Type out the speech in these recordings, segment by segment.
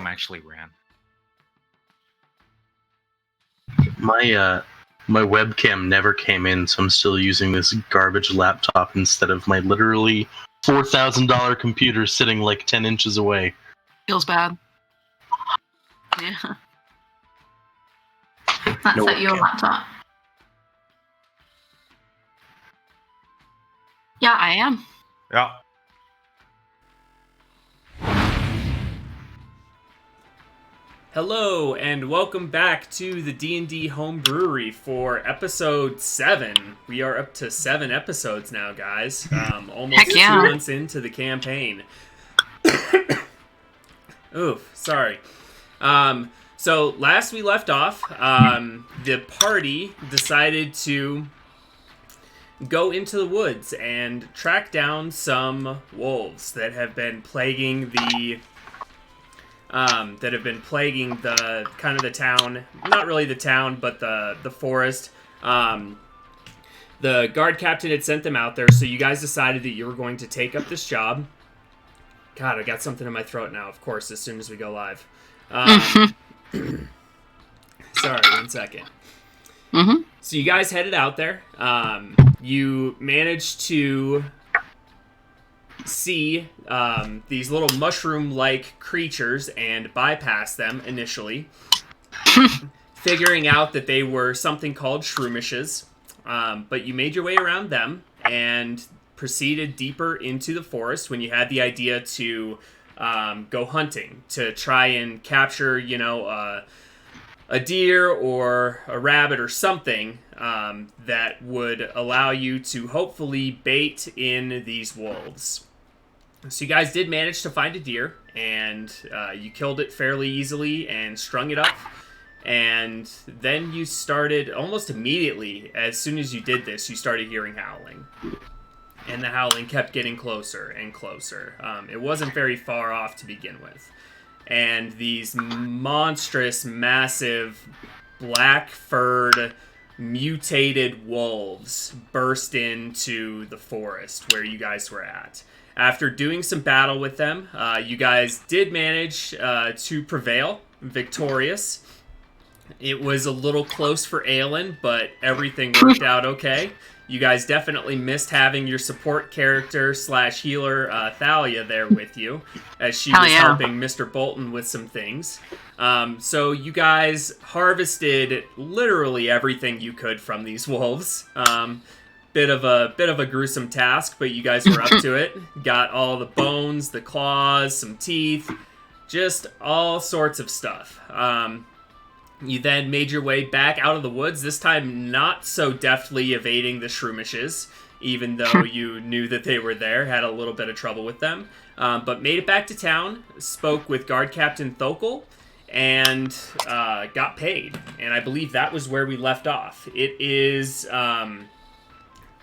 actually ran. My webcam never came in, so I'm still using this garbage laptop instead of my literally $4,000 computer sitting like 10 inches away. Feels bad. Yeah. That's No at your webcam. laptop. Yeah, I am. Yeah. Hello, and welcome back to the D&D Homebrewery for episode 7. We are up to 7 episodes now, guys. Almost Heck yeah. 2 months into the campaign. Oof, sorry. So last we left off, the party decided to go into the woods and track down some wolves that have been plaguing the kind of the town, not really the town, but the forest. The guard captain had sent them out there, so you guys decided that you were going to take up this job. God, I got something in my throat now, of course, as soon as we go live. Sorry, 1 second. Mm-hmm. So you guys headed out there. You managed to see these little mushroom-like creatures and bypass them initially, figuring out that they were something called shroomishes. But you made your way around them and proceeded deeper into the forest when you had the idea to go hunting, to try and capture, a deer or a rabbit or something that would allow you to hopefully bait in these wolves. So you guys did manage to find a deer, and you killed it fairly easily and strung it up. And then you started, almost immediately, as soon as you did this, you started hearing howling. And the howling kept getting closer and closer. It wasn't very far off to begin with. And these monstrous, massive, black-furred, mutated wolves burst into the forest where you guys were at. After doing some battle with them, you guys did manage to prevail, victorious. It was a little close for Aelin, but everything worked out okay. You guys definitely missed having your support character / healer, Thalia, there with you, as she was helping Mr. Bolton with some things. So you guys harvested literally everything you could from these wolves. Bit of a gruesome task, but you guys were up to it. Got all the bones, the claws, some teeth, just all sorts of stuff. You then made your way back out of the woods, this time not so deftly evading the shroomishes, even though you knew that they were there, had a little bit of trouble with them. But made it back to town, spoke with Guard Captain Thokel, and got paid. And I believe that was where we left off. It is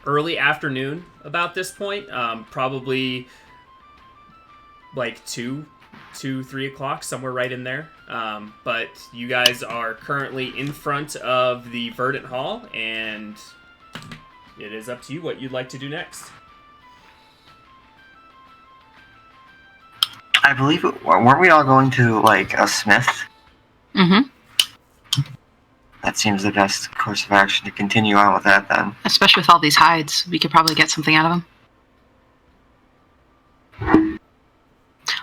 early afternoon about this point, probably like 2, 3 o'clock, somewhere right in there. But you guys are currently in front of the Verdant Hall, and it is up to you what you'd like to do next. I believe, weren't we all going to, a smith? Mm-hmm. That seems the best course of action to continue on with that, then. Especially with all these hides, we could probably get something out of them.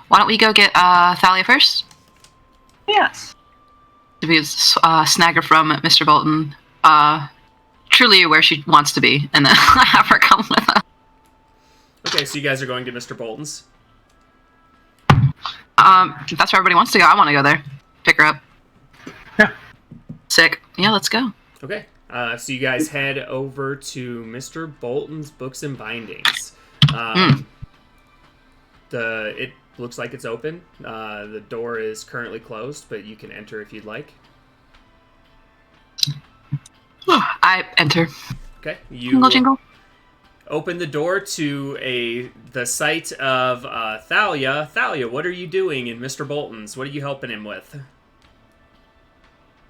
Why don't we go get Thalia first? Yes. To be snag her from Mr. Bolton, truly where she wants to be, and then have her come with us. Okay, so you guys are going to Mr. Bolton's? If that's where everybody wants to go, I want to go there. Pick her up. Yeah. Sick. Yeah, let's go. Okay, so you guys head over to Mr. Bolton's Books and Bindings. It looks like it's open. The door is currently closed, but you can enter if you'd like. I enter. Okay, you Jingle, jingle. open the door to the site of Thalia. Thalia, what are you doing in Mr. Bolton's? What are you helping him with?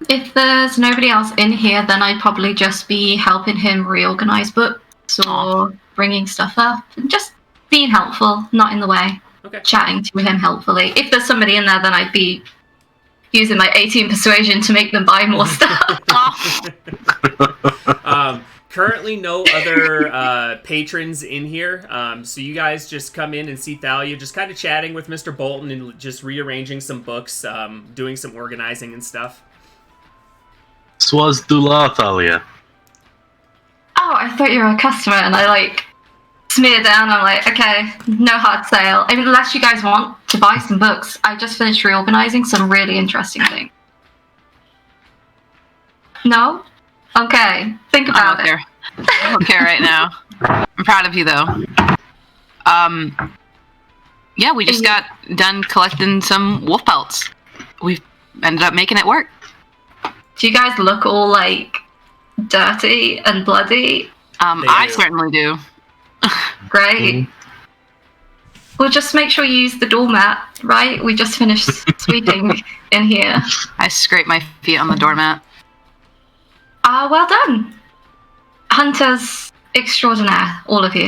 If there's nobody else in here, then I'd probably just be helping him reorganize books or bringing stuff up. Just being helpful, not in the way. Okay. Chatting to him helpfully. If there's somebody in there, then I'd be using my 18 persuasion to make them buy more stuff. Currently, no other patrons in here, so you guys just come in and see Thalia just kind of chatting with Mr. Bolton and just rearranging some books, doing some organizing and stuff. Swazdula, Thalia. Oh, I thought you were a customer, and I like smear down. I'm like, okay, no hard sale. I mean, unless you guys want to buy some books, I just finished reorganizing some really interesting things. No? Okay, think about it. I don't care right now. I'm proud of you, though. Yeah, we just got done collecting some wolf pelts. We've ended up making it work. Do you guys look all, like, dirty and bloody? I certainly do. Great. We'll just make sure you use the doormat, right? We just finished sweeping in here. I scrape my feet on the doormat. Well done. Hunters extraordinaire, all of you.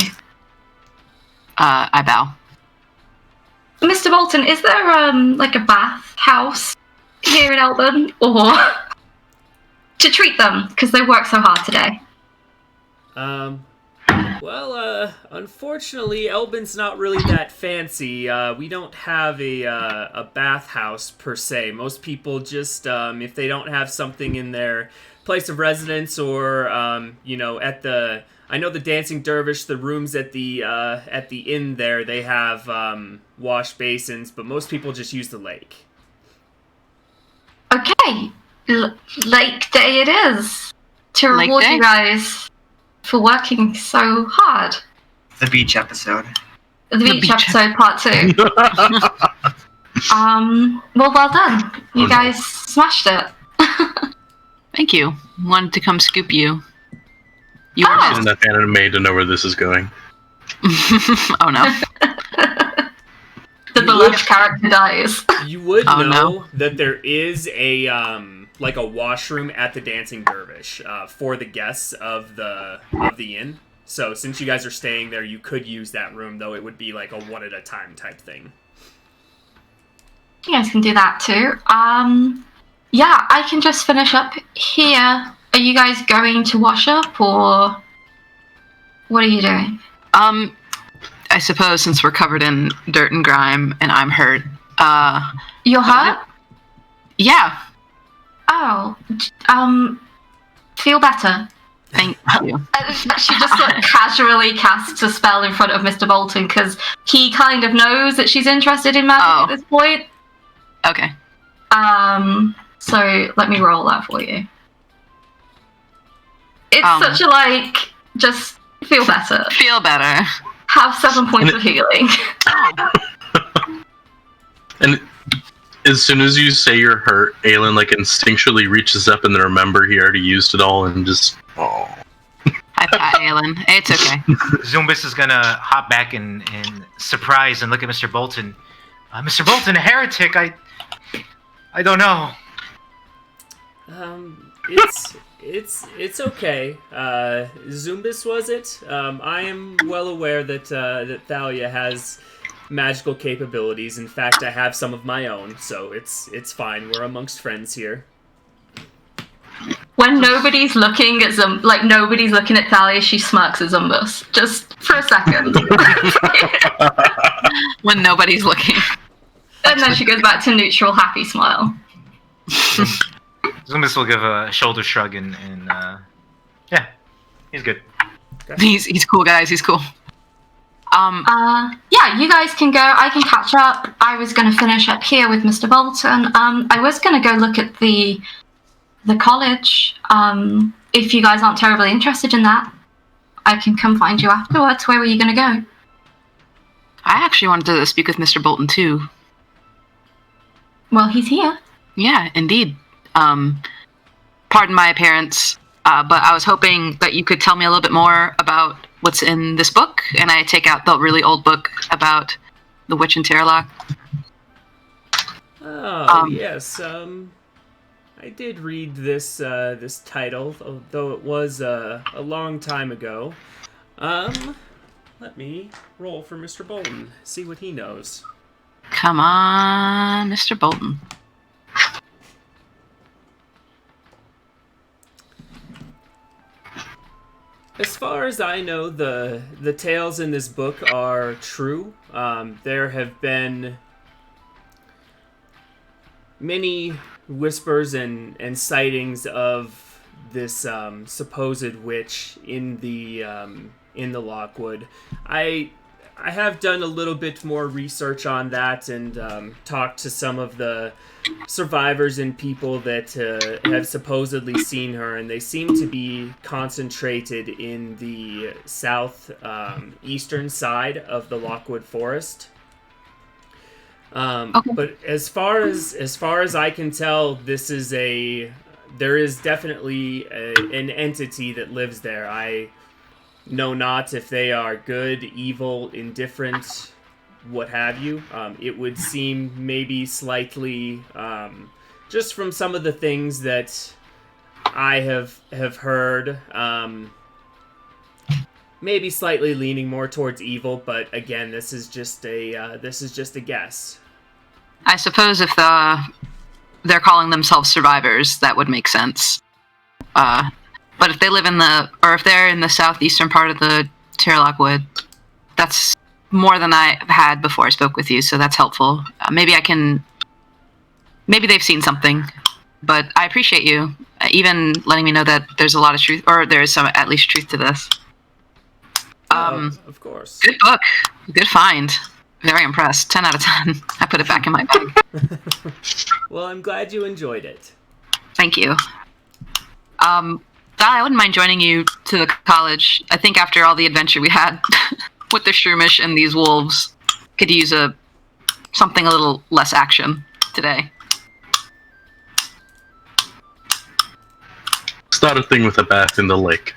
I bow. Mr. Bolton, is there, like a bath house here in Elburn? Or to treat them, because they work so hard today? Well, unfortunately, Elbin's not really that fancy. We don't have a bathhouse per se. Most people just, if they don't have something in their place of residence or, at the, I know the Dancing Dervish, the rooms at the inn there, they have, wash basins, but most people just use the lake. Okay, lake day it is. To reward you guys for working so hard. The beach episode. The beach episode part 2. Well done. You guys smashed it. Thank you. Wanted to come scoop you. You I've seen enough anime to know where this is going. Oh no. The beloved character dies. You would know that there is a like a washroom at the Dancing Dervish for the guests of the inn. So since you guys are staying there, you could use that room, though it would be like a one at a time type thing. You guys can do that too. Yeah, I can just finish up here. Are you guys going to wash up, or what are you doing? I suppose since we're covered in dirt and grime and I'm hurt. You're hurt? Yeah. Oh, feel better. Thank you. She just like casually casts a spell in front of Mr. Bolton because he kind of knows that she's interested in magic at this point. Okay. So let me roll that for you. It's such a like, just feel better. Feel better. Have 7 points of healing. And as soon as you say you're hurt, Aelin like instinctually reaches up and then remember he already used it all and just I pat Aelin. It's okay. Zumbus is gonna hop back in surprise and look at Mr. Bolton. Mr. Bolton, a heretic? I don't know. It's okay. Zumbus, was it? I am well aware that Thalia has magical capabilities. In fact, I have some of my own, so it's fine. We're amongst friends here. When nobody's looking at nobody's looking at Thalia, she smirks at Zumbus. Just for a second. When nobody's looking. And then she goes back to neutral, happy smile. Zumbus will give a shoulder shrug and yeah, he's good. He's cool, guys. He's cool. Yeah, you guys can go. I can catch up. I was going to finish up here with Mr. Bolton. I was going to go look at the college. If you guys aren't terribly interested in that, I can come find you afterwards. Where were you going to go? I actually wanted to speak with Mr. Bolton too. Well, he's here. Yeah, indeed. Pardon my appearance, but I was hoping that you could tell me a little bit more about what's in this book, and I take out the really old book about the witch in Terralock. Oh, yes. I did read this this title, though it was a long time ago. Let me roll for Mr. Bolton, see what he knows. Come on, Mr. Bolton. As far as I know, the tales in this book are true. There have been many whispers and sightings of this supposed witch in the Lockwood. I have done a little bit more research on that and talked to some of the survivors and people that have supposedly seen her, and they seem to be concentrated in the south eastern side of the Lockwood Forest. Okay. But as far as I can tell, there is definitely an entity that lives there. I know not if they are good, evil, indifferent, what have you. It would seem maybe slightly, just from some of the things that I have heard, maybe slightly leaning more towards evil. But again, this is just a guess. I suppose if they're calling themselves survivors, that would make sense. But if they live if they're in the southeastern part of the Lockwood, that's more than I had before I spoke with you, so that's helpful. Maybe they've seen something, but I appreciate you even letting me know that there's a lot of truth, or there is some at least truth to this. Of course. Good book. Good find. Very impressed. 10 out of 10. I put it back in my bag. Well, I'm glad you enjoyed it. Thank you. I wouldn't mind joining you to the college. I think after all the adventure we had with the Shroomish and these wolves, could use something a little less action today. Start a thing with a bath in the lake.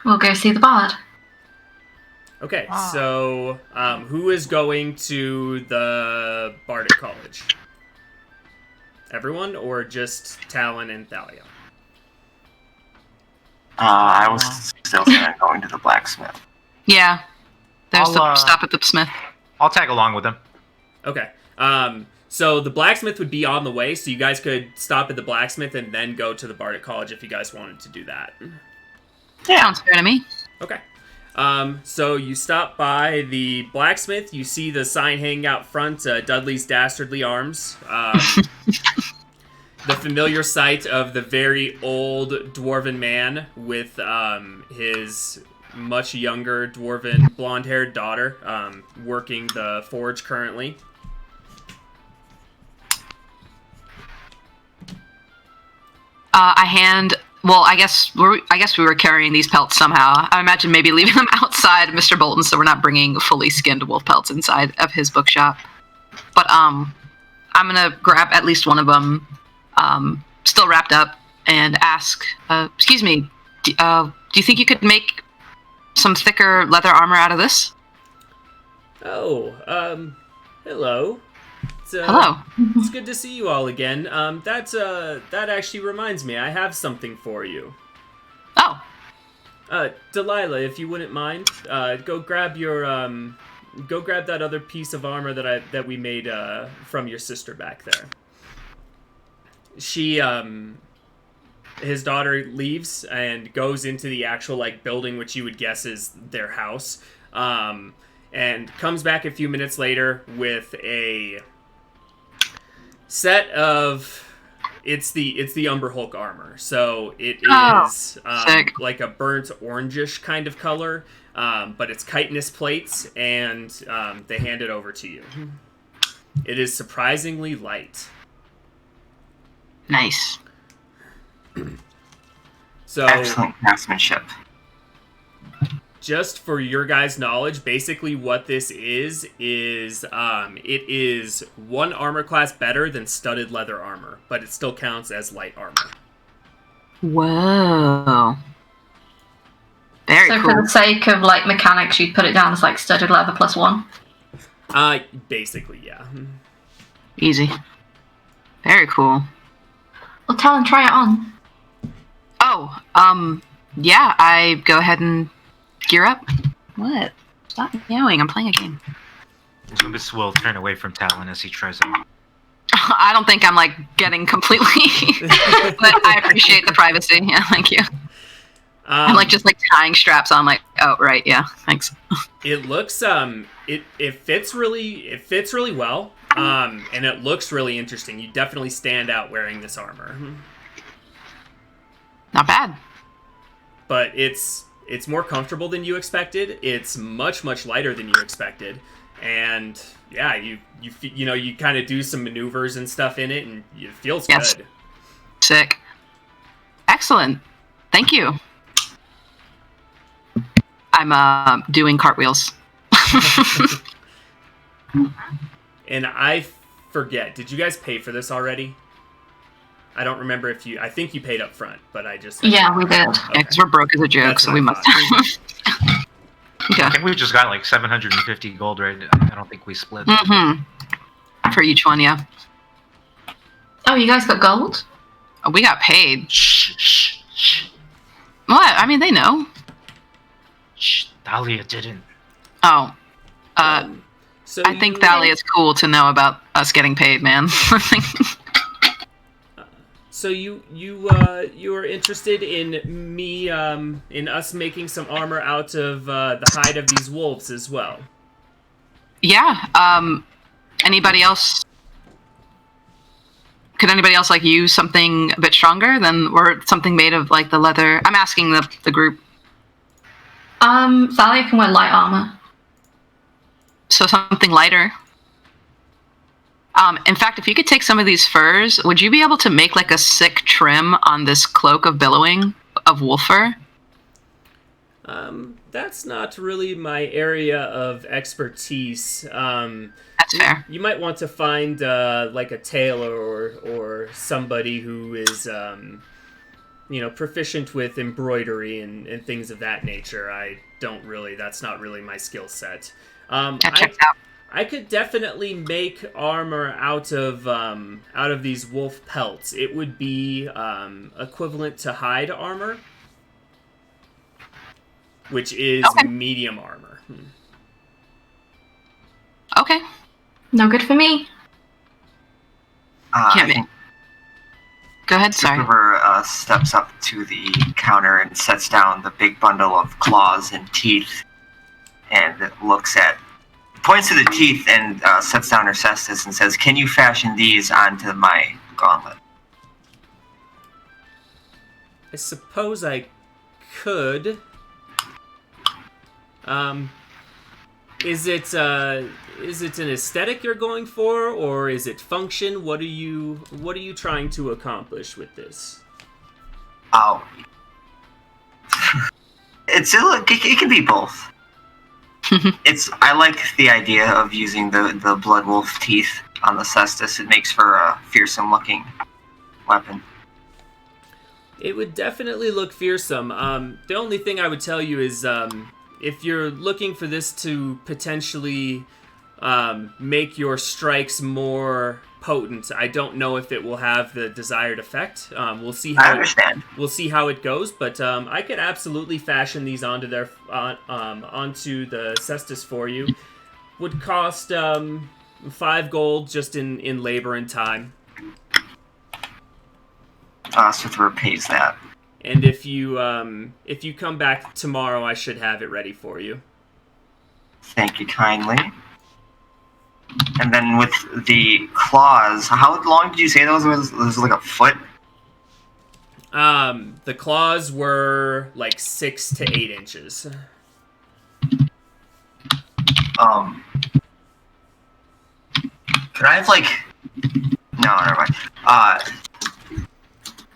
We'll go see the bard. Okay, so who is going to the Bardic College? Everyone, or just Talon and Thalia? I was still going to the blacksmith. Yeah. There's the I'll, stop at the smith. I'll tag along with them. Okay. So the blacksmith would be on the way, so you guys could stop at the blacksmith and then go to the Bardic College if you guys wanted to do that. Yeah. Sounds fair to me. Okay. So you stop by the blacksmith, you see the sign hanging out front, Dudley's Dastardly Arms. The familiar sight of the very old dwarven man with his much younger dwarven blonde-haired daughter working the forge currently. I guess we were carrying these pelts somehow. I imagine maybe leaving them outside Mr. Bolton, so we're not bringing fully skinned wolf pelts inside of his bookshop. But I'm gonna grab at least one of them, still wrapped up, and ask, excuse me, do you think you could make some thicker leather armor out of this? Oh, hello. Hello. It's good to see you all again. That actually reminds me, I have something for you. Oh. Delilah, if you wouldn't mind, go grab that other piece of armor that we made from your sister back there. She his daughter leaves and goes into the actual building, which you would guess is their house, and comes back a few minutes later with a set of it's the Umber Hulk armor. So it is like a burnt orangish kind of color, but it's chitinous plates, and they hand it over to you. It is surprisingly light. Nice. So Excellent craftsmanship. just for your guys' knowledge, basically what this is it is one armor class better than studded leather armor, but it still counts as light armor. Whoa. Very So cool. for the sake of mechanics, you'd put it down as studded leather +1. Basically, yeah. Easy. Very cool. Well, tell and try it on. Oh, yeah, I go ahead and gear up. What? Stop meowing, I'm playing a game. Zumbus will turn away from Talon as he tries it. I don't think I'm like getting completely, but I appreciate the privacy. Yeah, thank you. I'm like just like tying straps on. Like, oh right, yeah, thanks. It looks it fits really well. And it looks really interesting. You definitely stand out wearing this armor. Not bad. But it's more comfortable than you expected. It's much lighter than you expected. And yeah, you kind of do some maneuvers and stuff in it, and it feels good. Sick. Excellent. Thank you. I'm doing cartwheels. And I forget, did you guys pay for this already? I don't remember if you... I think you paid up front, but I just... Yeah, we did. Okay. Yeah, because we're broke as a joke, That's so what we I must. thought. I Okay. think we just got like 750 gold, right? I don't think we split. For each one, yeah. Oh, you guys got gold? Oh, we got paid. Shh. What? I mean, they know. Shh. Dahlia didn't. Oh. So I think Thalia's cool to know about us getting paid, man. So you are interested in me in us making some armor out of the hide of these wolves as well? Yeah. Anybody else? Could anybody else like use something a bit stronger or something made of like the leather? I'm asking the group. Thalia can wear light armor. So something lighter. In fact, if you could take some of these furs, would you be able to make like a sick trim on this cloak of billowing of wolf fur? That's not really my area of expertise. That's fair. You might want to find like a tailor or somebody who is proficient with embroidery and things of that nature. That's not really my skill set. That checks out. I could definitely make armor out of these wolf pelts. It would be equivalent to hide armor, which is medium armor. Okay. No good for me. Can't be. Go ahead, sorry. River steps up to the counter and sets down the big bundle of claws and teeth, and points to the teeth and sets down her cestus and says, "Can you fashion these onto my gauntlet?" I suppose I could. Is it an aesthetic you're going for, or is it function? What are you trying to accomplish with this? Oh, it can be both. I like the idea of using the blood wolf teeth on the cestus. It makes for a fearsome looking weapon. It would definitely look fearsome. The only thing I would tell you is if you're looking for this to potentially make your strikes more potent, I don't know if it will have the desired effect. We'll see how I understand. We'll see how it goes, but I could absolutely fashion these onto the cestus for you. Would cost 5 gold just in labor and time. Sithra pays that. And if you come back tomorrow, I should have it ready for you. Thank you kindly. And then with the claws, how long did you say those was? Was like a foot? The claws were like 6 to 8 inches. Could I have like? No, never mind.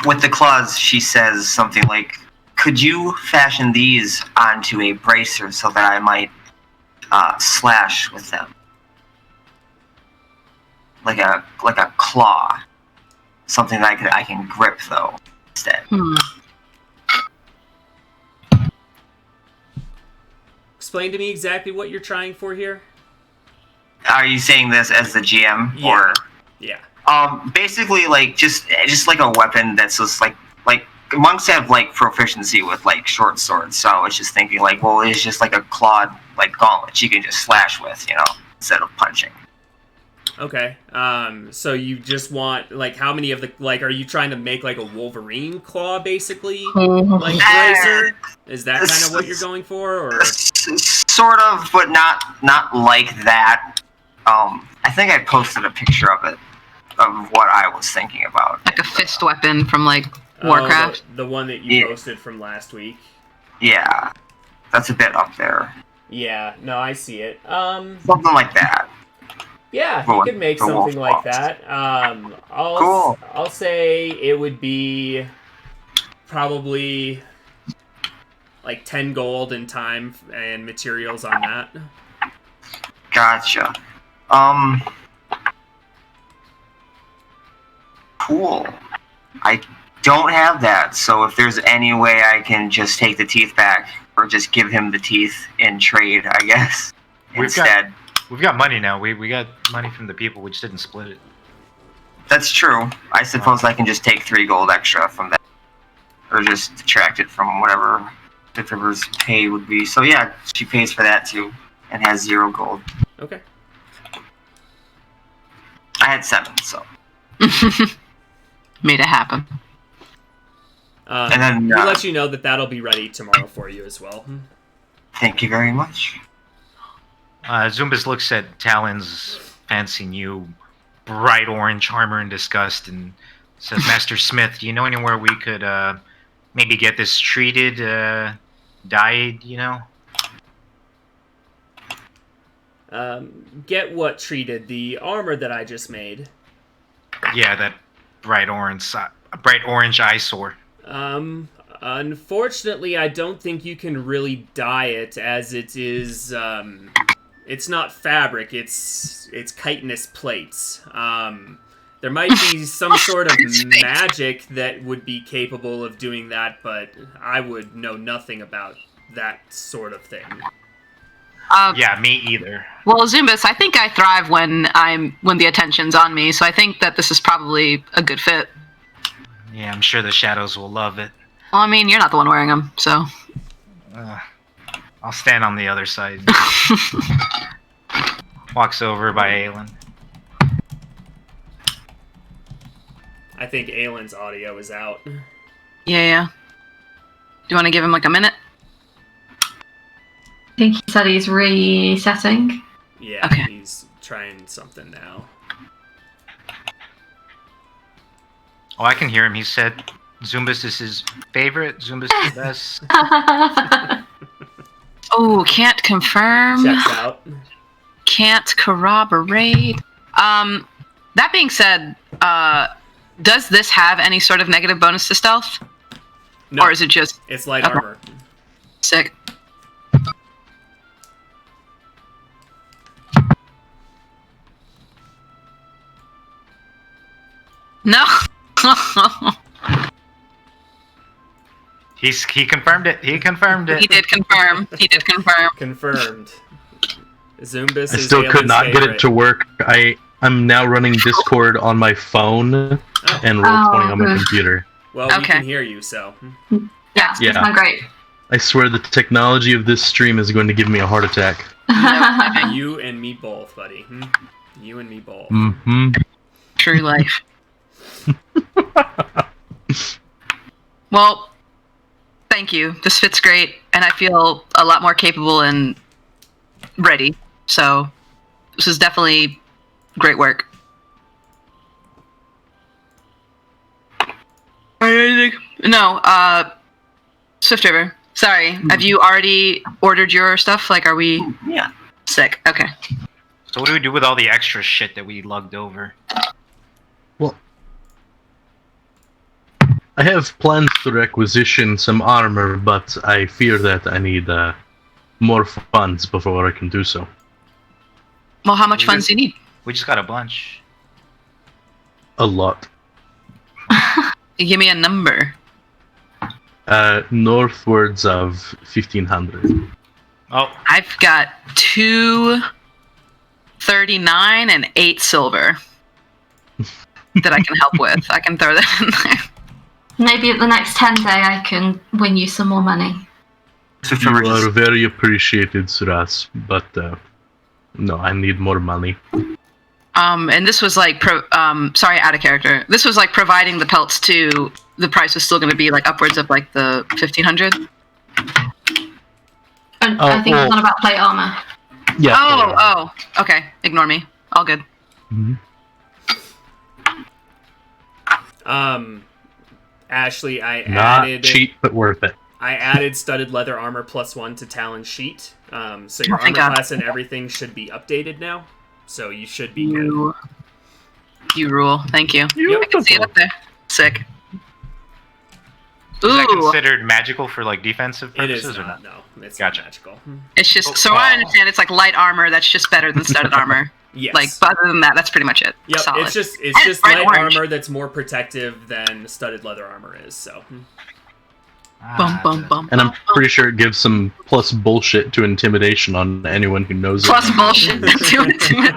With the claws, she says something like, "Could you fashion these onto a bracer so that I might slash with them, like a claw, something that I can grip though instead." Explain to me exactly what you're trying for here. Are you saying this as the GM or? Yeah. Basically, like just like a weapon that's just like monks have like proficiency with like short swords, so I was just thinking like, well, it's just like a clawed like gauntlet you can just slash with, instead of punching. Okay. So you just want like how many of the like? Are you trying to make like a Wolverine claw, basically? Like razor? Is that kind of what you're going for, or? Sort of, but not like that. I think I posted a picture of it, of what I was thinking about. Like a fist weapon from like Warcraft. The one that you posted from last week. Yeah, that's a bit up there. Yeah. No, I see it. Something like that. Yeah, you could make something like that. Cool. I'll say it would be probably like 10 gold in time and materials on that. Gotcha. Cool. I don't have that, so if there's any way I can just take the teeth back, or just give him the teeth in trade, I guess. Instead. We've got money now. We got money from the people. We just didn't split it. That's true. I suppose I can just take 3 gold extra from that. Or just detract it from whatever River's pay would be. So yeah, she pays for that too. And has 0 gold. Okay. I had 7, so. Made it happen. And then we'll let you know that that'll be ready tomorrow for you as well. Thank you very much. Zumbas looks at Talon's fancy new bright orange armor in disgust and says, Master Smith, do you know anywhere we could maybe get this treated, dyed, you know? Get what treated? The armor that I just made. Yeah, that bright orange eyesore. Unfortunately, I don't think you can really dye it, as it is, it's not fabric, it's chitinous plates. There might be some sort of magic that would be capable of doing that, but I would know nothing about that sort of thing. Yeah, me either. Well, Zumbas, I think I thrive when the attention's on me, so I think that this is probably a good fit. Yeah, I'm sure the shadows will love it. Well, I mean, you're not the one wearing them, so. I'll stand on the other side. Walks over by Aelin. I think Aelin's audio is out. Yeah. Do you want to give him like a minute? I think he said he's resetting. Yeah, Okay. He's trying something now. Oh, I can hear him. He said Zumbas is his favorite. Zumbas is the best. Oh, can't confirm. Checks out. Can't corroborate. That being said, does this have any sort of negative bonus to stealth? No, Or is it just it's light Okay. armor. sick? No. He confirmed it. He confirmed it. He did confirm. Confirmed. Zumbas I is still could Aelin's not get favorite. it to work. I'm now running Discord on my phone and Roll20 on my good. computer. Well, we Okay. can hear you, so. Yeah, Yeah. it's not great. I swear the technology of this stream is going to give me a heart attack. You and me both, buddy. You and me both. Mm-hmm. True life. Well, thank you. This fits great, and I feel a lot more capable and ready. So, this is definitely great work. No, Swift River. Sorry, have you already ordered your stuff? Like, are we Yeah. sick? Okay. So what do we do with all the extra shit that we lugged over? Well, I have plans to requisition some armor, but I fear that I need more funds before I can do so. Well, how much We funds just- do you need? We just got a bunch. A lot. Give me a number. Northwards of 1,500. Oh, I've got 239 and 8 silver that I can help with. I can throw that in there. Maybe at the next 10 day I can win you some more money. So You are very appreciated, Suras, but no, I need more money. And this was like, sorry, out of character. This was like providing the pelts to. The price was still going to be like upwards of like the 1,500. And I think it's not about plate armor. Yeah. Oh, okay. Ignore me. All good. Mm-hmm. Ashley, I Not added cheap, but worth it. I added studded leather armor +1 to Talon's sheet. So your thank armor God. class and everything should be updated now. So you should be good. You rule. Thank you. I can see it up there. Sick. Is that Ooh, considered magical for like defensive It is purposes or not. not? No, it's Gotcha. not magical. it's just so I understand. It's like light armor. That's just better than studded armor. Yes. Like, but other than that, that's pretty much it. Yep. Solid. It's just And light bright orange. armor that's more protective than studded leather armor is. So. Bum bum bum. And I'm bum, pretty sure it gives some plus bullshit to intimidation on anyone who knows plus it. bullshit. To intimidate.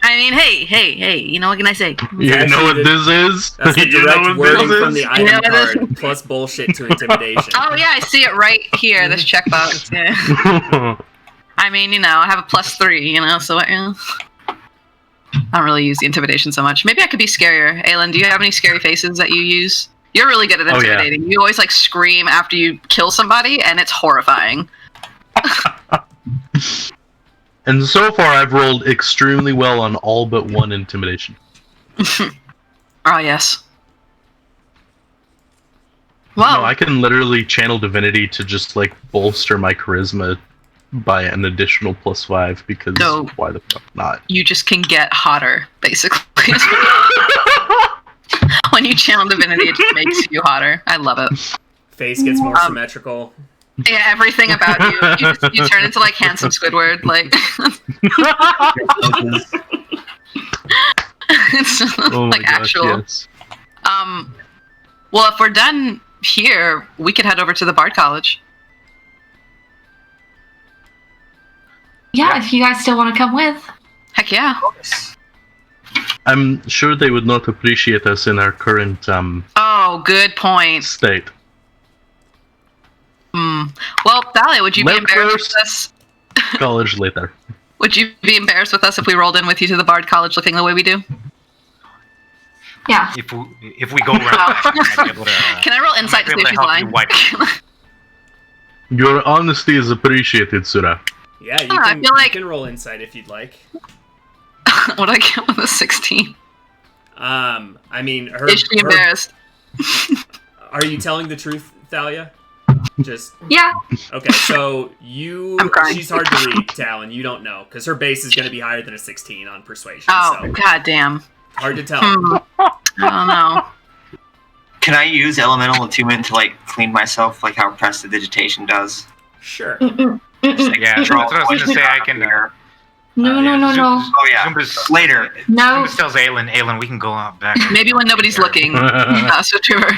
I mean, hey, you know what can I say? You know what this is? That's the You know direct what wording this from the is? item Yeah, it is. card. Plus bullshit to intimidation. Oh yeah, I see it right here. This checkbox. Yeah. I mean, I have a +3. So I don't really use the intimidation so much. Maybe I could be scarier. Aelin, do you have any scary faces that you use? You're really good at Oh, yeah. intimidating. You always like scream after you kill somebody, and it's horrifying. And so far, I've rolled extremely well on all but one intimidation. Oh yes. Wow. No, I can literally channel divinity to just like bolster my charisma by an additional +5 because So- why the fuck not? You just can get hotter, basically. When you channel divinity, it just makes you hotter. I love it. Face gets more symmetrical. Yeah, everything about you turn into like handsome Squidward. Like it's Oh like my gosh, actual. yes. Well, if we're done here, we could head over to the Bard College. Yeah, if you guys still want to come with. Heck yeah. I'm sure they would not appreciate us in our current Oh, good point. state. Well, Thalia, would you be Live embarrassed first. with us? College later. Would you be embarrassed with us if we rolled in with you to the Bard College looking the way we do? Yeah. If we go around back, I might be able to. Can I roll insight to see if she's lying? Your honesty is appreciated, Sura. Yeah, you I can, feel like- you can roll insight if you'd like. What I get with a 16? I mean, Is she embarrassed? Are you telling the truth, Thalia? Just Yeah. okay. So I'm crying. she's hard to read, Talon. You don't know because her base is going to be higher than a 16 on persuasion. Oh, So god damn. hard to tell. I don't know. Can I use elemental attunement to like clean myself, like how prestidigitation does? Sure. Mm-mm. Mm-mm. Yeah, that's what I was gonna say. I can. No, no, no, no. Oh yeah. Zumbas, Later. No. Zumbas tells Aelin, we can go out back. Maybe when nobody's looking. Switch over.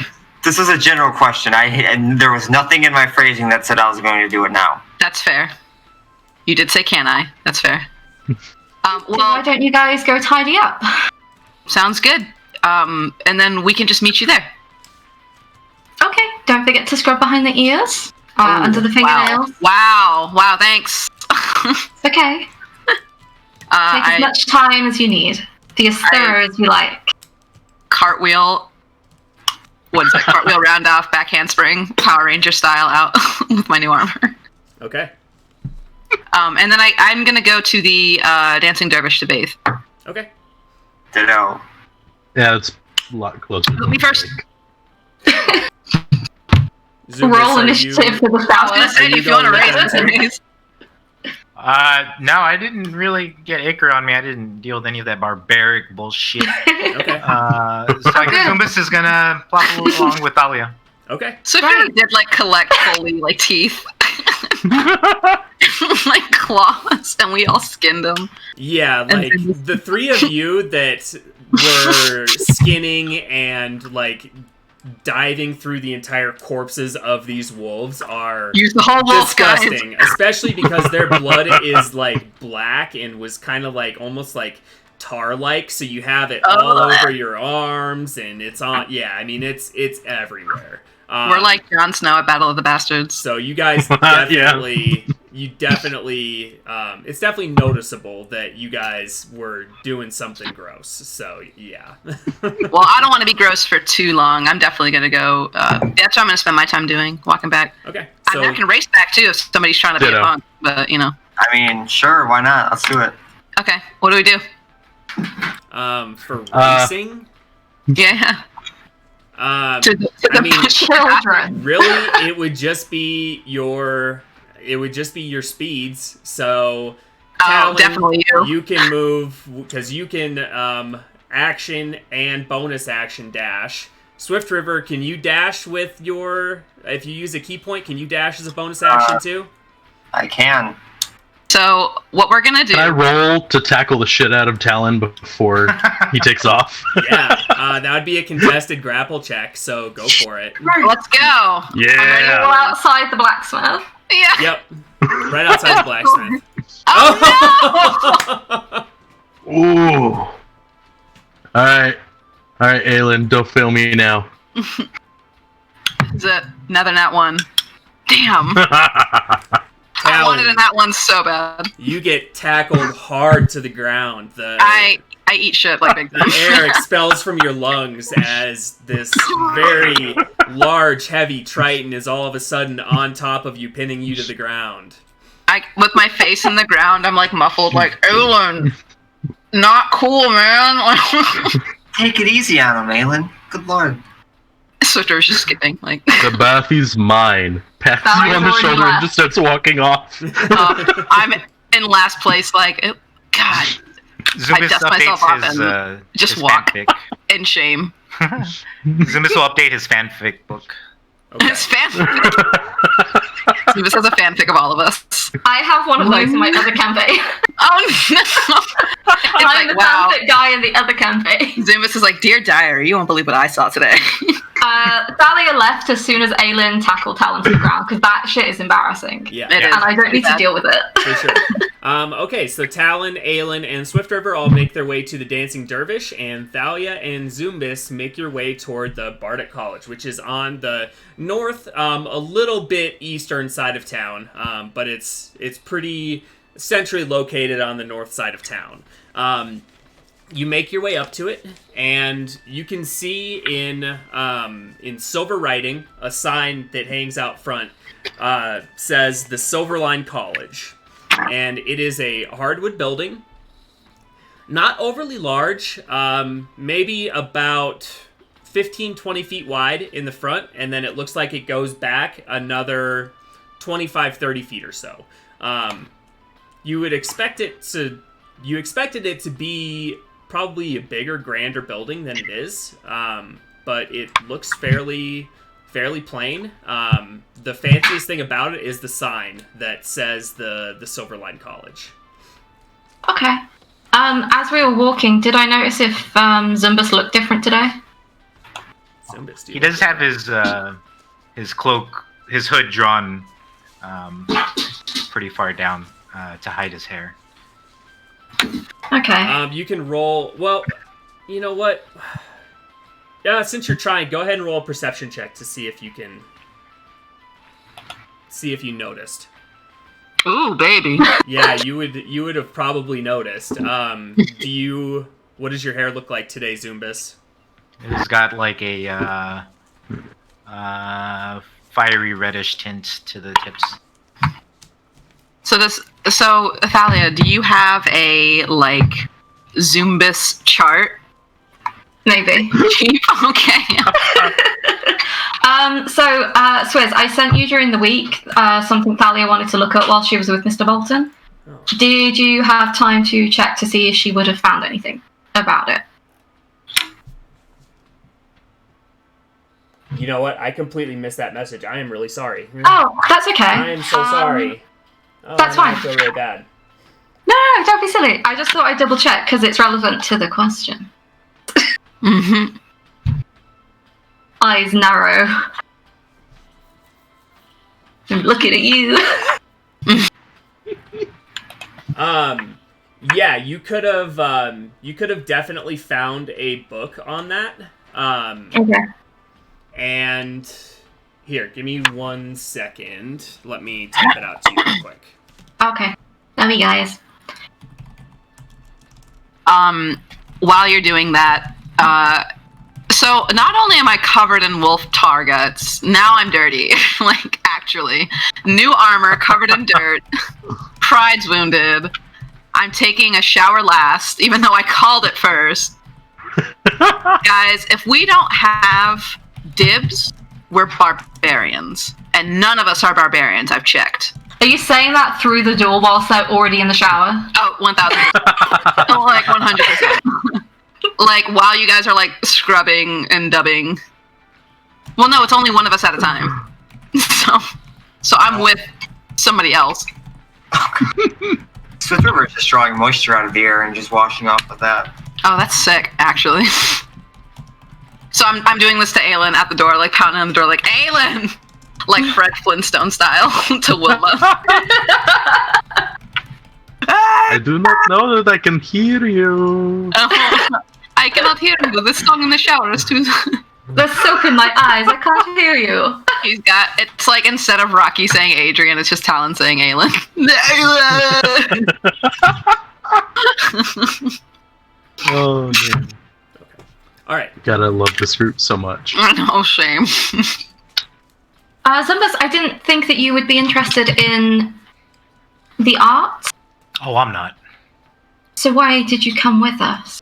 This was a general question. And there was nothing in my phrasing that said I was going to do it now. That's fair. You did say can I. That's fair. So why Well, don't you guys go tidy up? sounds good. And then we can just meet you there. Okay. Don't forget to scrub behind the ears, under the fingernails. Wow, thanks. It's okay. Take as much time as you need. Be as thorough as you like. Cartwheel. What is it? Cartwheel round off, back handspring, Power Ranger style out with my new armor. Okay. And then I'm gonna go to the Dancing Dervish to bathe. Okay. Ditto. Yeah, it's a lot closer. Me first. Zumbas, Roll are initiative for the I was south. gonna say, you if you want to going raise with it, them? raise. No, I didn't really get Icar on me. I didn't deal with any of that barbaric bullshit. Okay. So I guess Zumbas is gonna plop along with Thalia. Okay. So if you really did like collect fully like teeth, like claws, and we all skinned them. Yeah, like the three of you that were skinning and like diving through the entire corpses of these wolves are Use the whole wolf, guys. disgusting, especially because their blood is like black and was kind of like almost like tar-like, so you have it all over your arms and it's on. Yeah, I mean it's everywhere. We're like Jon Snow at Battle of the Bastards. So you guys definitely you definitely, it's definitely noticeable that you guys were doing something gross. So yeah. Well, I don't want to be gross for too long. I'm definitely gonna go. That's what I'm gonna spend my time doing, walking back. Okay. I mean, I can race back too if somebody's trying to be a punk, but you know. I mean, sure, why not? Let's do it. Okay, what do we do? For racing. Yeah. I I mean, Children. really, it would just be your speeds. So, Talon, definitely you. You can move because you can action and bonus action dash. Swift River, can you dash with your? If you use a key point, can you dash as a bonus action too? I can. So what we're gonna do? Can I roll to tackle the shit out of Talon before he takes off? Yeah, that would be a contested grapple check. So go for it. Let's go. Go Yeah. outside the blacksmith. Yeah. Yep, right outside the blacksmith. Oh Ooh. All right, Aelin, don't fail me now. no! Is it another nat one? Damn. I wanted a nat one so bad. You get tackled hard to the ground. I eat shit like big. The air expels from your lungs as this very large, heavy Triton is all of a sudden on top of you, pinning you to the ground. With my face in the ground, I'm like muffled, like, Aelin, not cool, man. Take it easy on him, Aelin. Good lord. Swifter's just skipping, like. The Bathy's mine. Pats you on the already shoulder left. and just starts walking off. I'm in last place, like, God, Zumbis dust myself updates off his, and just his walk. fanfic. in shame. Zumbis will update his fanfic book. Okay. It's fanfic. This is a fanfic of all of us. I have one of those in my other campaign. Oh no! It's I'm like, the wow. fanfic guy in the other campaign. Zumbis is like, Dear Diary, you won't believe what I saw today. Thalia left as soon as Aelin tackled Talon to the ground, because that shit is embarrassing. Yeah. It is. And I don't need to deal with it. For sure. Okay, so Talon, Aelin, and Swift River all make their way to the Dancing Dervish, and Thalia and Zumbis make your way toward the Bardic College, which is on the north, a little bit eastern side of town, but it's pretty centrally located on the north side of town. You make your way up to it, and you can see in silver writing a sign that hangs out front. Says the Silverline College, and it is a hardwood building, not overly large, maybe about 15-20 feet wide in the front, and then it looks like it goes back another 25-30 feet or so. You expected it to be probably a bigger, grander building than it is, but it looks fairly plain. The fanciest thing about it is the sign that says the Silverline College. Okay. As we were walking, did I notice if Zumbus looked different today? Zumbis, do you He does like have his cloak, his hood drawn pretty far down to hide his hair. Okay. You can roll. Well, you know what? Since you're trying, go ahead and roll a perception check to see if you can you noticed. Ooh, baby. Yeah, you would have probably noticed. What does your hair look like today, Zumbis? It's got like a fiery reddish tint to the tips. So Thalia, do you have a like Zumbis chart? Maybe. Okay. Swizz, I sent you during the week something Thalia wanted to look at while she was with Mr. Bolton. Oh. Did you have time to check to see if she would have found anything about it? You know what? I completely missed that message. I am really sorry. Oh, that's okay. I am so sorry. Oh, that's now I fine. feel really bad. No, don't be silly. I just thought I'd double check because it's relevant to the question. Mm-hmm. Eyes narrow. I'm looking at you. Yeah, you could have definitely found a book on that. Okay. And here, give me 1 second. Let me type it out to you real quick. Okay. Love you guys. While you're doing that, so not only am I covered in wolf tar guts, now I'm dirty. Like, actually. New armor, covered in dirt. Pride's wounded. I'm taking a shower last, even though I called it first. Guys, if we don't have dibs, we're barbarians. And none of us are barbarians, I've checked. Are you saying that through the door whilst they're already in the shower? Oh, 1,000%. Oh, like 100%. Like, while you guys are, like, scrubbing and dubbing. Well, no, it's only one of us at a time. So I'm with somebody else. Swift River is just drawing moisture out of the air and just washing off with that. Oh, that's sick, actually. So I'm doing this to Aelin at the door, like, pounding on the door, like, Aelin! Like Fred Flintstone style to Wilma. I do not know that I can hear you. I cannot hear you. This song in the shower is too... There's soap in my eyes. I can't hear you. He's got... It's like, instead of Rocky saying Adrian, it's just Talon saying Aelin. Oh, man. All right. Gotta love this group so much. No shame. Zumbas, I didn't think that you would be interested in the art. Oh, I'm not. So why did you come with us?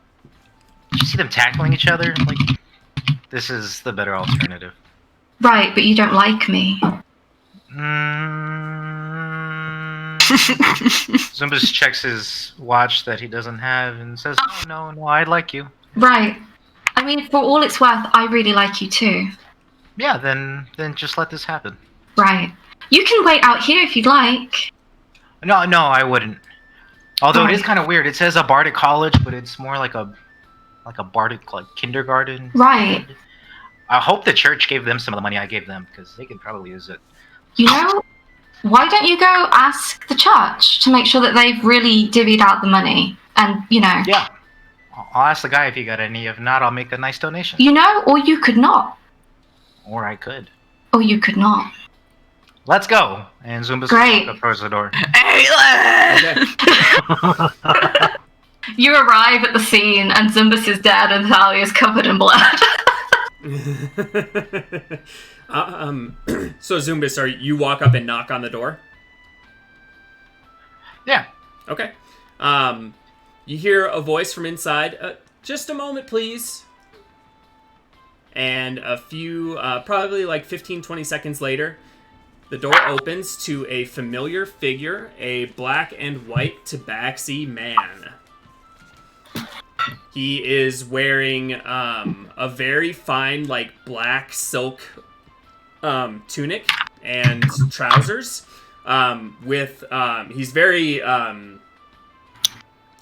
Did you see them tackling each other? Like, this is the better alternative. Right, but you don't like me. Zumbas checks his watch that he doesn't have and says, no, I like you. Right. I mean, for all it's worth, I really like you too. Yeah, then just let this happen. Right. You can wait out here if you'd like. No, I wouldn't. Although it is Right. kind of weird. It says a bardic college, but it's more like a bardic, like, kindergarten. Right. I hope the church gave them some of the money I gave them, because they could probably use it. You know, why don't you go ask the church to make sure that they've really divvied out the money? And, you know. Yeah. I'll ask the guy if he got any. If not, I'll make a nice donation. You know, or you could not. Or I could. Or you could not. Let's go. And Zumbas Great. walks up towards the door. Okay. You arrive at the scene, and Zumbas is dead, and Thalia is covered in blood. So Zumbas, you walk up and knock on the door? Yeah. Okay. You hear a voice from inside. Just a moment, please. And a few, probably like 15, 20 seconds later, the door opens to a familiar figure, a black and white tabaxi man. He is wearing a very fine, like, black silk tunic and trousers.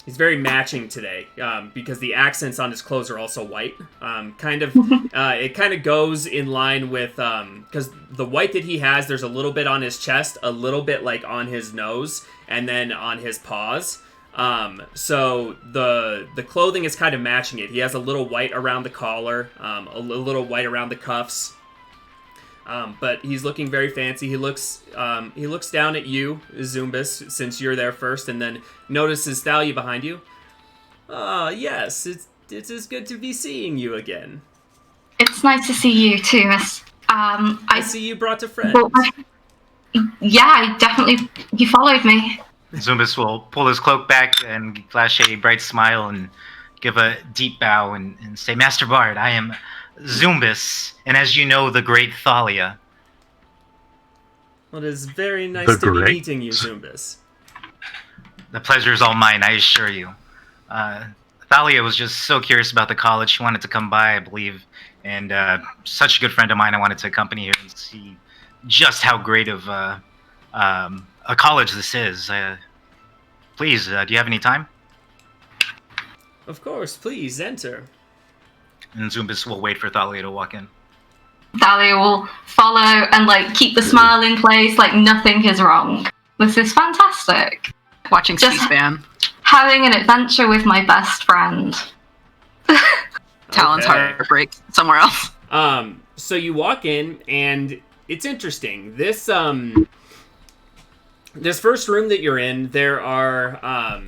He's very matching today because the accents on his clothes are also white. It kind of goes in line with because the white that he has, there's a little bit on his chest, a little bit like on his nose, and then on his paws. So the clothing is kind of matching it. He has a little white around the collar, a little white around the cuffs. But he's looking very fancy. He looks down at you, Zumbas, since you're there first, and then notices Thalia behind you. Yes, it's as good to be seeing you again. It's nice to see you too, Miss. I see you brought a friend. Well, yeah, you followed me. Zumbas will pull his cloak back and flash a bright smile and give a deep bow and say, Master Bard, I am Zumbas, and as you know, the great Thalia. Well, it is very nice to be meeting you, Zumbas. The pleasure is all mine, I assure you. Thalia was just so curious about the college. She wanted to come by, I believe, and such a good friend of mine, I wanted to accompany her and see just how great of a college this is. Please, do you have any time? Of course, please, enter. And Zumbas will wait for Thalia to walk in. Thalia will follow and keep the smile in place, like nothing is wrong. This is fantastic. Watching Just C-SPAN. Having an adventure with my best friend. Talon's Okay. heart breaks somewhere else. So you walk in, and it's interesting. This this first room that you're in, there are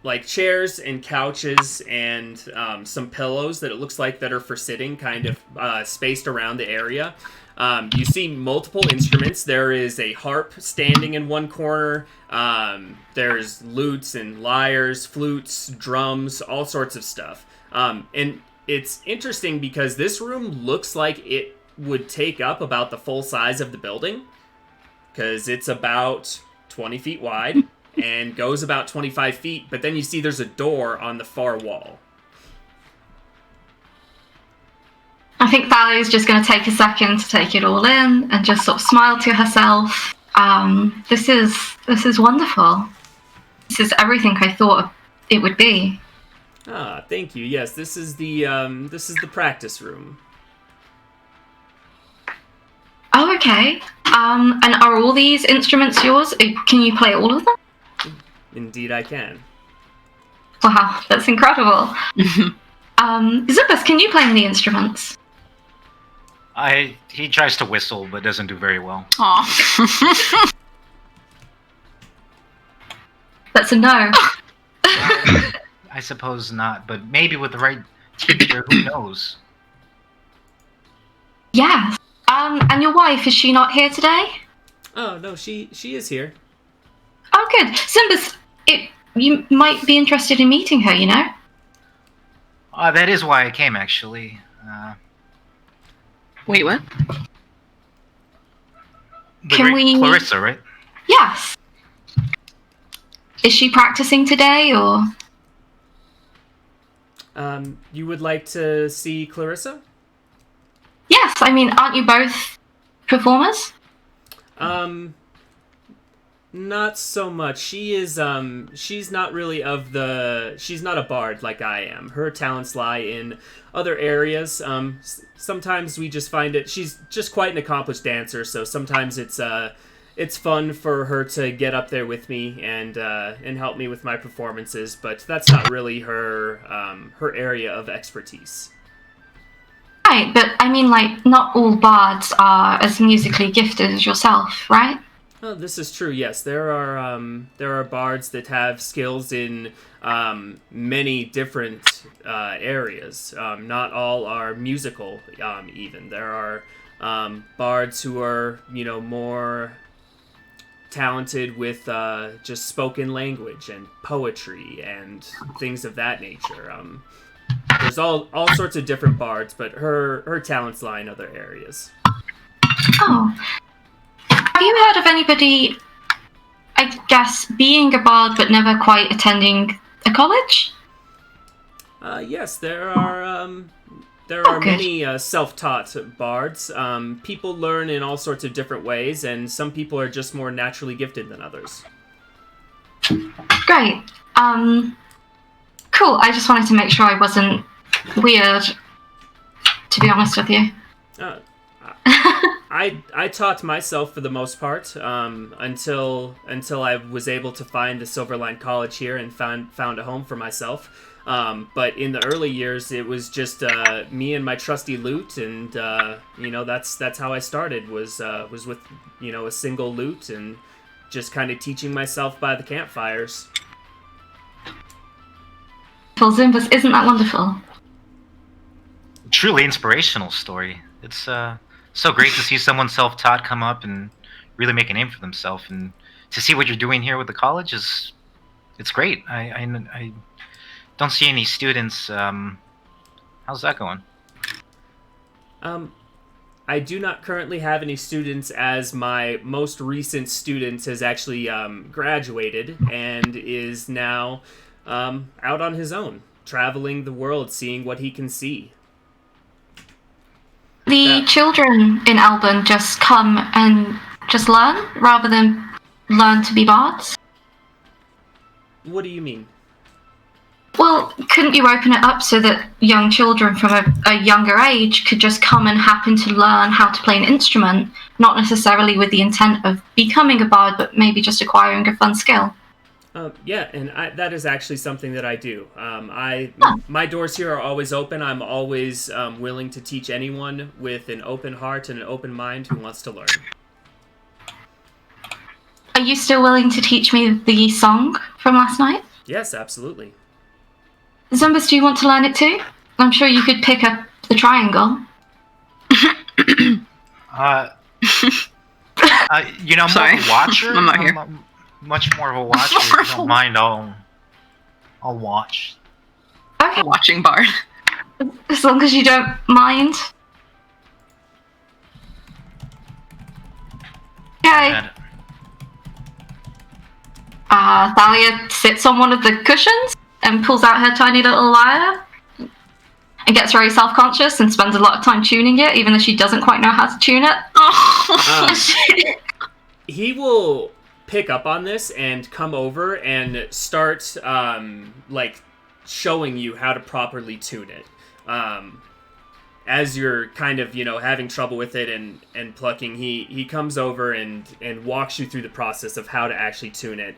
like chairs and couches and some pillows that it looks like that are for sitting, kind of spaced around the area. You see multiple instruments. There is a harp standing in one corner. There's lutes and lyres, flutes, drums, all sorts of stuff. And it's interesting because this room looks like it would take up about the full size of the building, because it's about 20 feet wide and goes about 25 feet, but then you see there's a door on the far wall. I think Thallia's just going to take a second to take it all in and just sort of smile to herself. This is wonderful. This is everything I thought it would be. Ah, thank you. Yes, this is the practice room. Oh, okay. And are all these instruments yours? Can you play all of them? Indeed, I can. Wow, that's incredible. Zippus, can you play any instruments? He tries to whistle, but doesn't do very well. Aw. That's a no. I suppose not, but maybe with the right teacher, who knows? Yes. And your wife, is she not here today? Oh no, she is here. Oh, good. Zimbus, you might be interested in meeting her, you know? That is why I came, actually. Wait, what? The Can great we- Clarissa, right? Yes. Is she practicing today, or? You would like to see Clarissa? Yes, I mean, aren't you both performers? Not so much. She is, she's not really she's not a bard like I am. Her talents lie in other areas. Sometimes we just find it, she's just quite an accomplished dancer, so sometimes it's fun for her to get up there with me and help me with my performances, but that's not really her area of expertise. Right, but I mean, like, not all bards are as musically gifted as yourself, right? Oh, this is true. Yes, there are bards that have skills in many different areas. Not all are musical. Even there are bards who are more talented with just spoken language and poetry and things of that nature. There's all sorts of different bards, but her talents lie in other areas. Oh. Have you heard of anybody, I guess, being a bard but never quite attending a college? Yes, there are good. many self-taught bards. People learn in all sorts of different ways, and some people are just more naturally gifted than others. Great. Cool. I just wanted to make sure I wasn't weird, to be honest with you. I taught myself for the most part until I was able to find the Silverline College here and found a home for myself. But in the early years, it was just me and my trusty lute, and that's how I started. Was with a single lute and just kind of teaching myself by the campfires. Well, Zimbus, isn't that wonderful? Truly inspirational story. It's so great to see someone self-taught come up and really make a name for themselves, and to see what you're doing here with the college it's great. I don't see any students. How's that going? I do not currently have any students, as my most recent student has actually graduated and is now out on his own, traveling the world, seeing what he can see. The children in Alban just come and just learn, rather than learn to be bards? What do you mean? Well, couldn't you open it up so that young children from a younger age could just come and happen to learn how to play an instrument, not necessarily with the intent of becoming a bard, but maybe just acquiring a fun skill? Yeah, and that is actually something that I do. My doors here are always open. I'm always willing to teach anyone with an open heart and an open mind who wants to learn. Are you still willing to teach me the song from last night? Yes, absolutely. Zumbas, do you want to learn it too? I'm sure you could pick up the triangle. I'm Sorry. more of a watcher. I'm not here. I'm much more of a watcher. If you don't mind, I'll watch. Okay, Watching Bard. as long as you don't mind. Okay. And Thalia sits on one of the cushions and pulls out her tiny little lyre and gets very self-conscious and spends a lot of time tuning it, even though she doesn't quite know how to tune it. He will pick up on this and come over and start showing you how to properly tune it. As you're kind of having trouble with it and plucking, he comes over and walks you through the process of how to actually tune it,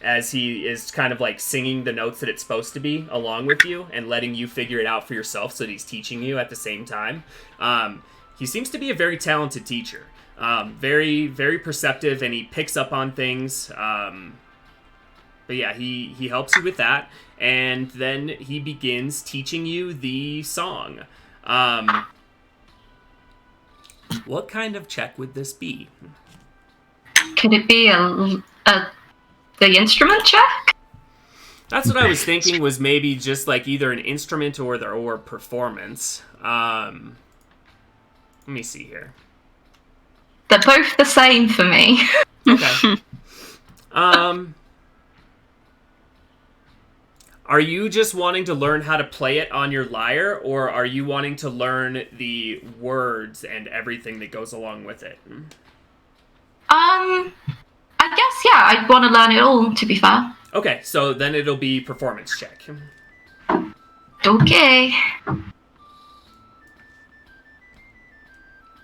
as he is kind of like singing the notes that it's supposed to be along with you and letting you figure it out for yourself, so that he's teaching you at the same time. He seems to be a very talented teacher, very, very perceptive, and he picks up on things. But yeah, he helps you with that, and then he begins teaching you the song. What kind of check would this be? Could it be the instrument check? That's what I was thinking, was maybe just like either an instrument or performance. Let me see here. They're both the same for me. Okay. Are you just wanting to learn how to play it on your lyre, or are you wanting to learn the words and everything that goes along with it? I guess, yeah, I'd want to learn it all, to be fair. Okay, so then it'll be performance check. Okay.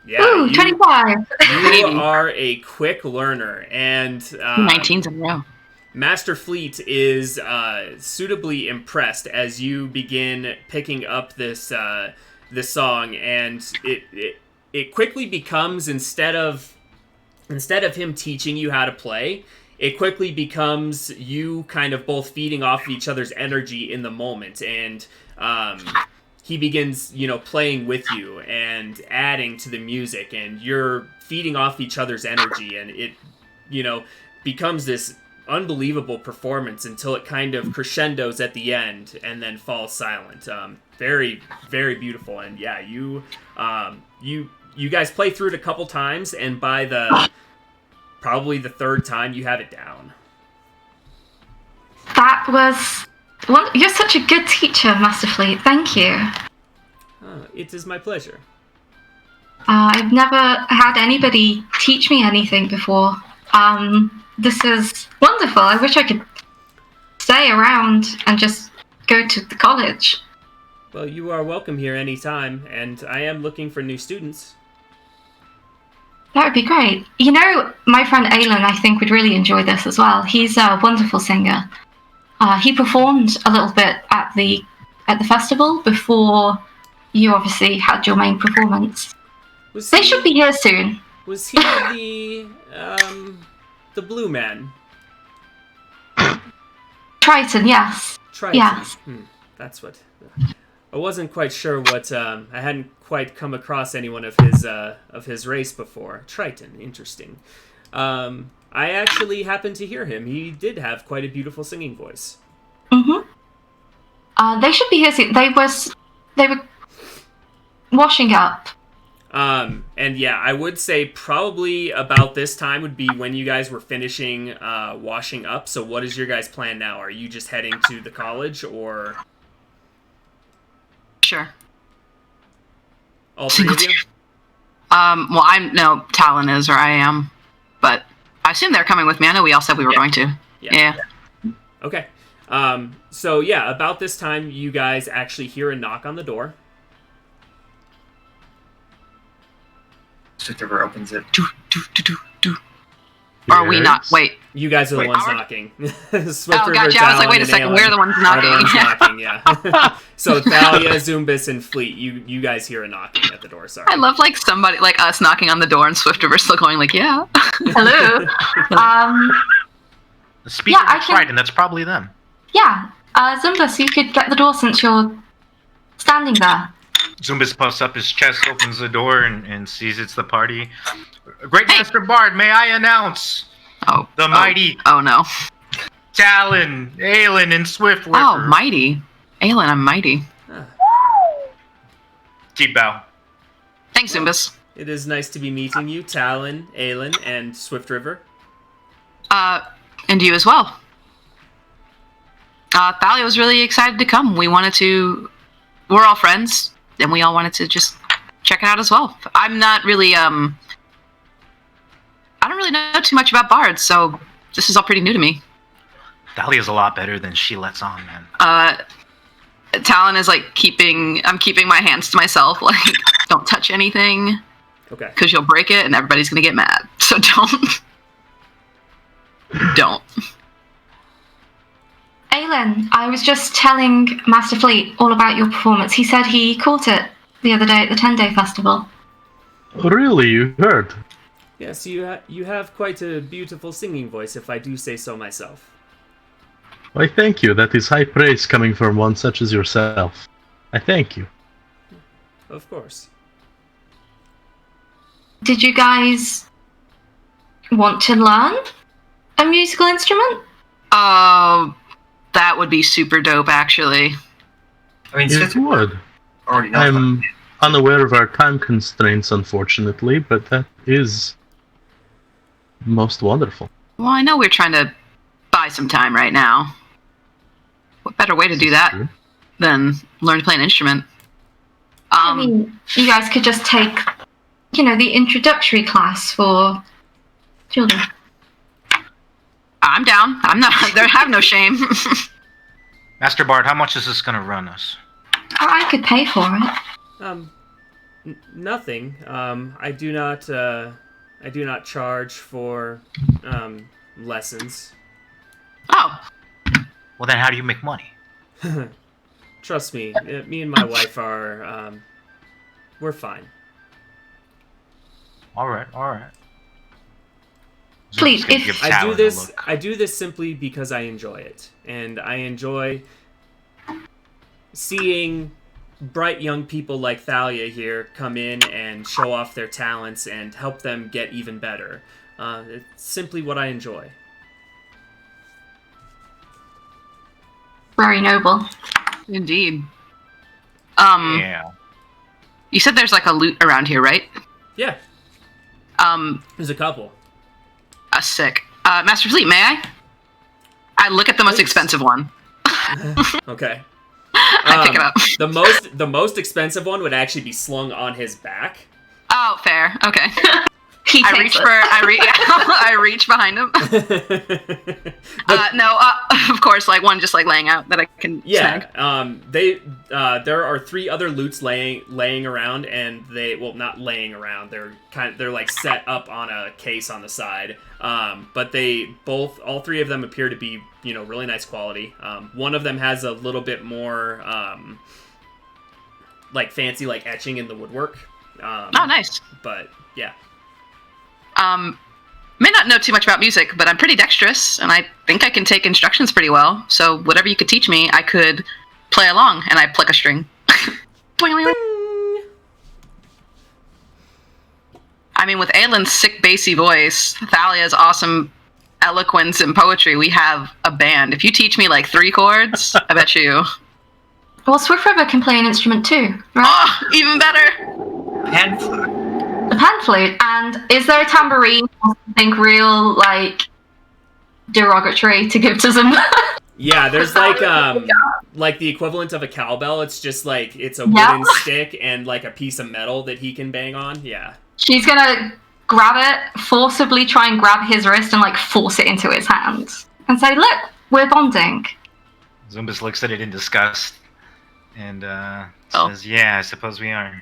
Yeah, Ooh, 25. You are a quick learner, and 19s in a row. Master Fleet is suitably impressed as you begin picking up this song, and it quickly becomes, instead of him teaching you how to play, it quickly becomes you kind of both feeding off of each other's energy in the moment, and he begins playing with you and adding to the music, and you're feeding off each other's energy, and it becomes this unbelievable performance until it kind of crescendos at the end and then falls silent. Very, very beautiful. And yeah, you guys play through it a couple times, and by probably the third time you have it down. That was... Well, you're such a good teacher, Master Fleet. Thank you. It is my pleasure. I've never had anybody teach me anything before. This is wonderful. I wish I could stay around and just go to the college. Well, you are welcome here anytime, and I am looking for new students. That would be great. My friend Aylin, I think, would really enjoy this as well. He's a wonderful singer. He performed a little bit at the festival before you obviously had your main performance. They should be here soon. Was he the blue man? Triton, yes. Triton. Yes. That's what. I wasn't quite sure what. I hadn't quite come across anyone of his race before. Triton, interesting. I actually happened to hear him. He did have quite a beautiful singing voice. They should be here soon. They were washing up. And yeah, I would say probably about this time would be when you guys were finishing washing up. So what is your guys' plan now? Are you just heading to the college, or Sure. all three of you? Well, Talon is, or I am, but I assume they're coming with me. I know we all said we were going to. Yeah. Okay. So yeah, about this time, you guys actually hear a knock on the door. Swift River opens it. Do. Or are we not? Yes. Wait. You guys are the Wait, ones our- knocking. Oh, Swiftriver, gotcha. I was like, Talon, wait a and second. Aelin We're the ones are knocking. the ones knocking, yeah. So Thalia, Zumbus, and Fleet, you guys hear a knocking at the door. Sorry. I love like somebody like us knocking on the door and Swiftriver still going like, yeah. Hello. The speaker Yeah, I was can- right, and that's probably them. Yeah. Zumbus, you could get the door since you're standing there. Zumbus puffs up his chest, opens the door, and sees it's the party. Great Master Bard, may I announce Oh. the mighty Oh no. Talon, Aelin, and Swiftwicker. Oh, mighty. Aelin, I'm mighty. Deep bow. Thanks, Zumbus. It is nice to be meeting you, Talon, Aelin, and Swiftriver. And you as well. Thalia was really excited to come. We're all friends, and we all wanted to just check it out as well. I'm not really, I don't really know too much about bards, so this is all pretty new to me. Thalia's a lot better than she lets on, man. Talon is like I'm keeping my hands to myself, like, don't touch anything, Okay. because you'll break it and everybody's gonna get mad. So don't. Aelin, I was just telling Master Fleet all about your performance. He said he caught it the other day at the 10-day festival. Really, you heard? Yes, you have quite a beautiful singing voice, if I do say so myself. Why, thank you. That is high praise coming from one such as yourself. I thank you. Of course. Did you guys want to learn a musical instrument? That would be super dope, actually. I mean, It Swift would. already knows. I'm unaware of our time constraints, unfortunately, but that is most wonderful. Well, I know we're trying to buy some time right now. What better way to do that True. than learn to play an instrument? I mean, you guys could just take, the introductory class for children. I'm down. I'm not. There have no shame. Master Bard, how much is this gonna run us? I could pay for it. Nothing. I do not charge for lessons. Oh, Well, then how do you make money? Trust me, me and my wife are we're fine. All right. Please, Zumbus gonna if- give I Talon do a this. look. I do this simply because I enjoy it, and I enjoy seeing bright young people like Thalia here come in and show off their talents and help them get even better. It's simply what I enjoy. Very noble. indeed. Yeah. You said there's like a loot around here, right? Yeah, Um, there's a couple. sick. Master Fleet, may I? I look at the most Please. expensive one. Okay. I pick it up. The most expensive one would actually be slung on his back. Oh, fair. Okay. He I takes reach it. I reach behind him. No, of course, like one just like laying out that I can snag. Yeah. There are 3 other loots laying around, and not laying around. They're like set up on a case on the side. But all 3 of them appear to be, really nice quality. One of them has a little bit more, like fancy, like etching in the woodwork. Oh, nice. But yeah. May not know too much about music, but I'm pretty dexterous, and I think I can take instructions pretty well. So whatever you could teach me, I could play along, and I pluck a string. I mean, with Aelin's sick bassy voice, Thalia's awesome eloquence and poetry, we have a band. If you teach me like 3 chords, I bet you. Well, Swiftriver can play an instrument too, right? Oh, even better. Pan flute. The pan flute. And is there a tambourine or something real, derogatory to give to them? Yeah, there's like the equivalent of a cowbell. It's just like it's a Yeah. wooden stick and like a piece of metal that he can bang on. Yeah. She's gonna grab it, forcibly try and grab his wrist and force it into his hand. And say, look, we're bonding. Zumbus looks at it in disgust and Oh. says, "Yeah, I suppose we are."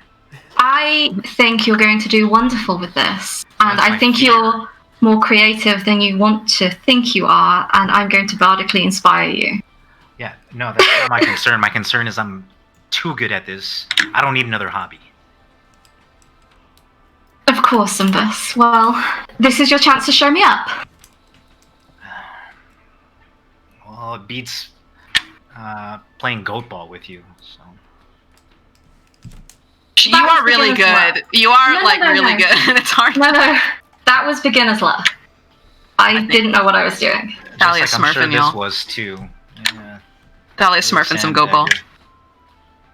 I think you're going to do wonderful with this. And That's I my think fear. you'll more creative than you want to think you are, and I'm going to bardically inspire you. Yeah, no, that's not my concern. My concern is I'm too good at this. I don't need another hobby. Of course, Simbus. Well, this is your chance to show me up. Well, it beats playing goat ball with you. So You are really good. You are really good. It's hard. No, that was beginner's luck. I didn't know what I was doing. Thalia just like I'm sure smurfing, y'all. this was too. Yeah. Thalia smurfing some goat ball.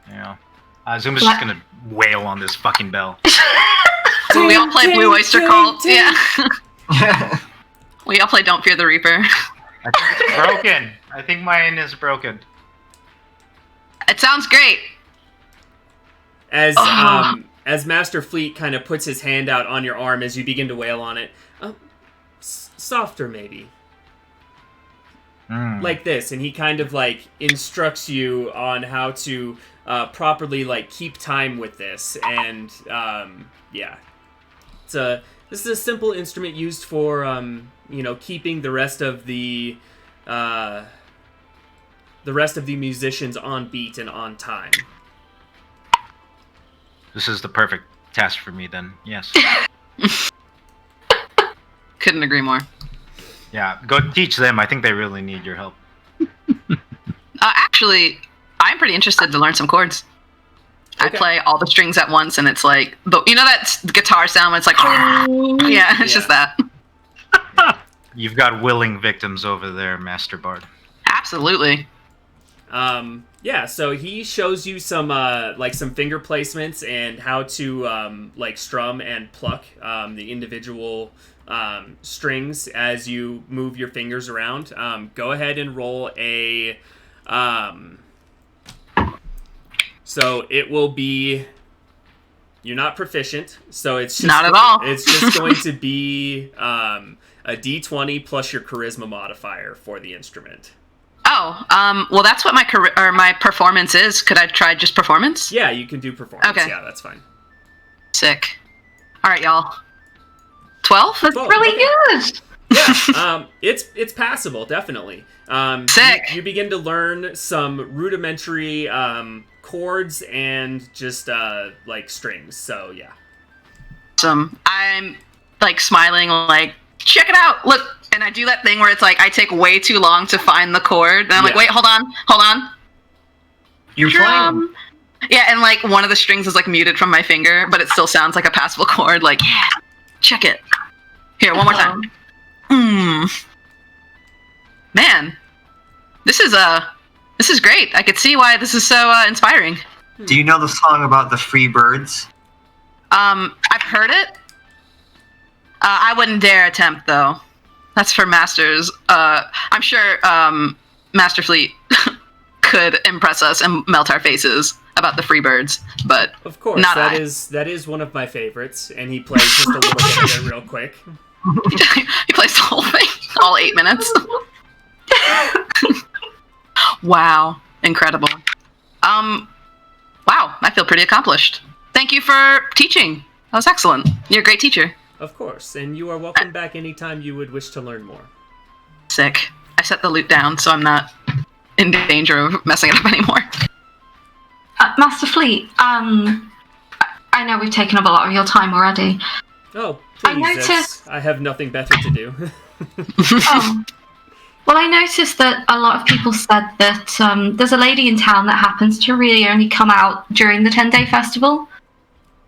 Yeah. Zuma's just gonna wail on this fucking bell. We all play Blue Oyster Cult. Yeah. We all play Don't Fear the Reaper. I think it's broken. I think mine is broken. It sounds great. As Master Fleet kind of puts his hand out on your arm as you begin to wail on it, softer maybe, like this, and he kind of like instructs you on how to properly like keep time with this, and yeah, this is a simple instrument used for keeping the rest of the musicians on beat and on time. This is the perfect task for me then, yes. Couldn't agree more. Yeah, go teach them. I think they really need your help. Actually, I'm pretty interested to learn some chords. Okay. I play all the strings at once, and it's like, you know that guitar sound when it's like, yeah, it's just that. You've got willing victims over there, Master Bard. Absolutely. Yeah, so he shows you some finger placements and how to strum and pluck the individual strings as you move your fingers around. Go ahead and roll a so it will be, you're not proficient, so it's just, not at all. It's just going to be a D20 plus your charisma modifier for the instrument. Oh, well, that's what my performance is. Could I try just performance? Yeah, you can do performance. Okay. Yeah, that's fine. Sick. All right, y'all. 12? That's really good. Yeah, it's passable, definitely. Sick. You begin to learn some rudimentary chords and just strings. So yeah. Awesome. I'm like smiling, like, check it out. Look. And I do that thing where it's like I take way too long to find the chord, and I'm like, wait, hold on. You're playing. Yeah, and like one of the strings is like muted from my finger, but it still sounds like a passable chord. Like, yeah, check it. Here, one more time. Man, this is great. I could see why this is so inspiring. Do you know the song about the free birds? I've heard it. I wouldn't dare attempt though. That's for masters. I'm sure Master Fleet could impress us and melt our faces about the Freebirds, but of course, not that is one of my favorites, and he plays just a little bit of it real quick. He plays the whole thing, all 8 minutes. Wow, incredible. Wow, I feel pretty accomplished. Thank you for teaching. That was excellent. You're a great teacher. Of course, and you are welcome back anytime you would wish to learn more. Sick. I set the loot down, so I'm not in danger of messing it up anymore. Master Fleet, I know we've taken up a lot of your time already. Oh, please, I noticed... I have nothing better to do. Oh. Well, I noticed that a lot of people said that there's a lady in town that happens to really only come out during the 10-day festival.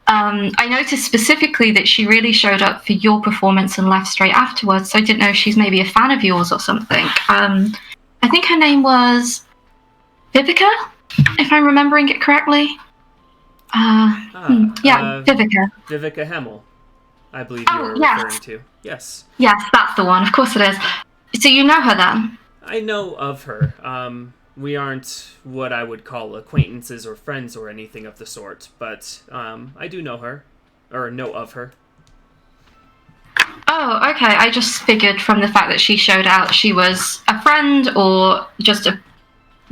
I noticed specifically that she really showed up for your performance and left straight afterwards, so I didn't know if she's maybe a fan of yours or something. I think her name was Vivica, if I'm remembering it correctly. Vivica. Vivica Hemmel, I believe you were referring to. Yes. Yes, that's the one. Of course it is. So you know her then? I know of her. We aren't what I would call acquaintances or friends or anything of the sort, but I do know her, or know of her. Oh, okay. I just figured from the fact that she showed out she was a friend or just a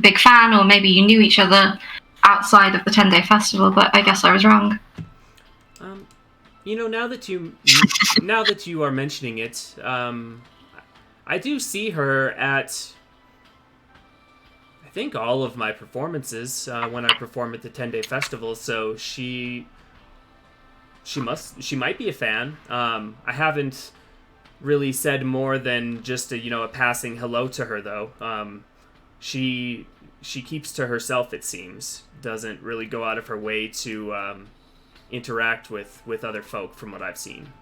big fan, or maybe you knew each other outside of the 10-day festival, but I guess I was wrong. Now that you are mentioning it, I do see her at, I think, all of my performances when I perform at the 10-day festival. So she might be a fan. I haven't really said more than just a passing hello to her, though. She keeps to herself, it seems. Doesn't really go out of her way to interact with other folk, from what I've seen.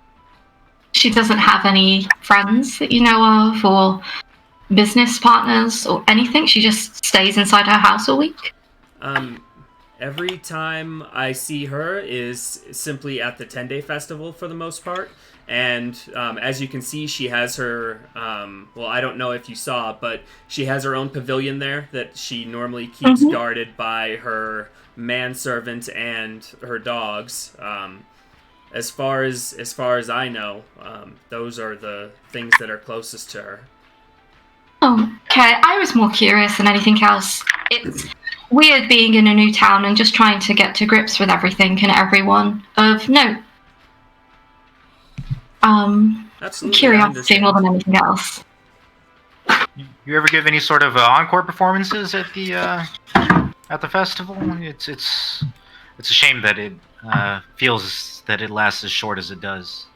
She doesn't have any friends that you know of, or business partners, or anything? She just stays inside her house all week? Every time I see her is simply at the 10-day festival for the most part. And as you can see, she has her, well, I don't know if you saw, but she has her own pavilion there that she normally keeps guarded by her manservant and her dogs. As far as I know, those are the things that are closest to her. Okay, I was more curious than anything else. It's weird being in a new town and just trying to get to grips with everything and everyone of note. Absolutely, Curiosity more than anything else. You ever give any sort of encore performances at the festival? It's a shame that it feels that it lasts as short as it does.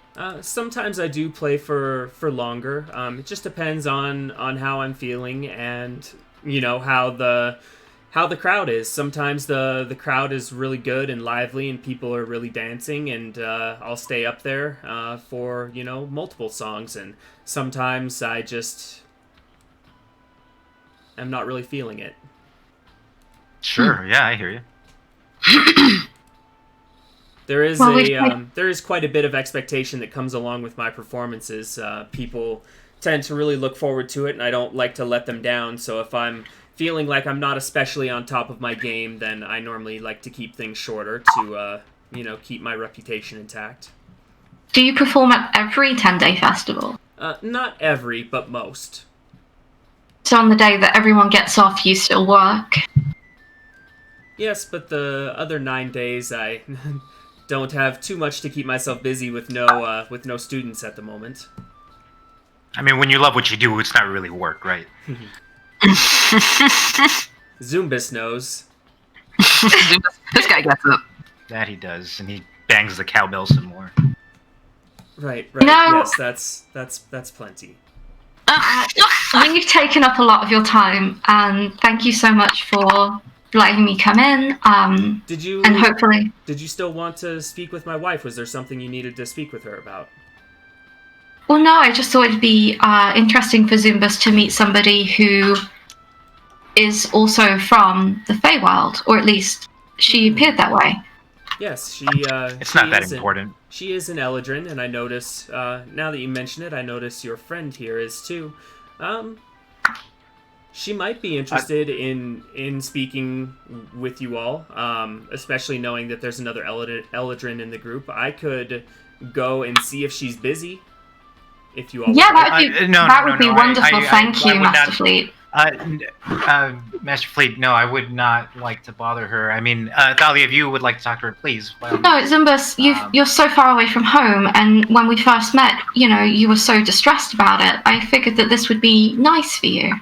Sometimes I do play for longer. It just depends on how I'm feeling and how the crowd is. Sometimes the crowd is really good and lively and people are really dancing, and I'll stay up there for multiple songs. And sometimes I just am not really feeling it. Sure, yeah, I hear you. There is there is quite a bit of expectation that comes along with my performances. People tend to really look forward to it, and I don't like to let them down. So if I'm feeling like I'm not especially on top of my game, then I normally like to keep things shorter to keep my reputation intact. Do you perform at every 10-day festival? Not every, but most. So on the day that everyone gets off, you still work? Yes, but the other 9 days I don't have too much to keep myself busy with no students at the moment. I mean, when you love what you do, it's not really work, right? Zumbus knows. This guy gets it. That he does, and he bangs the cowbell some more. Right. No. Yes, that's plenty. I think you've taken up a lot of your time, and thank you so much for letting me come in. Did you? And hopefully. Did you still want to speak with my wife? Was there something you needed to speak with her about? Well, no, I just thought it'd be interesting for Zumbus to meet somebody who is also from the Feywild, or at least she appeared that way. Yes, she. It's not that important. She is an Eladrin, and I notice. Now that you mention it, I notice your friend here is too. She might be interested in speaking with you all, especially knowing that there's another Eladrin in the group. I could go and see if she's busy. If you all that would be wonderful. Thank you, Master Fleet. Master Fleet, no, I would not like to bother her. I mean, Thalia, if you would like to talk to her, please. No, Zumbus, you're so far away from home, and when we first met, you were so distressed about it. I figured that this would be nice for you.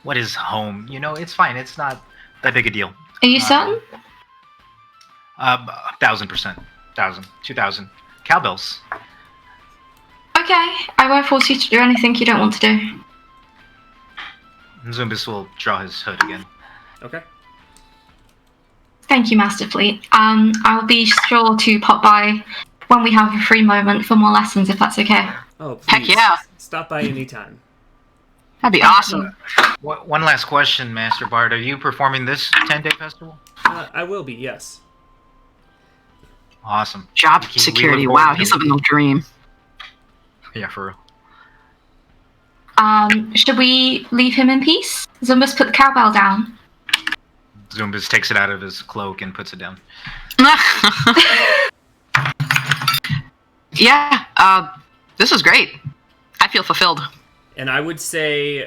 What is home? It's fine. It's not that big a deal. Are you certain? 1,000%. 1,000. 2,000. Cowbells. Okay, I won't force you to do anything you don't want to do. Zumbus will draw his hood again. Okay. Thank you, Master Fleet. I'll be sure to pop by when we have a free moment for more lessons, if that's okay. Oh, please. Heck yeah. Stop by anytime. That'd be awesome. One last question, Master Bard. Are you performing this 10-day festival? I will be, yes. Awesome. Job We security. look forward Wow, to he's it. living the dream. Yeah, for real. Should we leave him in peace? Zumbus, put the cowbell down. Zumbus takes it out of his cloak and puts it down. Yeah, this was great. I feel fulfilled. And I would say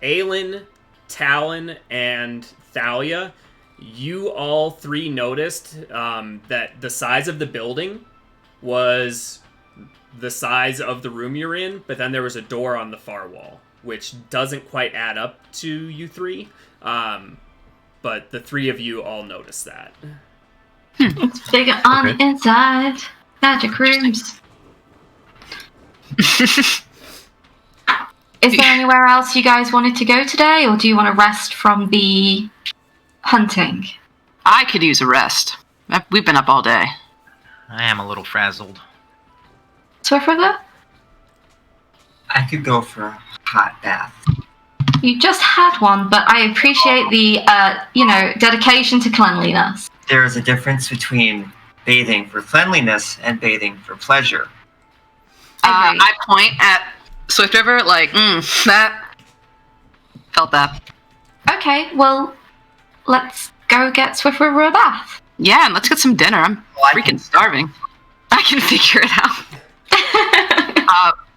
Aelin, Talon, and Thalia, you all three noticed that the size of the building was the size of the room you're in, but then there was a door on the far wall, which doesn't quite add up to you three. But the three of you all noticed that. It's bigger on the inside. Magic rooms. Is there anywhere else you guys wanted to go today, or do you want to rest from the hunting? I could use a rest. We've been up all day. I am a little frazzled. Swift River? I could go for a hot bath. You just had one, but I appreciate the, dedication to cleanliness. There is a difference between bathing for cleanliness and bathing for pleasure. Agreed. I point at Swift River, that. Felt that. Okay, well, let's go get Swift River a bath. Yeah, and let's get some dinner. I'm Well, I freaking can- starving. I can figure it out.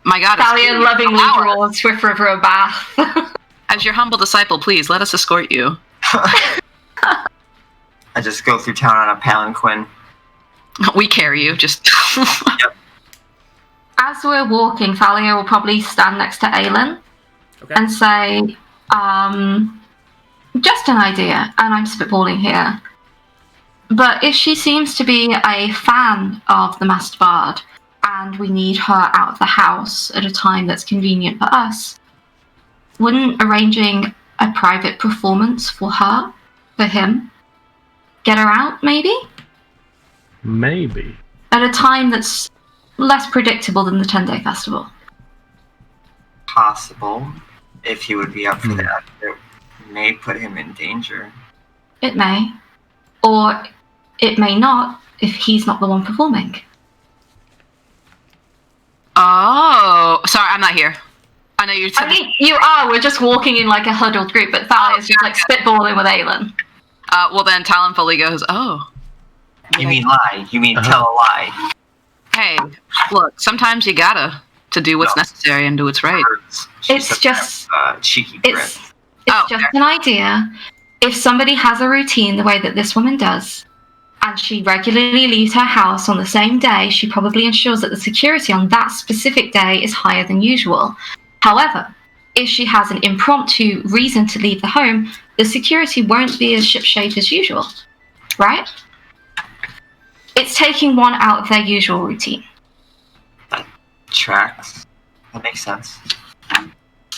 My God. Thalia lovingly Wow. draws Swift River a bath. As your humble disciple, please let us escort you. I just go through town on a palanquin. We carry you. Just. As we're walking, Thalia will probably stand next to Aelin Okay. and say, just an idea, and I'm spitballing here. But if she seems to be a fan of the Master Bard, and we need her out of the house at a time that's convenient for us, wouldn't arranging a private performance for her, for him, get her out, maybe? Maybe. At a time that's less predictable than the 10-day festival. Possible, if he would be up for that. It may put him in danger. It may. Or it may not if he's not the one performing. Oh, sorry, I'm not here. I know you're. I mean, you are. We're just walking in like a huddled group, but Thalia's just like spitballing with Aelin. Well, then Talon fully goes, oh. You mean lie. You mean tell a lie. Hey, look, sometimes you gotta to do what's No. necessary and do what's right. She It's said just- that, cheeky grin. It's Oh, just an idea. If somebody has a routine the way that this woman does, and she regularly leaves her house on the same day, she probably ensures that the security on that specific day is higher than usual. However, if she has an impromptu reason to leave the home, the security won't be as shipshape as usual. Right? It's taking one out of their usual routine. Tracks. That makes sense.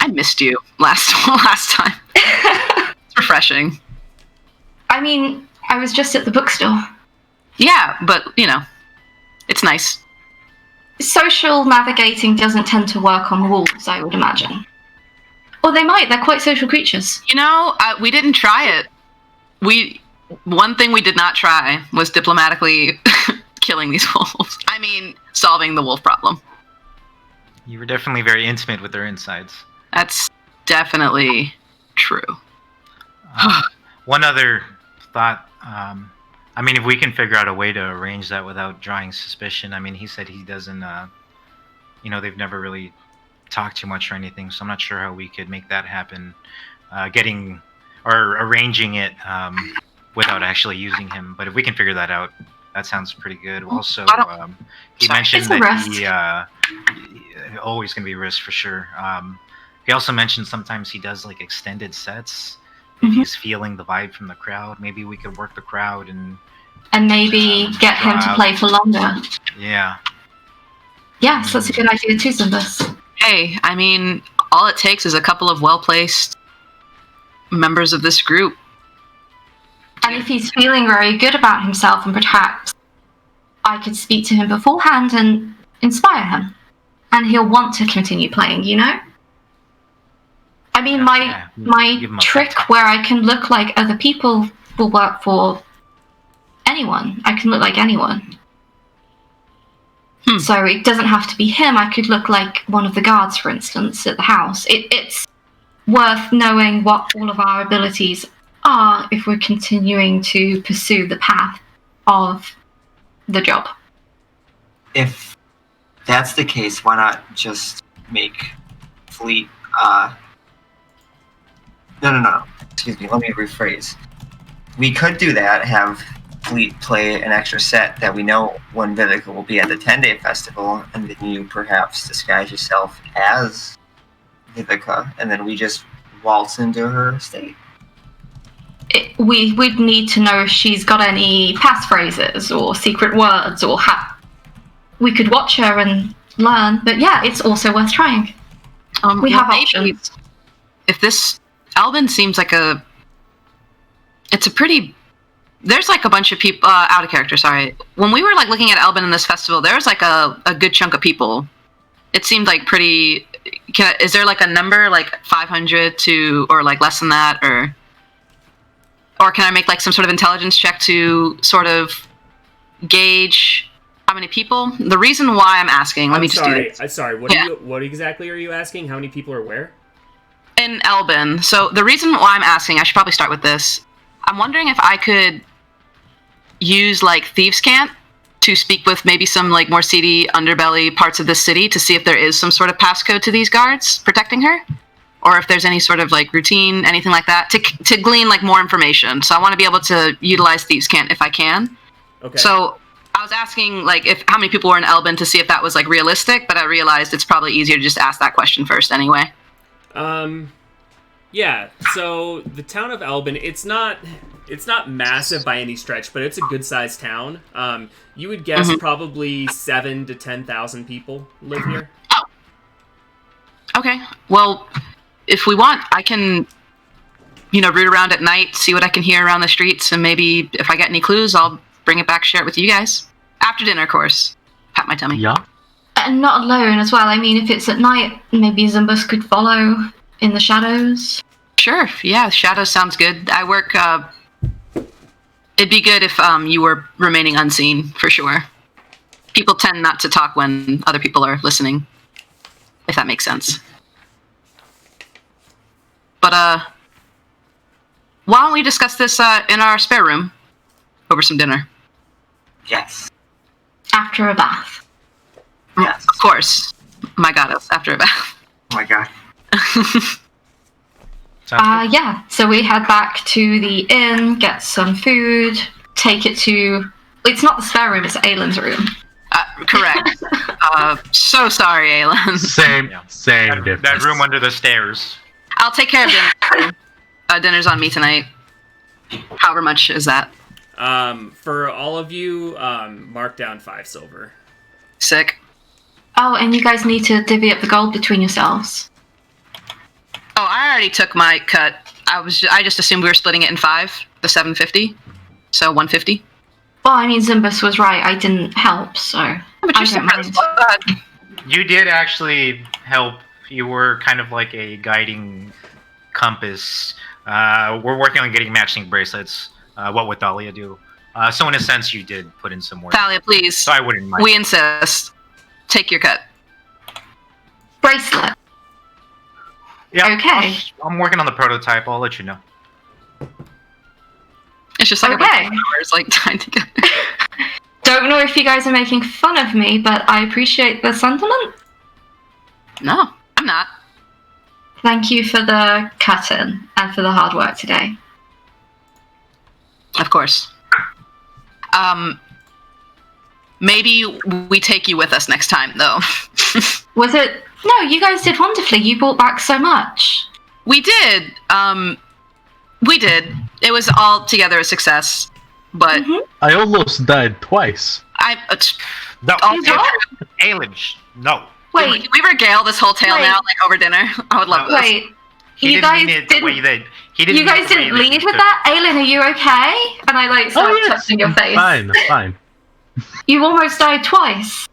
I missed you last time. It's refreshing. I mean, I was just at the bookstore. Yeah, but, it's nice. Social navigating doesn't tend to work on rules, I would imagine. Or they might, they're quite social creatures. We didn't try it. One thing we did not try was diplomatically killing these wolves. I mean, solving the wolf problem. You were definitely very intimate with their insides. That's definitely true. One other thought. If we can figure out a way to arrange that without drawing suspicion. He said he doesn't. They've never really talked too much or anything, so I'm not sure how we could make that happen. Arranging it without actually using him. But if we can figure that out, that sounds pretty good. Also, he mentioned It's a that he always going to be a risk for sure. He also mentioned sometimes he does like extended sets. If he's feeling the vibe from the crowd, maybe we could work the crowd and maybe get him to play for longer. Yeah. Yes, that's a good idea too, Zimbus. Hey, all it takes is a couple of well-placed members of this group. And if he's feeling very good about himself, and perhaps I could speak to him beforehand and inspire him, and he'll want to continue playing, my Give him a trick pep talk. where I can look like other people will work for anyone. I can look like anyone. So it doesn't have to be him. I could look like one of the guards, for instance, at the house. It's worth knowing what all of our abilities are if we're continuing to pursue the path of the job. If that's the case, why not just make Fleet, No. Excuse me, let me rephrase. we could do that. Have Fleet play an extra set that we know when Vivica will be at the 10-day festival, and then you perhaps disguise yourself as Vivica, and then we just waltz into her estate. We'd need to know if she's got any passphrases or secret words, or we could watch her and learn. But yeah, it's also worth trying. We have options. If this Albin seems like it's a pretty. There's like a bunch of people out of character. Sorry, when we were like looking at Albin in this festival, there was like a good chunk of people. It seemed like pretty. Is there like a number, like 500 to, or like less than that, or can I make like some sort of intelligence check to sort of gauge how many people? The reason why I'm asking, let me just do this. I'm sorry. What exactly are you asking? How many people are where? In Elbin. So the reason why I'm asking, I should probably start with this. I'm wondering if I could use like Thieves' Cant to speak with maybe some like more seedy underbelly parts of the city to see if there is some sort of passcode to these guards protecting her, or if there's any sort of like routine, anything like that, to glean like more information. So I want to be able to utilize Thieves' Cant if I can. Okay. So I was asking like how many people were in Elbin to see if that was like realistic, but I realized it's probably easier to just ask that question first anyway. Yeah, so the town of Elbin, it's not massive by any stretch, but it's a good-sized town. You would guess probably 7,000 to 10,000 people live here. Oh. Okay. Well, if we want, I can, root around at night, see what I can hear around the streets, and maybe if I get any clues, I'll bring it back, share it with you guys. After dinner, of course. Pat my tummy. Yeah. And not alone as well. I mean, if it's at night, maybe Zumbus could follow in the shadows. Sure. Yeah, shadows sounds good. I work. It'd be good if you were remaining unseen for sure. People tend not to talk when other people are listening, if that makes sense. But why don't we discuss this in our spare room over some dinner? Yes. After a bath. Yes. Of course. My goddess, after a bath. Oh my god. Yeah, so we head back to the inn, get some food, take it to... It's not the spare room, it's Aylin's room. Correct. So sorry, Aylin. Same difference. That room under the stairs. I'll take care of dinner. Dinner's on me tonight. However much is that? For all of you, mark down 5 silver. Sick. Oh, and you guys need to divvy up the gold between yourselves. Oh, I already took my cut. I just assumed we were splitting it in 5, the 750. So 150. Well, I mean, Zimbus was right. I didn't help, so But I don't mind. You did actually help. You were kind of like a guiding compass. We're working on getting matching bracelets. What would Thalia do? So in a sense, you did put in some work. Thalia, please. So I wouldn't mind. We insist. Take your cut. Bracelet. Yeah. Okay. I'm working on the prototype. I'll let you know. It's just like Okay. about 2 hours, like tied together. Don't know if you guys are making fun of me, but I appreciate the sentiment. No, I'm not. Thank you for the cut-in and for the hard work today. Of course. Maybe we take you with us next time, though. Was it... No, you guys did wonderfully. You brought back so much. We did. We did. It was all together a success, but I almost died twice. No. Also, Aylin, no. Wait, can we regale this whole tale Wait. now, like over dinner? I would love this. wait. He You didn't guys mean it the way didn't... that he didn't. You guys didn't lead with that? Aylin, are you okay? And I, like, started touching your face. Fine, fine. You almost died twice.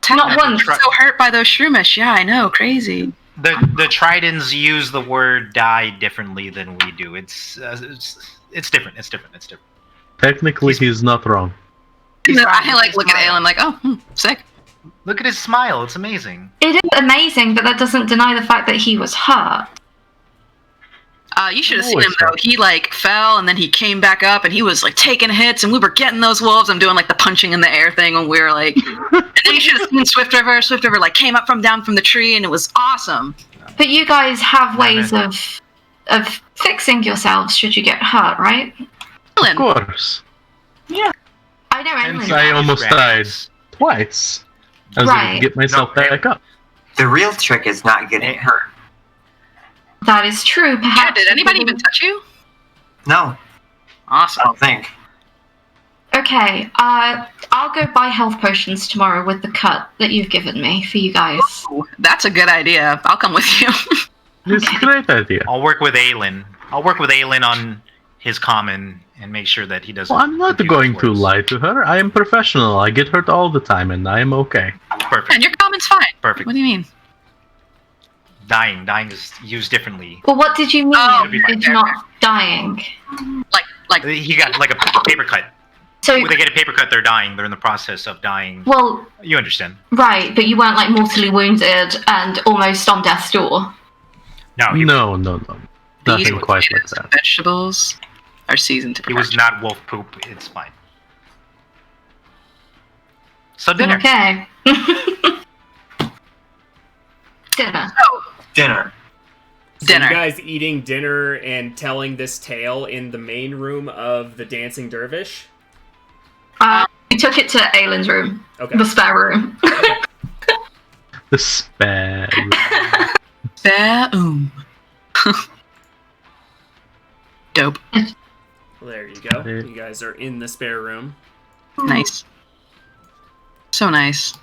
Not once. I'm so hurt by those shroomish. Yeah, I know. Crazy. The Tridents use the word "die" differently than we do. It's different. It's different. Technically, he's not wrong. I like look at Aylin like, oh, sick. Look at his smile. It's amazing. It is amazing, but that doesn't deny the fact that he was hurt. You should have seen him though. He like fell and then he came back up and he was like taking hits and we were getting those wolves. I'm doing like the punching in the air thing and we were like, and then you should have seen Swift River. Swift River like came up from down from the tree and it was awesome. But you guys have ways of fixing yourselves should you get hurt, right? Of course. I know Hence, Emily. I almost died Rats. twice. I was able to Right. get myself No, back up. The real trick is not getting hurt. That is true. Yeah, Perhaps. did anybody even touch you? No, Awesome. I don't think. Okay. I'll go buy health potions tomorrow with the cut that you've given me for you guys. Ooh, that's a good idea. I'll come with you. It's a great idea. I'll work with Aelin. on his common and make sure that he doesn't. Well, I'm not confuse going his to words. lie to her. I am professional. I get hurt all the time, and I am okay. Perfect. And your comment's fine. Perfect. What do you mean? Dying is used differently. Well, what did you mean Oh, if fair, not dying? Like He got like a paper cut. So, When they get a paper cut, they're dying. They're in the process of dying. well, You understand? right, but you weren't like mortally wounded and almost on death's door. No, No. these Nothing quite like potatoes and that. vegetables are seasoned to he was perfection. not wolf poop. It's fine. So dinner. Okay. Dinner. Dinner. So Dinner. you guys eating dinner and telling this tale in the main room of the Dancing Dervish? We took it to Aylin's room, Okay. the spare room. The spare. Boom. Dope. Well, there you go. Okay. You guys are in the spare room. Nice. So nice.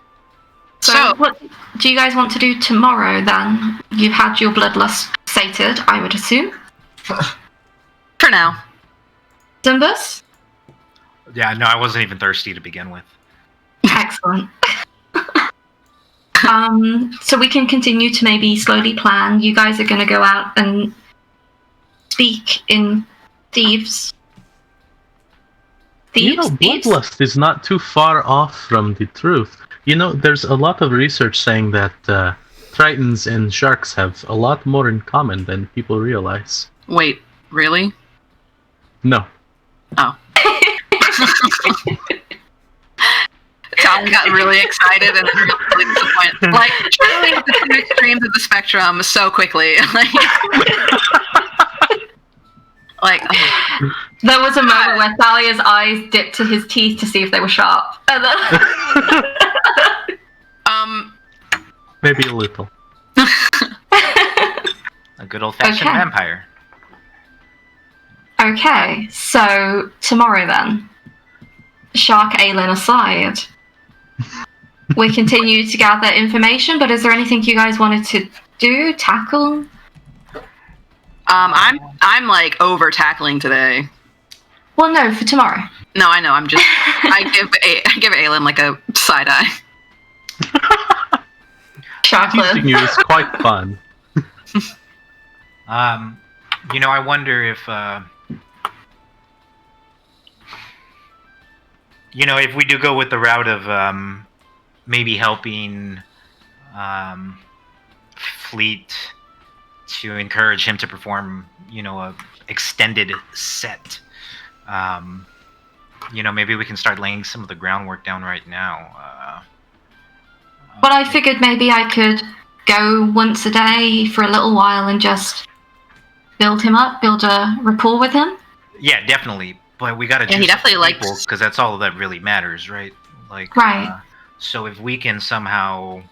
So, what do you guys want to do tomorrow then? You've had your bloodlust sated, I would assume. For now. Zimbus? Yeah, no, I wasn't even thirsty to begin with. Excellent. So we can continue to maybe slowly plan. You guys are going to go out and speak in Thieves. You know, Thieves? bloodlust is not too far off from the truth. You know, there's a lot of research saying that tritons and sharks have a lot more in common than people realize. Wait, really? No. Oh. Tom got really excited and really disappointed. Like, truly the two extremes of the spectrum so quickly. Like, oh. There was a moment where Thalia's eyes dipped to his teeth to see if they were sharp. And then Maybe a little. A good old-fashioned Okay. vampire. Okay, so tomorrow then, Shark Aelin aside, we continue to gather information, but is there anything you guys wanted to do, tackle? I'm like over tackling today. Well, no, for tomorrow. No, I know. I'm just. I give Aelin like a side eye. Chocolate. Teasing you is quite fun. You know, I wonder if, you know, if we do go with the route of maybe helping Fleet to encourage him to perform, you know, a extended set. You know, maybe we can start laying some of the groundwork down right now. But I figured maybe I could go once a day for a little while and just build him up, build a rapport with him. Yeah, definitely. But we got to Yeah, he definitely likes- because that's all that really matters, right? Like, Right. So if we can somehow,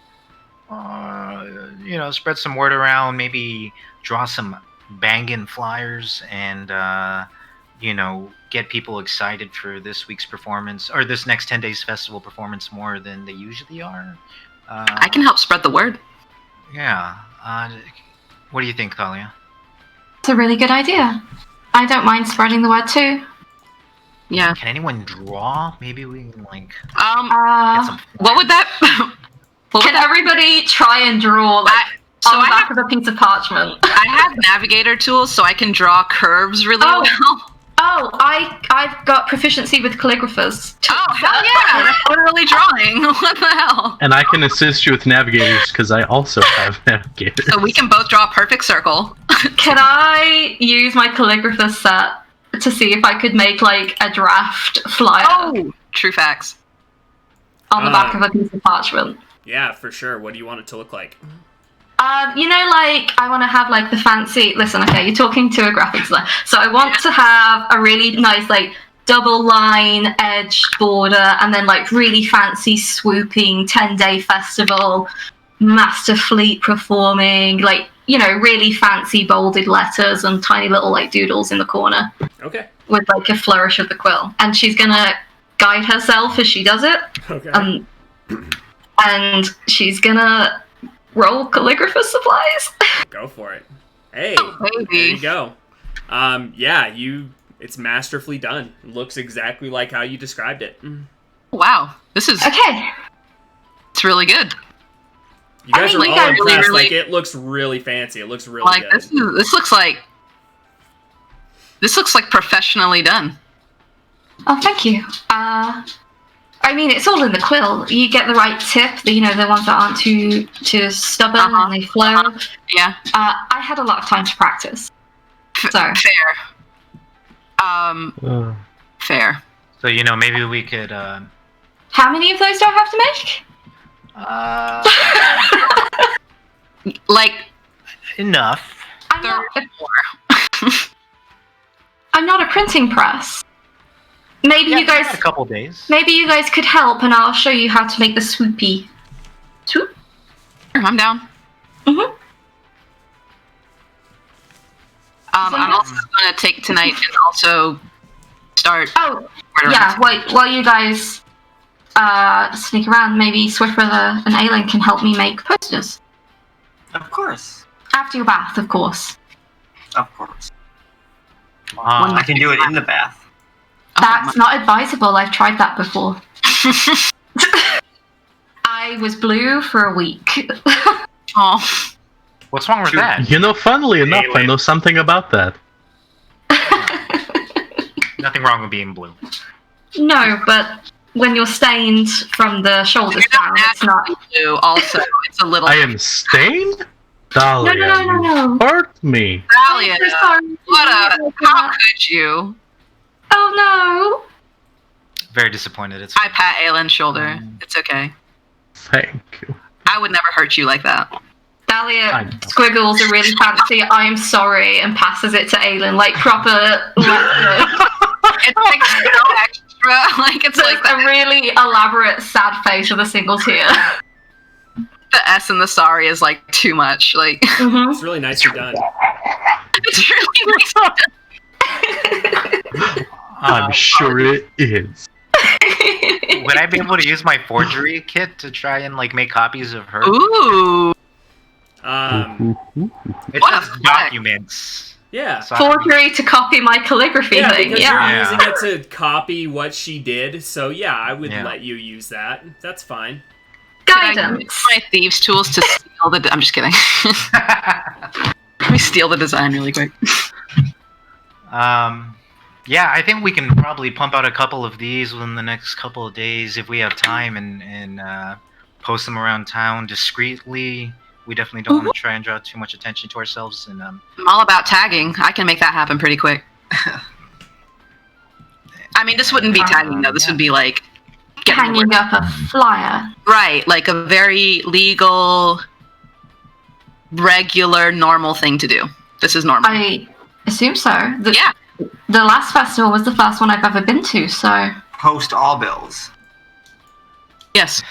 you know, spread some word around, maybe draw some bangin' flyers, and you know, get people excited for this week's performance or this next 10 days festival performance more than they usually are. I can help spread the word. Yeah. What do you think, Thalia? It's a really good idea. I don't mind spreading the word too. Yeah. Can anyone draw? Maybe we can like get Uh, some. What would that? What would can that? everybody try and draw like So on the I back have of a piece of parchment? I have navigator tools, so I can draw curves really Oh. well. Oh, I've got proficiency with calligraphers. Oh hell yeah! That's literally drawing. What the hell? And I can assist you with navigators because I also have navigators. So we can both draw a perfect circle. Can I use my calligrapher set to see if I could make like a draft flyer Oh, true facts. on the back of a piece of parchment? Yeah, for sure. What do you want it to look like? You know, like, I want to have, like, the fancy... Listen, okay, you're talking to a graphics designer. So I want to have a really nice, like, double line edged border and then, like, really fancy swooping 10-day festival, Master Fleet performing, like, you know, really fancy bolded letters and tiny little, like, doodles in the corner. Okay. With, like, a flourish of the quill. And she's gonna guide herself as she does it. Okay. And she's gonna roll calligrapher supplies. Go for it. Hey, baby. there you go. It's masterfully done. Looks exactly like how you described it. Wow, this is Okay. it's really good. You guys I mean, are you all guys impressed. really- Like, it looks really fancy. It looks really Like good. this looks like professionally done. Oh, thank you. I mean, it's all in the quill. You get the right tip, the ones that aren't too stubborn and they flow. Yeah, I had a lot of time to practice. So fair. Fair. So maybe we could. how many of those do I have to make? Like Enough. I'm not a printing press. Maybe Yeah, you guys. a couple days. Maybe you guys could help, and I'll show you how to make the swoopy. Swoop. I'm down. Mhm. I'm also gonna take tonight and also start. Oh, yeah. While you guys sneak around, maybe Swiffer and Aelin can help me make posters. Of course. After your bath, of course. Of course. Uh, I can do it in the bath. That's not advisable. I've tried that before. I was blue for a week. Oh, what's wrong with that? Funnily enough, I know something about that. Nothing wrong with being blue. No, but when you're stained from the shoulders down, it's not. blue. Also, it's a little. I am stained? Dahlia, No. you hurt me. Dahlia, I'm so sorry. how could you? Oh no. Very disappointed. It's I pat Aylin's shoulder. It's okay. Thank you. I would never hurt you like that. I Dahlia know. squiggles a really fancy "I'm sorry" and passes it to Aelin, like proper. It's like so extra. Like it's like a really elaborate sad face with a single tear. the S in the sorry is like too much. Like Mhm. It's really nicely done. it's really nice. I'm sure it is. Would I be able to use my forgery kit to try and make copies of her? Ooh. It What a says flex. documents. Yeah. So Forgery to copy my calligraphy Yeah, thing. because Yeah. you're Yeah. using it to copy what she did. So yeah, I would Yeah. let you use that. That's fine. Can I use Guidance. my thieves' tools to steal the. I'm just kidding. Let me steal the design really quick. Yeah, I think we can probably pump out a couple of these within the next couple of days if we have time and post them around town discreetly. We definitely don't want to try and draw too much attention to ourselves. And I'm all about tagging. I can make that happen pretty quick. I mean, this wouldn't be tagging though. This would be like getting the Hanging word- up a flyer. right, like a very legal, regular, normal thing to do. This is normal. I assume so. Yeah. The last festival was the first one I've ever been to, so. Post all bills. Yes.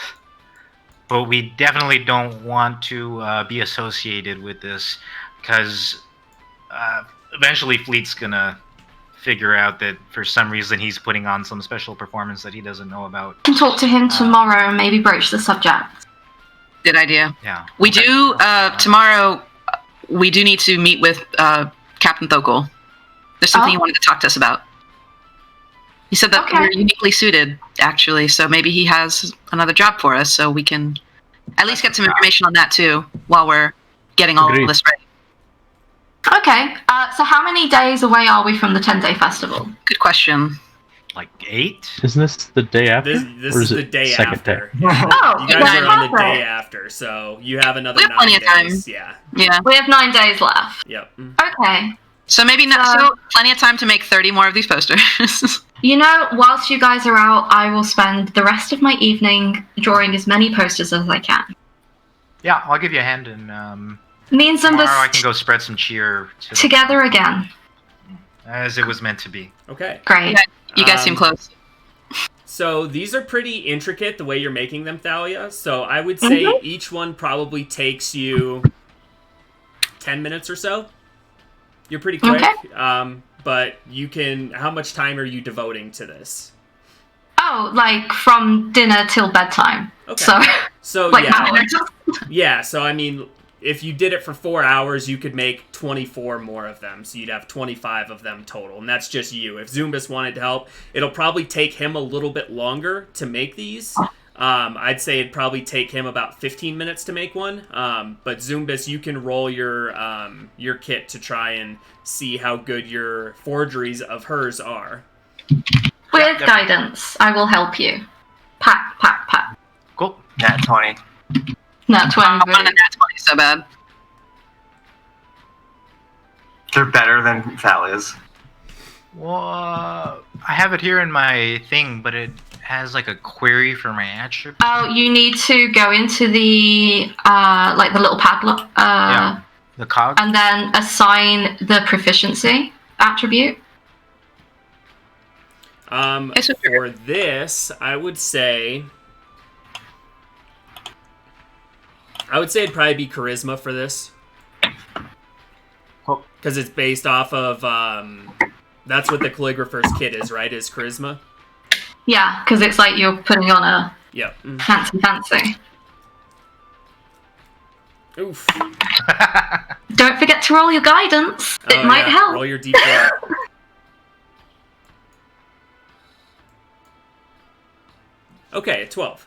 but we definitely don't want to be associated with this because eventually Fleet's gonna figure out that for some reason he's putting on some special performance that he doesn't know about. Can talk to him tomorrow and maybe broach the subject. Good idea. Yeah. We do tomorrow. We do need to meet with Captain Thokol. There's something he wanted to talk to us about. He said that Okay. we're uniquely suited, actually. So maybe he has another job for us, so we can at least get some information on that too while we're getting all Agreed. of this ready. Okay, so how many days away are we from the 10-day festival? Good question. Like 8? Isn't this the day after? This Or is it the day second after. day? Oh, You guys are on the perfect. day after, so you have another We have 9 plenty of time. days. Yeah. Yeah. We have 9 days left. Yep. Okay. So maybe not. So plenty of time to make 30 more of these posters. You know, whilst you guys are out, I will spend the rest of my evening drawing as many posters as I can. Yeah, I'll give you a hand, and Me and tomorrow I Zumbus can go spread some cheer to the together again. as it was meant to be. Okay. Great. You guys seem close. So these are pretty intricate the way you're making them, Thalia. So I would say each one probably takes you 10 minutes or so. You're pretty quick. Okay. But you can. How much time are you devoting to this? Oh, like from dinner till bedtime. Okay. So, So like yeah, hours. yeah. So I mean, if you did it for 4 hours, you could make 24 more of them. So you'd have 25 of them total, and that's just you. If Zumbus wanted to help, it'll probably take him a little bit longer to make these. I'd say it'd probably take him about 15 minutes to make one. But Zumbus, you can roll your kit to try and see how good your forgeries of hers are. With guidance, I will help you. Pat, pat, pat. Cool. Nat 20. Not 20. One in the nat 20 so bad. They're better than Thalia's. Well, I have it here in my thing, but it has like a query for my attribute. Oh, you need to go into the like the little padlock, Yeah. The cog. and then assign the proficiency attribute. Yes, sir. For this, I would say it'd probably be charisma for this. Cool. Because it's based off of that's what the calligrapher's kit is, right? Is charisma. Yeah, because it's like you're putting on a Yep. fancy. Oof. Don't forget to roll your guidance. It Oh, might yeah. help. Roll your d4. Okay, 12.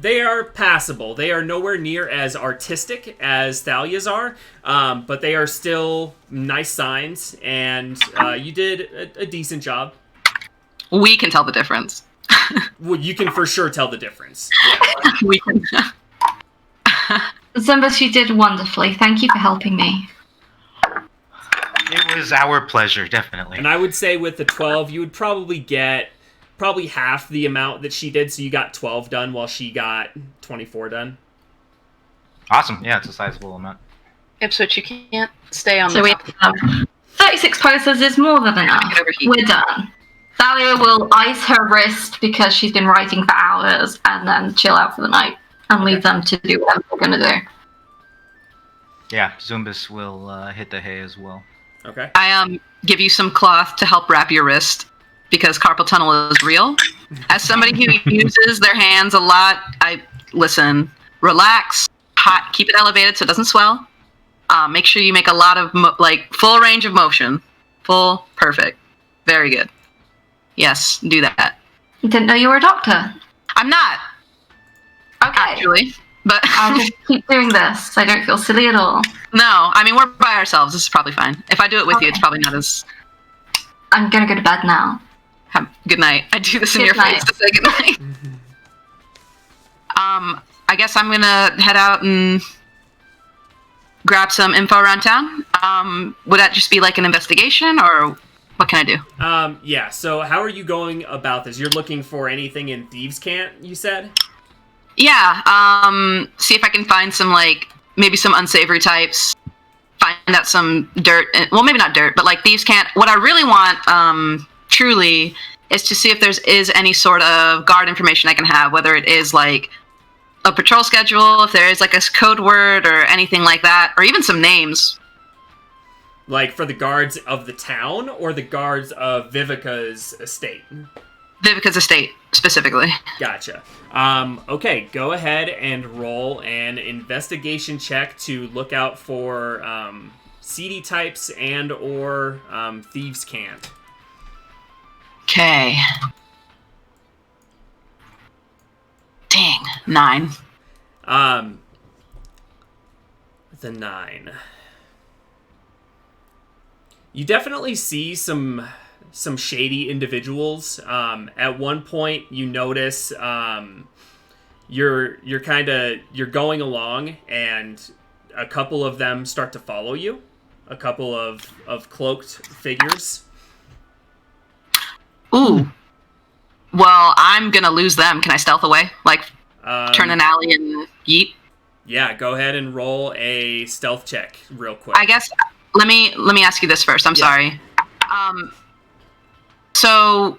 They are passable. They are nowhere near as artistic as Thalia's are, but they are still nice signs, and you did a decent job. We can tell the difference. Well, you can for sure tell the difference. We can. Zumbus, you did wonderfully. Thank you for helping me. It was our pleasure, definitely. And I would say with the 12, you would probably get half the amount that she did, so you got 12 done while she got 24 done. Awesome. Yeah, it's a sizable amount. Ipswich, you can't stay on So we have 36 posters is more than enough. Get overheat. We're done. Thalia will ice her wrist because she's been writing for hours and then chill out for the night and leave them to do whatever they're going to do. Yeah, Zumbus will hit the hay as well. Okay. I give you some cloth to help wrap your wrist because carpal tunnel is real. As somebody who uses their hands a lot, listen, relax, hot, keep it elevated so it doesn't swell. Make sure you make a lot of full range of motion. Full, perfect, very good. Yes, do that. Didn't know you were a doctor. I'm not Okay. actually, but I'll just keep doing this. I don't feel silly at all. no. I mean, we're by ourselves. This is probably fine. If I do it with you, it's probably not as. I'm going to go to bed now. Good night. I do this in Good your night. face to say good night. I guess I'm gonna head out and grab some info around town. Would that just be like an investigation, or what can I do? Yeah, so how are you going about this? You're looking for anything in Thieves' Cant, you said? Yeah. See if I can find some maybe some unsavory types. Find out some dirt. Well, maybe not dirt, but thieves can't. What I really want, truly, is to see if is any sort of guard information I can have. Whether it is a patrol schedule, if there is a code word or anything like that, or even some names. Like for the guards of the town or the guards of Vivica's estate? Vivica's estate, specifically. Gotcha. Okay, go ahead and roll an investigation check to look out for CD types and or Thieves' Cant. Okay. Dang, 9. The 9. You definitely see some shady individuals. At one point, you notice you're going along, and a couple of them start to follow you. A couple of cloaked figures. Ooh. Well, I'm gonna lose them. Can I stealth away? Turn an alley and yeet? Yeah, go ahead and roll a stealth check real quick. I guess let me ask you this first. I'm Yeah. sorry. So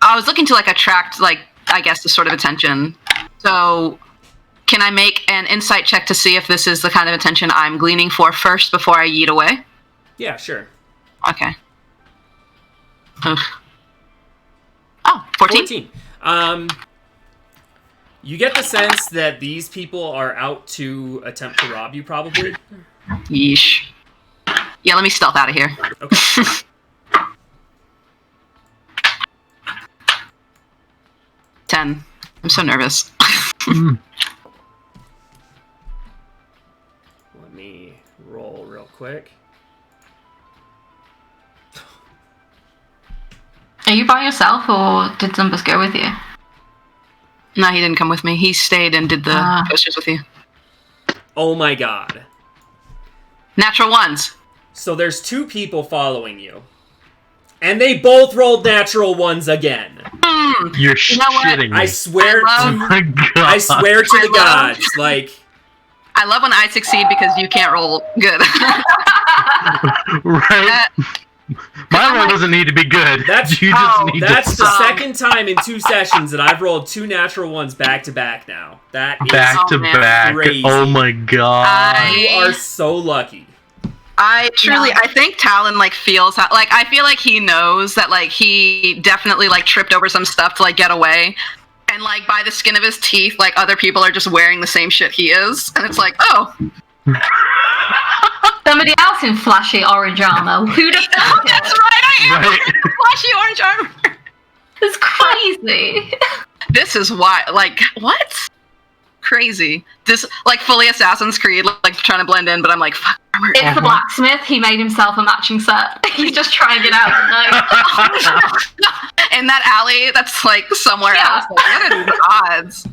I was looking to like attract I guess this sort of attention. So can I make an insight check to see if this is the kind of attention I'm gleaning for first before I yeet away? Yeah, sure. Okay. Ugh. Oh, 14? 14. You get the sense that these people are out to attempt to rob you, probably. Yeesh. Yeah, let me stealth out of here. Okay. 10. I'm so nervous. Let me roll real quick. Are you by yourself, or did Zumbus go with you? No, he didn't come with me. He stayed and did the posters with you. Oh my god. Natural ones. So there's 2 people following you. And they both rolled natural ones again. You're know what? shitting me. I swear I Oh my god. I swear to the I love- gods, like I love when I succeed because you can't roll good. Right? My roll doesn't need to be good. That's- you just need that's to the second time in 2 sessions that I've rolled 2 natural ones back to back now. That is back to Oh, man. back. Crazy. Oh my god. you are so lucky. I truly, Yeah. I think Talon feels how, I feel like he knows that he definitely tripped over some stuff to get away, and by the skin of his teeth, other people are just wearing the same shit he is, and it's oh, Somebody else in flashy orange armor. Who'd have thought that's it? right, I am Right. flashy orange armor. It's crazy. This is why, what? Crazy. This fully Assassin's Creed, trying to blend in, but I'm fuck armor. It's the blacksmith. He made himself a matching set. He's just trying it out. In that alley, that's somewhere Yeah. else. What are the odds?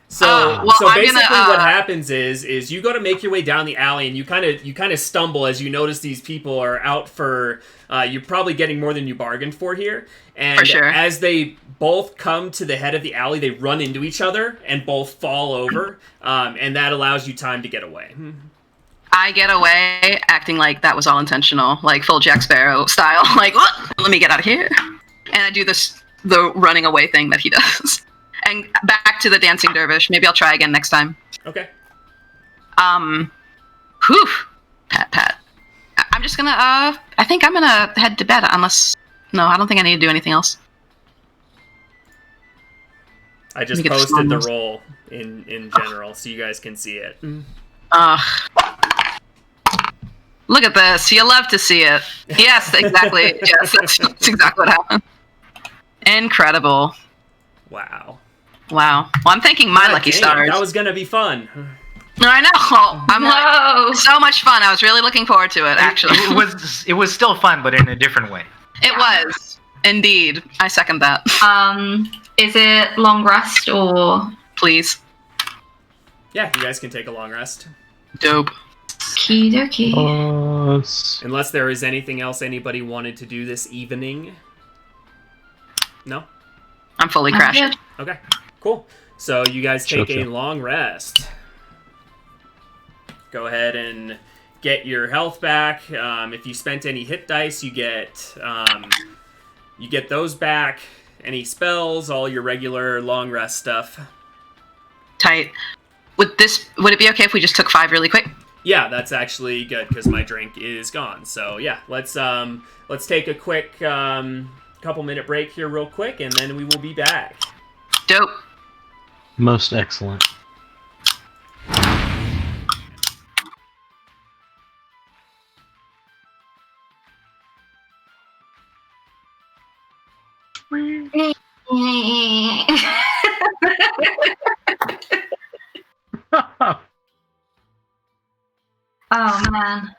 So, well, so I'm basically, gonna, what happens is you go to make your way down the alley, and you kind of stumble as you notice these people are out for. You're probably getting more than you bargained for here, and For sure. as they both come to the head of the alley, they run into each other and both fall over, and that allows you time to get away. I get away acting like that was all intentional, full Jack Sparrow style. What? Let me get out of here. And I do the running away thing that he does. And back to the dancing dervish. Maybe I'll try again next time. Okay. Whew. Pat. I'm just gonna, I think I'm gonna head to bed unless, no, I don't think I need to do anything else. I just Let me get posted the the roll in general, so you guys can see it. Look at this. You love to see it. Yes, exactly. Yes, that's exactly what happened. Incredible. Wow. Wow. Well, I'm thanking my God lucky dang it, stars. that was gonna be fun. I know. I'm No. so much fun. I was really looking forward to it, actually. It was still fun, but in a different way. It was. Indeed. I second that. Is it long rest or Please. Yeah, you guys can take a long rest. Dope. key dokie? Unless there is anything else anybody wanted to do this evening. No? I'm fully I'm crashed. good. Okay, cool. So you guys take Sure. a long rest. Go ahead and get your health back. If you spent any hit dice, you get those back. Any spells, all your regular long rest stuff. Tight. Would it be okay if we just took 5 really quick? Yeah, that's actually good because my drink is gone. So yeah, let's take a quick couple minute break here real quick, and then we will be back. Dope. Most excellent. Oh man.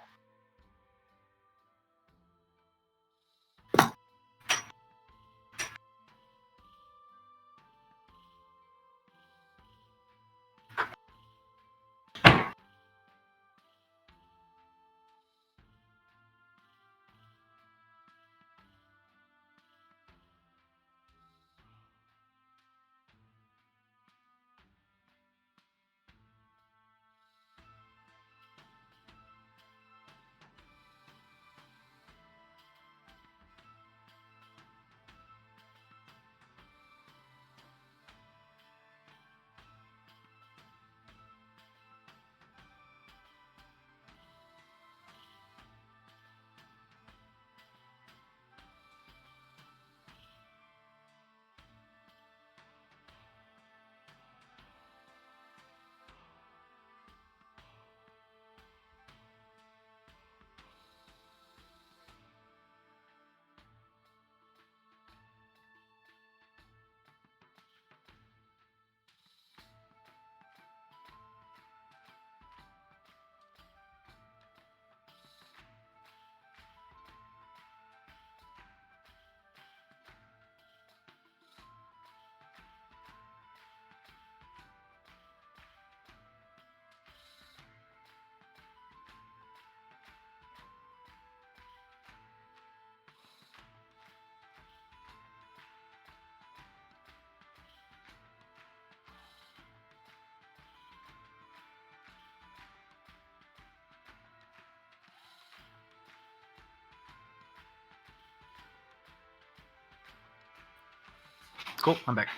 Cool, I'm back.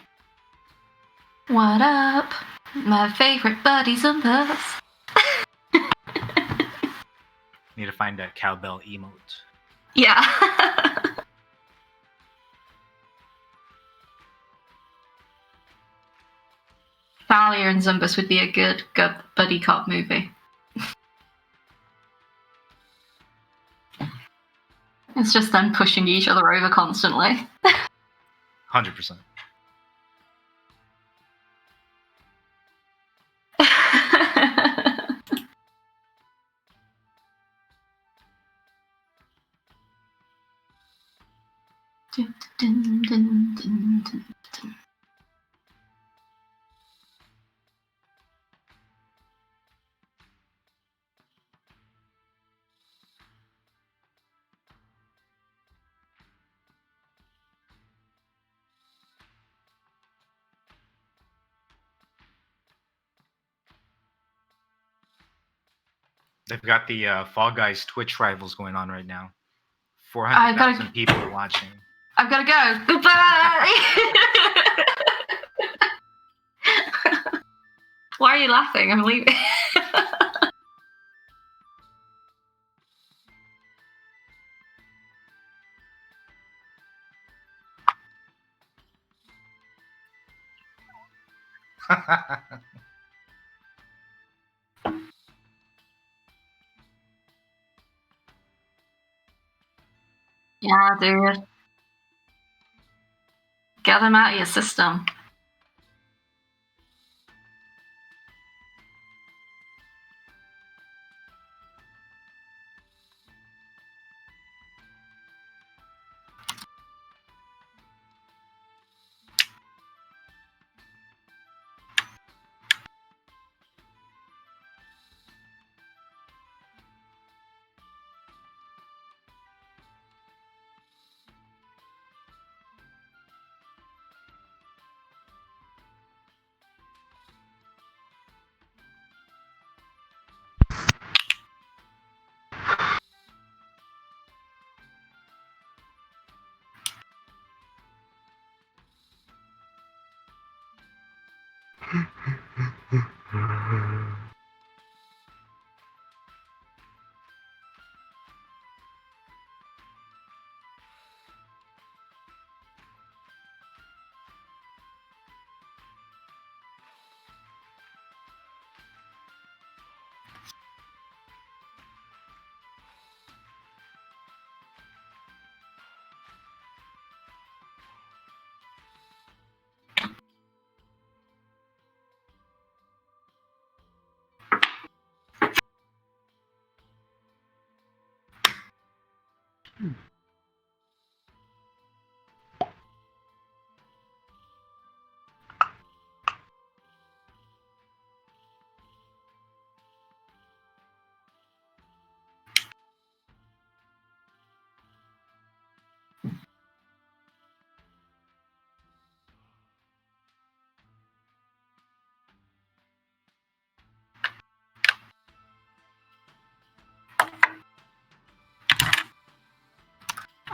What up? My favorite buddies of us. Need to find that cowbell emote. Yeah. Thalia and Zumbus would be a good buddy cop movie. It's just them pushing each other over constantly. 100%. Dun, dun, dun, dun, dun, dun. They've got the Fall Guys Twitch rivals going on right now. I gotta- 400,000 people are watching. I've got to go. Goodbye. Why are you laughing? I'm leaving. Yeah, dude. Get them out of your system.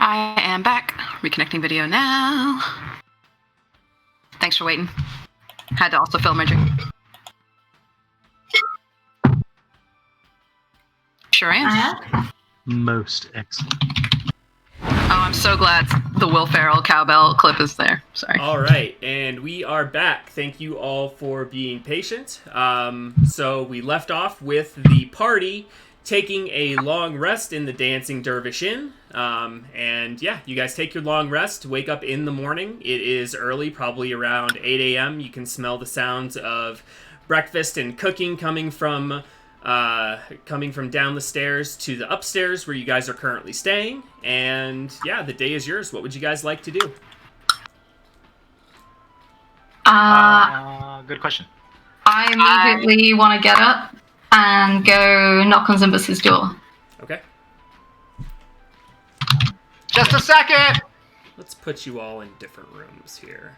I am back. Reconnecting video now. Thanks for waiting. Had to also fill my drink. Sure am. Most excellent. Oh, I'm so glad the Will Ferrell cowbell clip is there. Sorry. All right, and we are back. Thank you all for being patient. So we left off with the party taking a long rest in the Dancing Dervish Inn. And yeah, you guys take your long rest, wake up in the morning. It is early, probably around 8 a.m. You can smell the sounds of breakfast and cooking coming from down the stairs to the upstairs where you guys are currently staying. And yeah, the day is yours. What would you guys like to do? Good question. I immediately want to get up and go knock on Zimbus's door. Okay. Just a second! Let's put you all in different rooms here.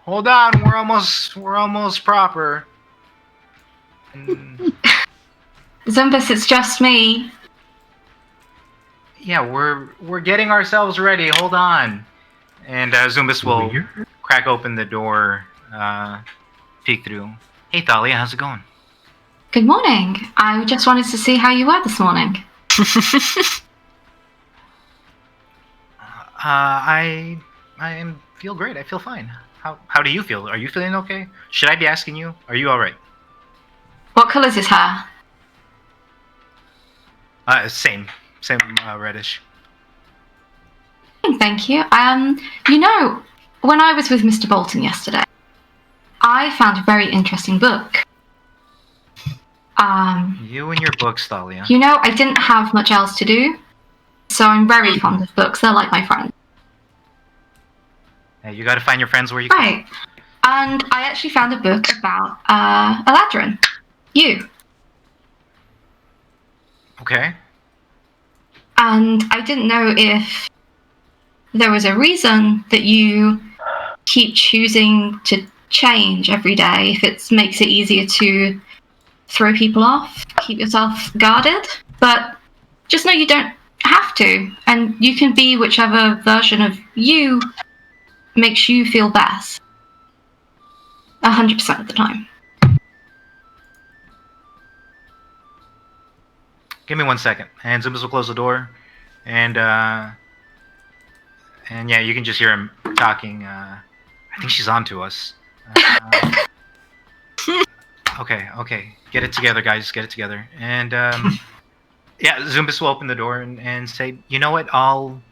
Hold on, we're almost proper. Zimbus, it's just me. Yeah, we're getting ourselves ready. Hold on. And Zumbus will Weird. crack open the door, peek through. Hey, Thalia, how's it going? Good morning. I just wanted to see how you were this morning. I feel great. I feel fine. How do you feel? Are you feeling okay? Should I be asking you? Are you all right? What colour's his hair? Same reddish. Thank you. When I was with Mr. Bolton yesterday, I found a very interesting book. You and your books, Thalia. I didn't have much else to do, so I'm very fond of books. They're like my friends. Hey, you got to find your friends where you can. Right. And I actually found a book about Eladrin. You. Okay. And I didn't know if there was a reason that you keep choosing to change every day, if it makes it easier to throw people off, keep yourself guarded. But just know you don't have to, and you can be whichever version of you makes you feel best. 100% of the time. Give me 1 second. And Zumbus will close the door. And yeah, you can just hear him talking. I think she's on to us. Okay. Get it together, guys. Get it together. And yeah, Zumbus will open the door and say, you know what? I'll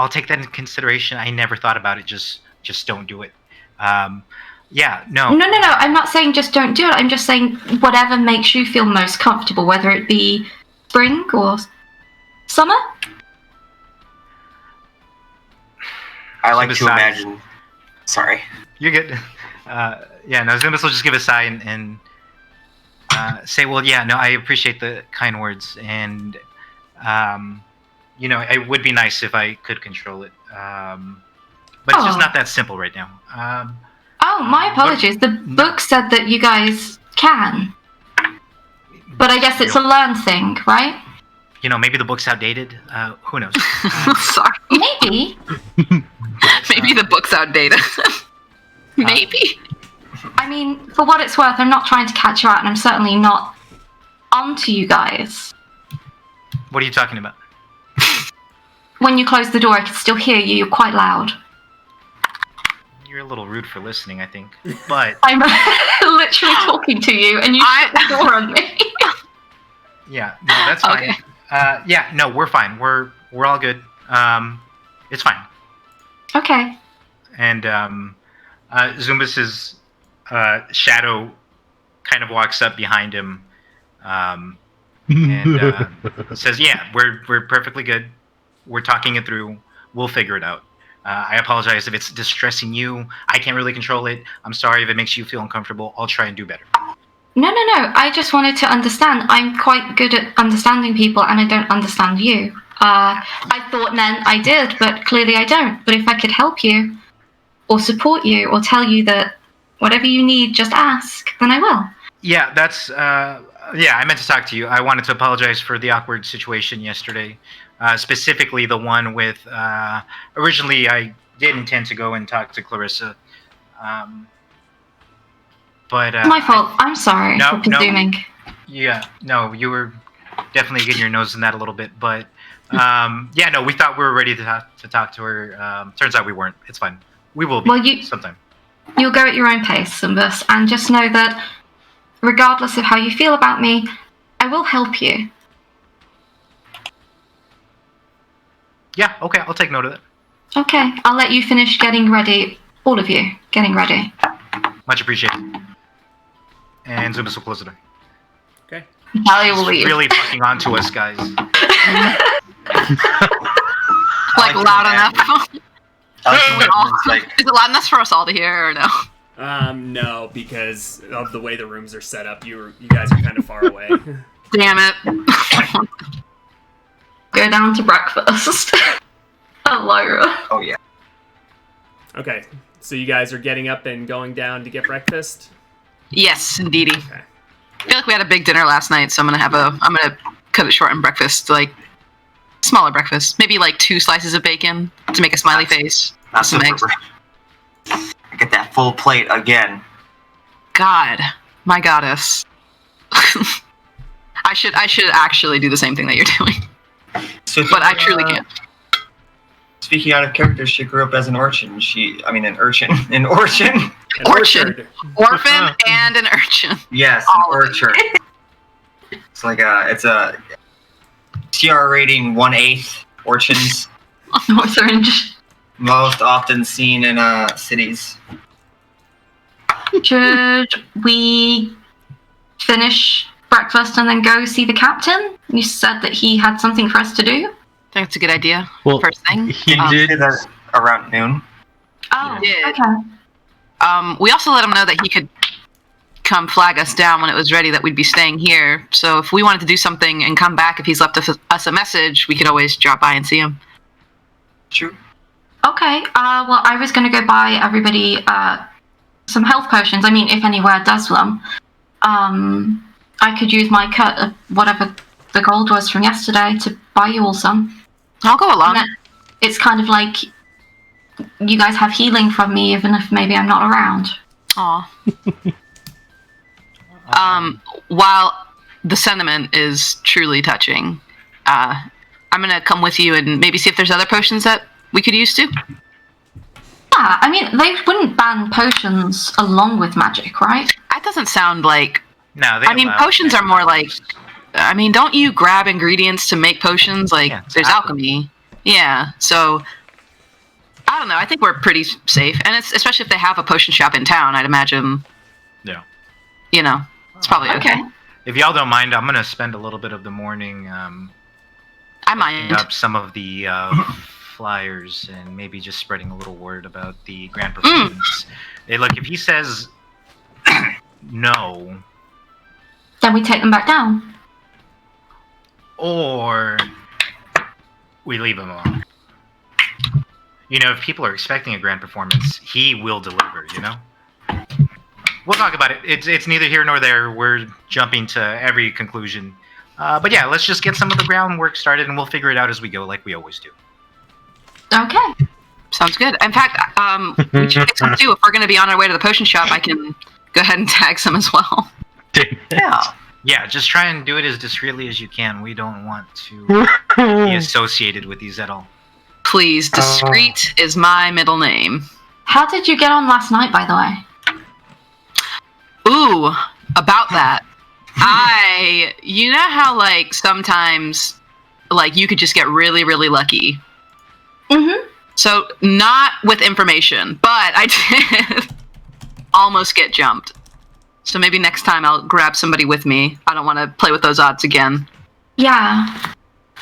take that into consideration. I never thought about it. Just don't do it. Yeah, no. No. I'm not saying just don't do it. I'm just saying whatever makes you feel most comfortable, whether it be spring or summer. I like Zumbus to sighs. imagine. Sorry. You're good. Yeah, no, Zumbus will just give a sigh and say, well, yeah, no, I appreciate the kind words. And, it would be nice if I could control it. But it's just not that simple right now. Oh, my apologies. The book said that you guys can. But I guess it's a learned thing, right? Maybe the book's outdated. Who knows? Sorry. Maybe. Maybe the book's outdated. Maybe. I mean, for what it's worth, I'm not trying to catch you out, and I'm certainly not onto you guys. What are you talking about? When you close the door, I can still hear you. You're quite loud. You're a little rude for listening, I think. But I'm literally talking to you, and you shut the door on me. yeah, no, that's fine. Okay. Yeah, no, we're fine. We're all good. It's fine. Okay. And Zumbus's shadow kind of walks up behind him and says, "Yeah, we're perfectly good. We're talking it through. We'll figure it out. I apologize if it's distressing you. I can't really control it. I'm sorry if it makes you feel uncomfortable. I'll try and do better." No. I just wanted to understand. I'm quite good at understanding people, and I don't understand you. I thought then I did, but clearly I don't. But if I could help you, or support you, or tell you that whatever you need, just ask, then I will. Yeah, that's yeah, I meant to talk to you. I wanted to apologize for the awkward situation yesterday. Specifically the one with originally I did intend to go and talk to Clarissa. But My fault. I'm sorry No, for presuming. Yeah, no, you were definitely getting your nose in that a little bit, but yeah, no, we thought we were ready to talk to her. Turns out we weren't. It's fine. We will be Well, sometime. You'll go at your own pace, Zumbus, and just know that regardless of how you feel about me, I will help you. Yeah, okay, I'll take note of it. Okay, I'll let you finish getting ready. All of you, getting ready. Much appreciated. And Zumbus will close the door. Okay. Talia will leave. Really fucking on to us, guys. Like loud enough. Like, Is it loud enough for us all to hear or no? No, because of the way the rooms are set up, you guys are kind of far away. Damn it. Go down to breakfast. Lyra. oh yeah. Okay, so you guys are getting up and going down to get breakfast? Yes, indeedy. Okay. I feel like we had a big dinner last night, so I'm gonna cut it short on breakfast, like smaller breakfast. Maybe like 2 slices of bacon to make a smiley face. Not Some super eggs. I get that full plate again. God, my goddess. I should actually do the same thing that you're doing, So but I truly can't. Speaking out of character, she grew up as an urchin. An urchin. An Orphan, orphan, and an urchin. Yes, All an of urchin. It's like it's a CR rating 1/8 urchins, North Orange. most often seen in cities. Should we finish breakfast and then go see the captain? You said that he had something for us to do. I think it's a good idea. Well, First thing. he Did you did. say that around noon? Oh, He did. okay. We also let him know that he could come flag us down when it was ready that we'd be staying here. So if we wanted to do something and come back, if he's left us a message, we could always drop by and see him. True. Okay. Well, I was going to go buy everybody some health potions. I mean, if anywhere does them. I could use my cut of whatever the gold was from yesterday to buy you all some. I'll go along. And then it's kind of like you guys have healing from me, even if maybe I'm not around. Aw. While the sentiment is truly touching, I'm gonna come with you and maybe see if there's other potions that we could use too. Yeah, I mean, they wouldn't ban potions along with magic, right? That doesn't sound like. No, they I mean, allow potions are more like. powers. I mean, don't you grab ingredients to make potions? Like, Yeah, it's there's alchemy. alchemy. Yeah, so. I don't know. I think we're pretty safe. And it's especially if they have a potion shop in town, I'd imagine. Yeah. You know, it's probably okay. If y'all don't mind, I'm gonna spend a little bit of the morning I mind. up some of the flyers and maybe just spreading a little word about the grand performance. Hey, look, if he says no, Then we take them back down. or we leave him alone. You know, if people are expecting a grand performance, he will deliver, you know? We'll talk about it. It's neither here nor there. We're jumping to every conclusion. But yeah, let's just get some of the groundwork started and we'll figure it out as we go, like we always do. Okay. Sounds good. In fact, we should get some too. If we're going to be on our way to the potion shop, I can go ahead and tag some as well. Dang it. Yeah. Yeah, just try and do it as discreetly as you can. We don't want to be associated with these at all. Please, discreet is my middle name. How did you get on last night, by the way? Ooh, about that. You know how, like, sometimes, like, you could just get really, really lucky? Mm-hmm. So, not with information, but I did almost get jumped. So maybe next time I'll grab somebody with me. I don't want to play with those odds again. Yeah.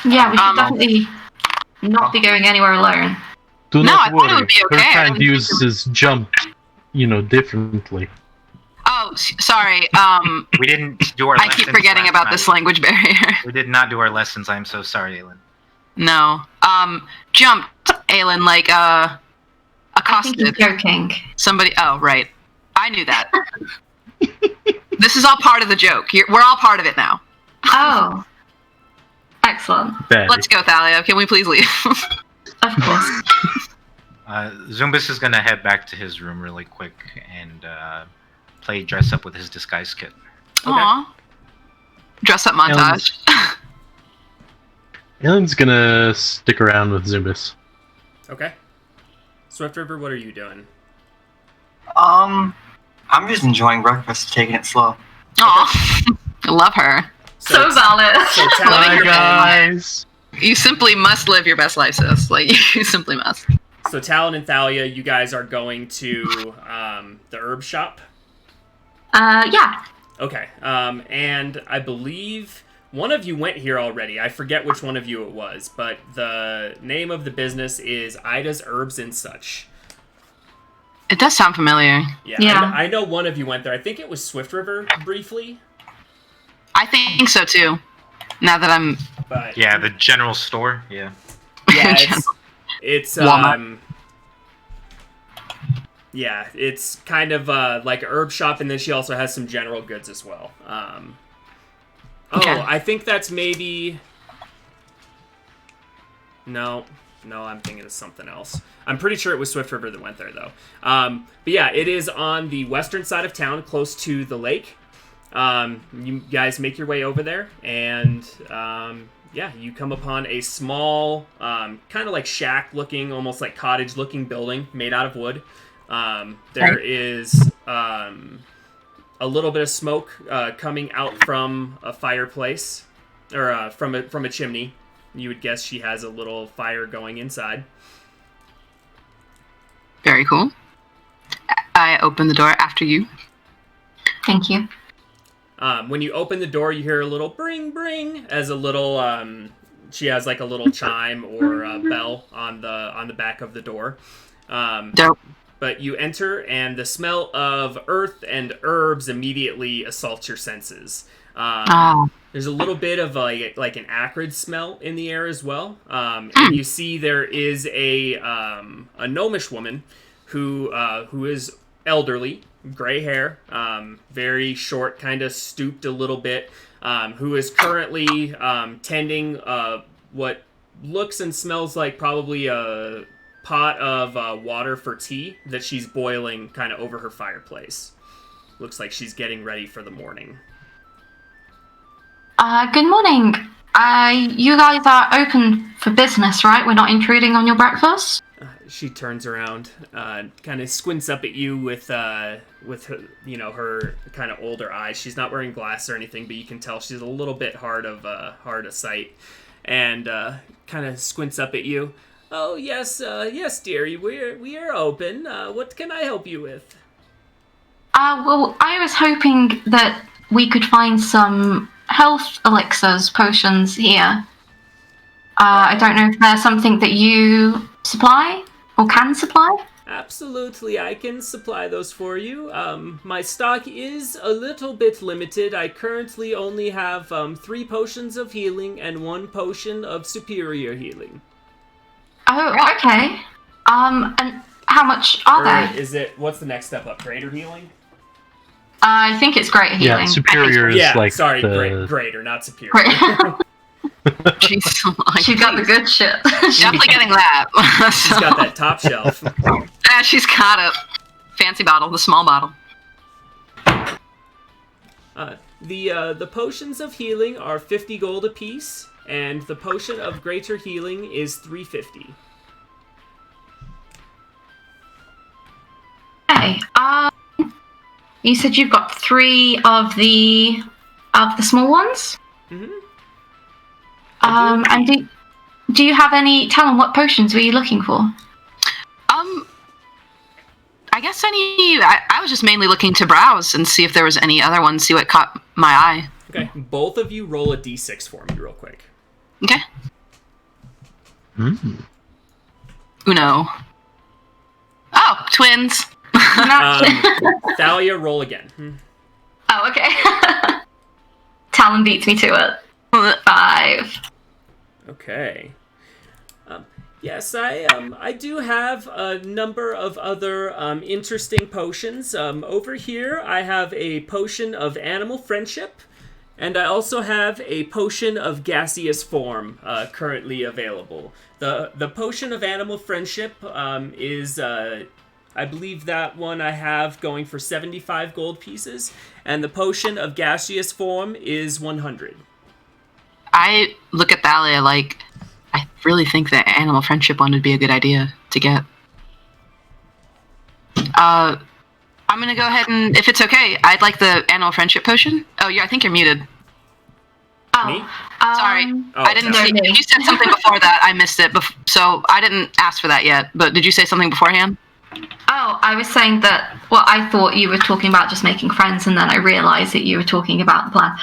Yeah, we should Um, definitely not be going anywhere alone. Do No, not I thought it worry. would be Her okay. I kind wouldn't think uses jump, differently. Oh, sorry. We didn't do our I lessons keep forgetting last about this night. language barrier. We did not do our lessons. I'm so sorry, Aylin. No. Jumped, Aylin, like, I think he's accosted. joking. Somebody. Oh, right. I knew that. This is all part of the joke. We're all part of it now. Oh. Excellent. Bad. Let's go, Thalia. Can we please leave? Of course. Zumbus is gonna head back to his room really quick and play dress up with his disguise kit. Aw. Dress up montage. Ellen's gonna stick around with Zumbus. Okay. Swift River, what are you doing? I'm just enjoying breakfast, taking it slow. Aw. I love her. So valid. So Living Bye, your Talon, guys. You simply must live your best life, sis. Like, you simply must. so Talon and Thalia, you guys are going to the herb shop. Yeah. Okay. And I believe one of you went here already. I forget which one of you it was, but the name of the business is Ida's Herbs and Such. It does sound familiar. Yeah. I know one of you went there. I think it was Swift River briefly, I think so, too. Now that I'm... but Yeah, the general store. Yeah. yeah, it's Walmart. yeah, it's kind of like a herb shop, and then she also has some general goods as well. Okay. I think that's maybe. No, I'm thinking of something else. I'm pretty sure it was Swift River that went there, though. But yeah, it is on the western side of town, close to the lake. You guys make your way over there, and yeah, you come upon a small, kind of like shack-looking, almost like cottage-looking building made out of wood. There is a little bit of smoke coming out from a fireplace, or from a chimney. You would guess she has a little fire going inside. Very cool. I open the door after you. Thank you. When you open the door, you hear a little bring, bring, as a little, she has like a little chime or a bell on the back of the door. Dope. But you enter, and the smell of earth and herbs immediately assaults your senses. There's a little bit of like an acrid smell in the air as well. And you see there is a gnomish woman who is elderly, gray hair, very short, kind of stooped a little bit, who is currently tending what looks and smells like probably a pot of water for tea that she's boiling kind of over her fireplace. Looks like she's getting ready for the morning. Good morning. You guys are open for business, right? We're not intruding on your breakfast? She turns around, kind of squints up at you with her, her kind of older eyes. She's not wearing glasses or anything, but you can tell she's a little bit hard of sight, and kind of squints up at you. Oh yes, dear. We are open. What can I help you with? Well, I was hoping that we could find some health elixirs, potions here. I don't know if there's something that you supply or can supply. Absolutely, I can supply those for you. My stock is a little bit limited. I currently only have 3 potions of healing and 1 potion of superior healing. Oh, okay. And how much are they? What's the next step up? Greater healing? I think it's greater healing. Yeah, superior is like sorry, the... greater, not superior. She's She's got the good shit. definitely getting that. She's got that top shelf. She's got a fancy bottle, the small bottle. The potions of healing are 50 gold apiece, and the potion of greater healing is 350. Okay. You said you've got 3 of the small ones. Mm-hmm. And do you have any? Tell them what potions were you looking for? I guess I was just mainly looking to browse and see if there was any other ones, see what caught my eye. Okay, both of you roll a d6 for me real quick. Okay. Mm. Uno. Oh, twins. Thalia, roll again. Oh, okay. Talon beats me to it. 5. Okay. Yes, I do have a number of other interesting potions. Over here, I have a potion of animal friendship, and I also have a potion of gaseous form currently available. The potion of animal friendship is, I believe that one I have going for 75 gold pieces, and the potion of gaseous form is 100. I look at Thalia like, I really think the animal friendship one would be a good idea to get. I'm gonna go ahead and, if it's okay, I'd like the animal friendship potion. Oh, yeah, I think you're muted. Oh, Me? Sorry, I didn't no, see. me. You said something before that. I missed it. So I didn't ask for that yet. But did you say something beforehand? Oh, I was saying that. Well, I thought you were talking about just making friends, and then I realised that you were talking about the plan.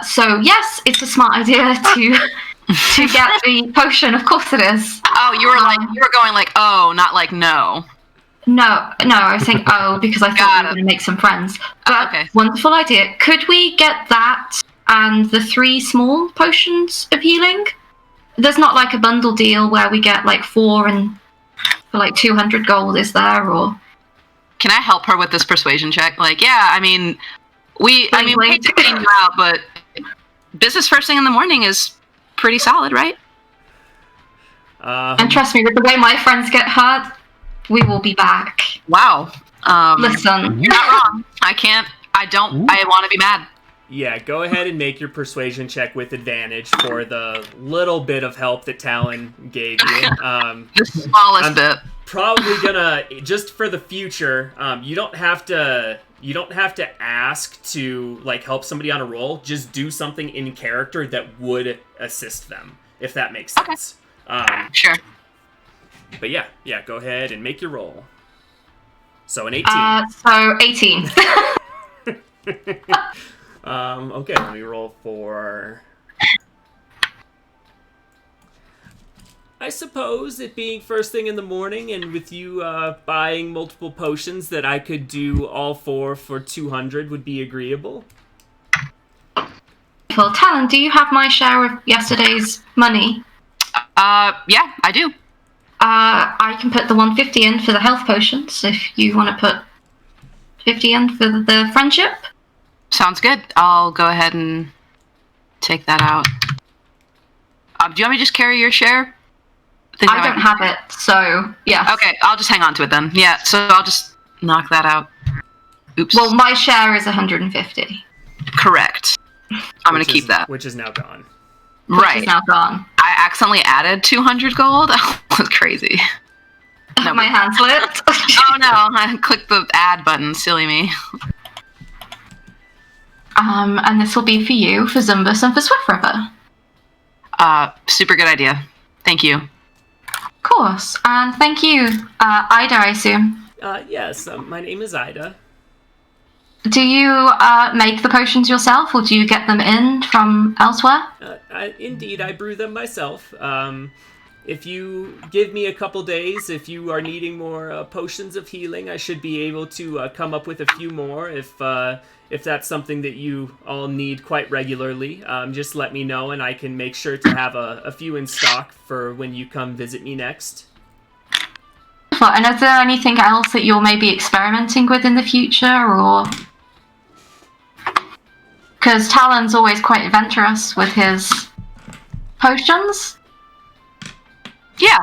So yes, it's a smart idea to get the potion. Of course it is. Oh, you were going like, oh, not like no. No, I was saying because I thought we were going to make some friends. But Okay. Wonderful idea. Could we get that and the 3 small potions of healing? There's not like a bundle deal where we get like 4 and for like 200 gold, is there? Or Can I help her with this persuasion check? Like, yeah, I mean, we hate to clean you out, but business first thing in the morning is pretty solid, right? And trust me, with the way my friends get hurt, we will be back. Wow. Listen. You're not wrong. I want to be mad. Yeah, go ahead and make your persuasion check with advantage for the little bit of help that Talon gave you. The smallest bit. Probably gonna, just for the future, you don't have to ask to like help somebody on a roll. Just do something in character that would assist them, if that makes sense. Sure. But yeah, go ahead and make your roll. So an 18. So 18. Okay, let me roll for... I suppose it being first thing in the morning and with you buying multiple potions that I could do all four for 200 would be agreeable. Well, Talon, do you have my share of yesterday's money? Yeah, I do. I can put the 150 in for the health potions if you want to put 50 in for the friendship. Sounds good. I'll go ahead and take that out. Do you want me to just carry your share? I don't have it, so yeah. Okay, I'll just hang on to it then. Yeah, so I'll just knock that out. Oops. Well, my share is 150. Correct. I'm going to keep that. Which is now gone. Right. Which is now gone. I accidentally added 200 gold. That was crazy. No, my hand slipped. Oh no, I clicked the add button. Silly me. And this will be for you, for Zumbus, and for Swift River. Super good idea. Thank you. Of course. And thank you, Ida, I assume. Yes, my name is Ida. Do you make the potions yourself, or do you get them in from elsewhere? Indeed, I brew them myself. If you give me a couple days, if you are needing more potions of healing, I should be able to come up with a few more if that's something that you all need quite regularly. Just let me know, and I can make sure to have a few in stock for when you come visit me next. And is there anything else that you're maybe experimenting with in the future, or... Because Talon's always quite adventurous with his potions. Yeah.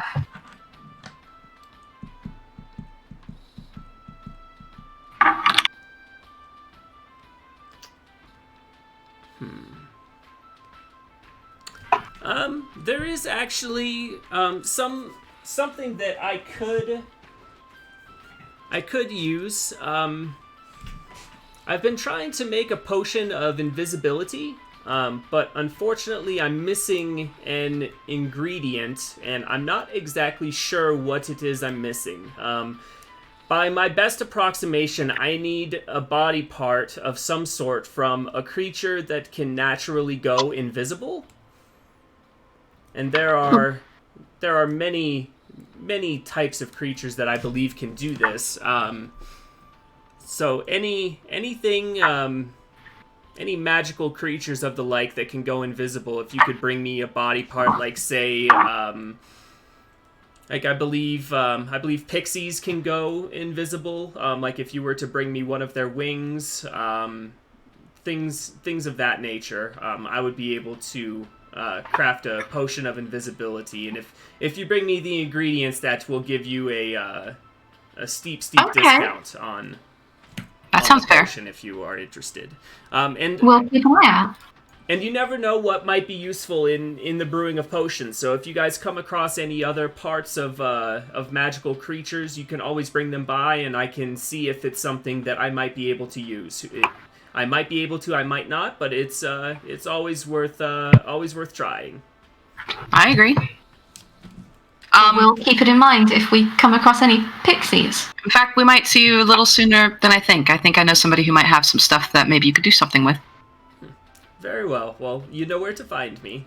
There is actually something that I could use. I've been trying to make a potion of invisibility, but unfortunately I'm missing an ingredient, and I'm not exactly sure what it is I'm missing. By my best approximation, I need a body part of some sort from a creature that can naturally go invisible. And there are many types of creatures that I believe can do this. So any magical creatures of the like that can go invisible, if you could bring me a body part, like say, like I believe pixies can go invisible. Like if you were to bring me one of their wings, things of that nature, I would be able to craft a potion of invisibility. And if you bring me the ingredients, that will give you a steep discount on. That sounds fair. If you are interested, and we'll keep an eye out. And you never know what might be useful in the brewing of potions. So if you guys come across any other parts of magical creatures, you can always bring them by, and I can see if it's something that I might be able to use. I might be able to, I might not, but it's always worth trying. I agree. We'll keep it in mind if we come across any pixies. In fact, we might see you a little sooner than I think. I think I know somebody who might have some stuff that maybe you could do something with. Very well. Well, you know where to find me.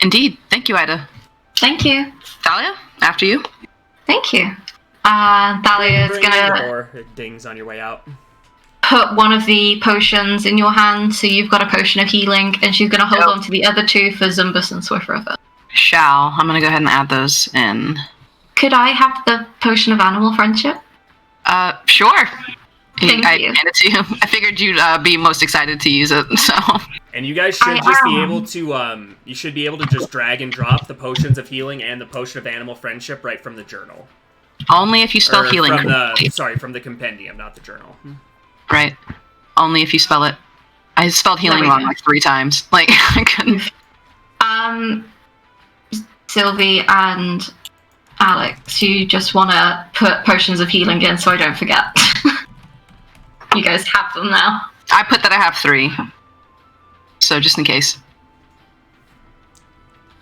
Indeed. Thank you, Ida. Thank you. Thalia, after you. Thank you. Thalia is gonna... Or it dings on your way out. Put one of the potions in your hand, so you've got a potion of healing, and she's gonna hold on to the other two for Zumbus and Swift River. I'm gonna go ahead and add those in. Could I have the potion of animal friendship? Sure. Thank you. Hand it to you. I figured you'd be most excited to use it, so. And you guys should I just be am. able to, you should be able to just drag and drop the potions of healing and the potion of animal friendship right from the journal. Only if you spell Or healing from correctly. from the compendium, not the journal. Right. Only if you spell it. I spelled healing we wrong go. like 3 times. Like, I couldn't. Sylvie and Alex, you just want to put potions of healing in so I don't forget. You guys have them now. I put that I have 3. So just in case.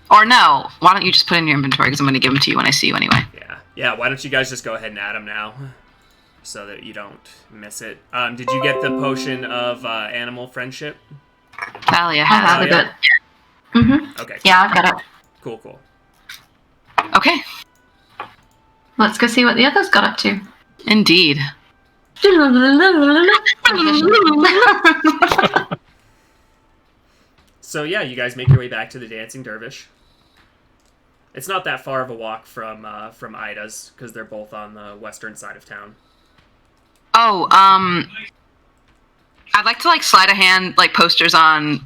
Or no, why don't you just put it in your inventory because I'm going to give them to you when I see you anyway. Yeah, why don't you guys just go ahead and add them now? So that you don't miss it. Did you get the potion of animal friendship? Talia I has have it. it. Mm-hmm. Okay. Yeah, I've got it. Cool. Okay, Let's go see what the others got up to. indeed. So yeah, you guys make your way back to the Dancing Dervish. It's not that far of a walk from Ida's, because they're both on the western side of town. Oh, I'd like to like sleight of hand like posters on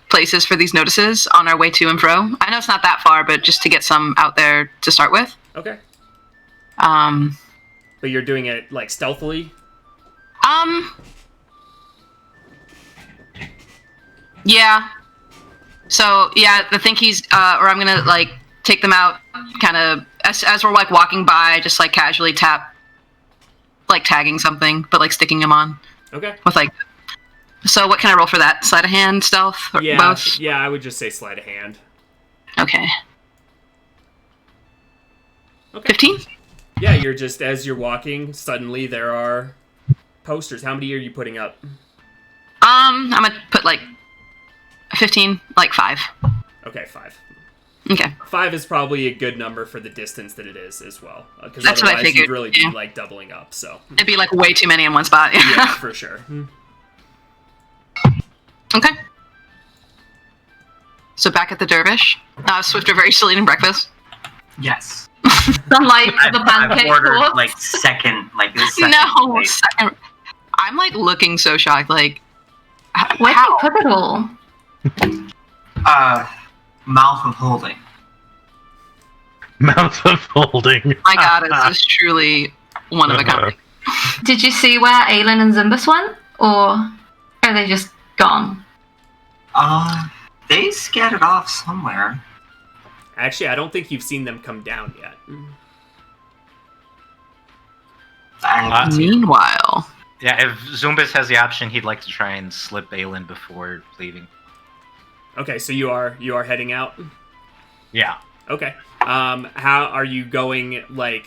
places for these notices on our way to and fro. I know it's not that far, but just to get some out there to start with. Okay. Um, But you're doing it like stealthily? Yeah. So yeah, I think he's or I'm gonna like take them out kind of as we're like walking by, just like casually tap, like tagging something, but like sticking them on Okay. with like. So what can I roll for that? Sleight of hand, stealth, or Yeah, both? yeah, I would just say sleight of hand. Okay. Okay. 15? Yeah, you're just, as you're walking, suddenly there are posters. How many are you putting up? I'm gonna put like 15, like 5. Okay, 5. Okay. 5 is probably a good number for the distance that it is as well. Because That's what I otherwise you'd figured, really be yeah. like doubling up, so. It'd be like way too many in one spot. Yeah, for sure. Okay. So back at the Dervish. Swifter very still eating breakfast. Yes. Unlike the I've pancake ordered course. like second, like this. Second No. plate. Second. I'm like looking so shocked. Like, Where'd how? you put it all? Mouth of holding. Mouth of holding. My God, this is truly one of a kind. Did you see where Aelin and Zimbus went? Or are they just gone? They scattered off somewhere. Actually, I don't think you've seen them come down yet. I haven't seen Meanwhile, Yeah, if Zumbus has the option, he'd like to try and slip Aelin before leaving. Okay, so you are heading out? Yeah. Okay. How are you going, like,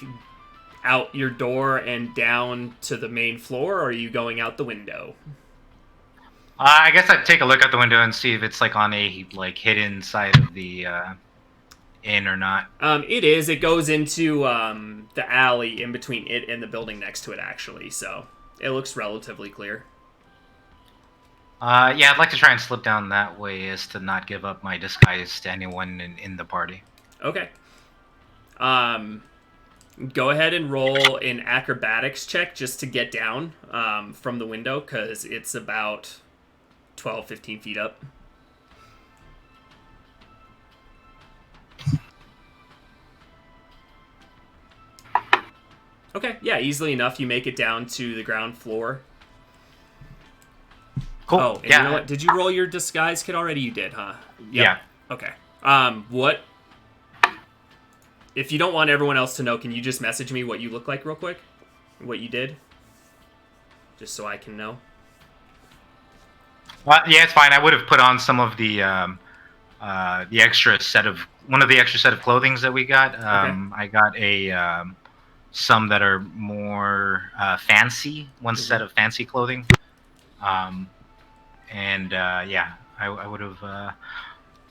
out your door and down to the main floor, or are you going out the window? I guess I'd take a look out the window and see if it's like on a like hidden side of the inn or not. It is. It goes into the alley in between it and the building next to it, actually, so it looks relatively clear. Yeah, I'd like to try and slip down that way as to not give up my disguise to anyone in the party. Okay. Go ahead and roll an acrobatics check just to get down from the window, because it's about 12, 15 feet up. Okay, yeah, easily enough. You make it down to the ground floor. Cool. Oh, and yeah. you know what? Did you roll your disguise kit already? You did, huh? Yep. Yeah. Okay. What? If you don't want everyone else to know, can you just message me what you look like real quick? What you did? Just so I can know. Yeah, it's fine. I would have put on some of the extra set of clothings that we got. I got a some that are more fancy. One set of fancy clothing. Yeah, I would have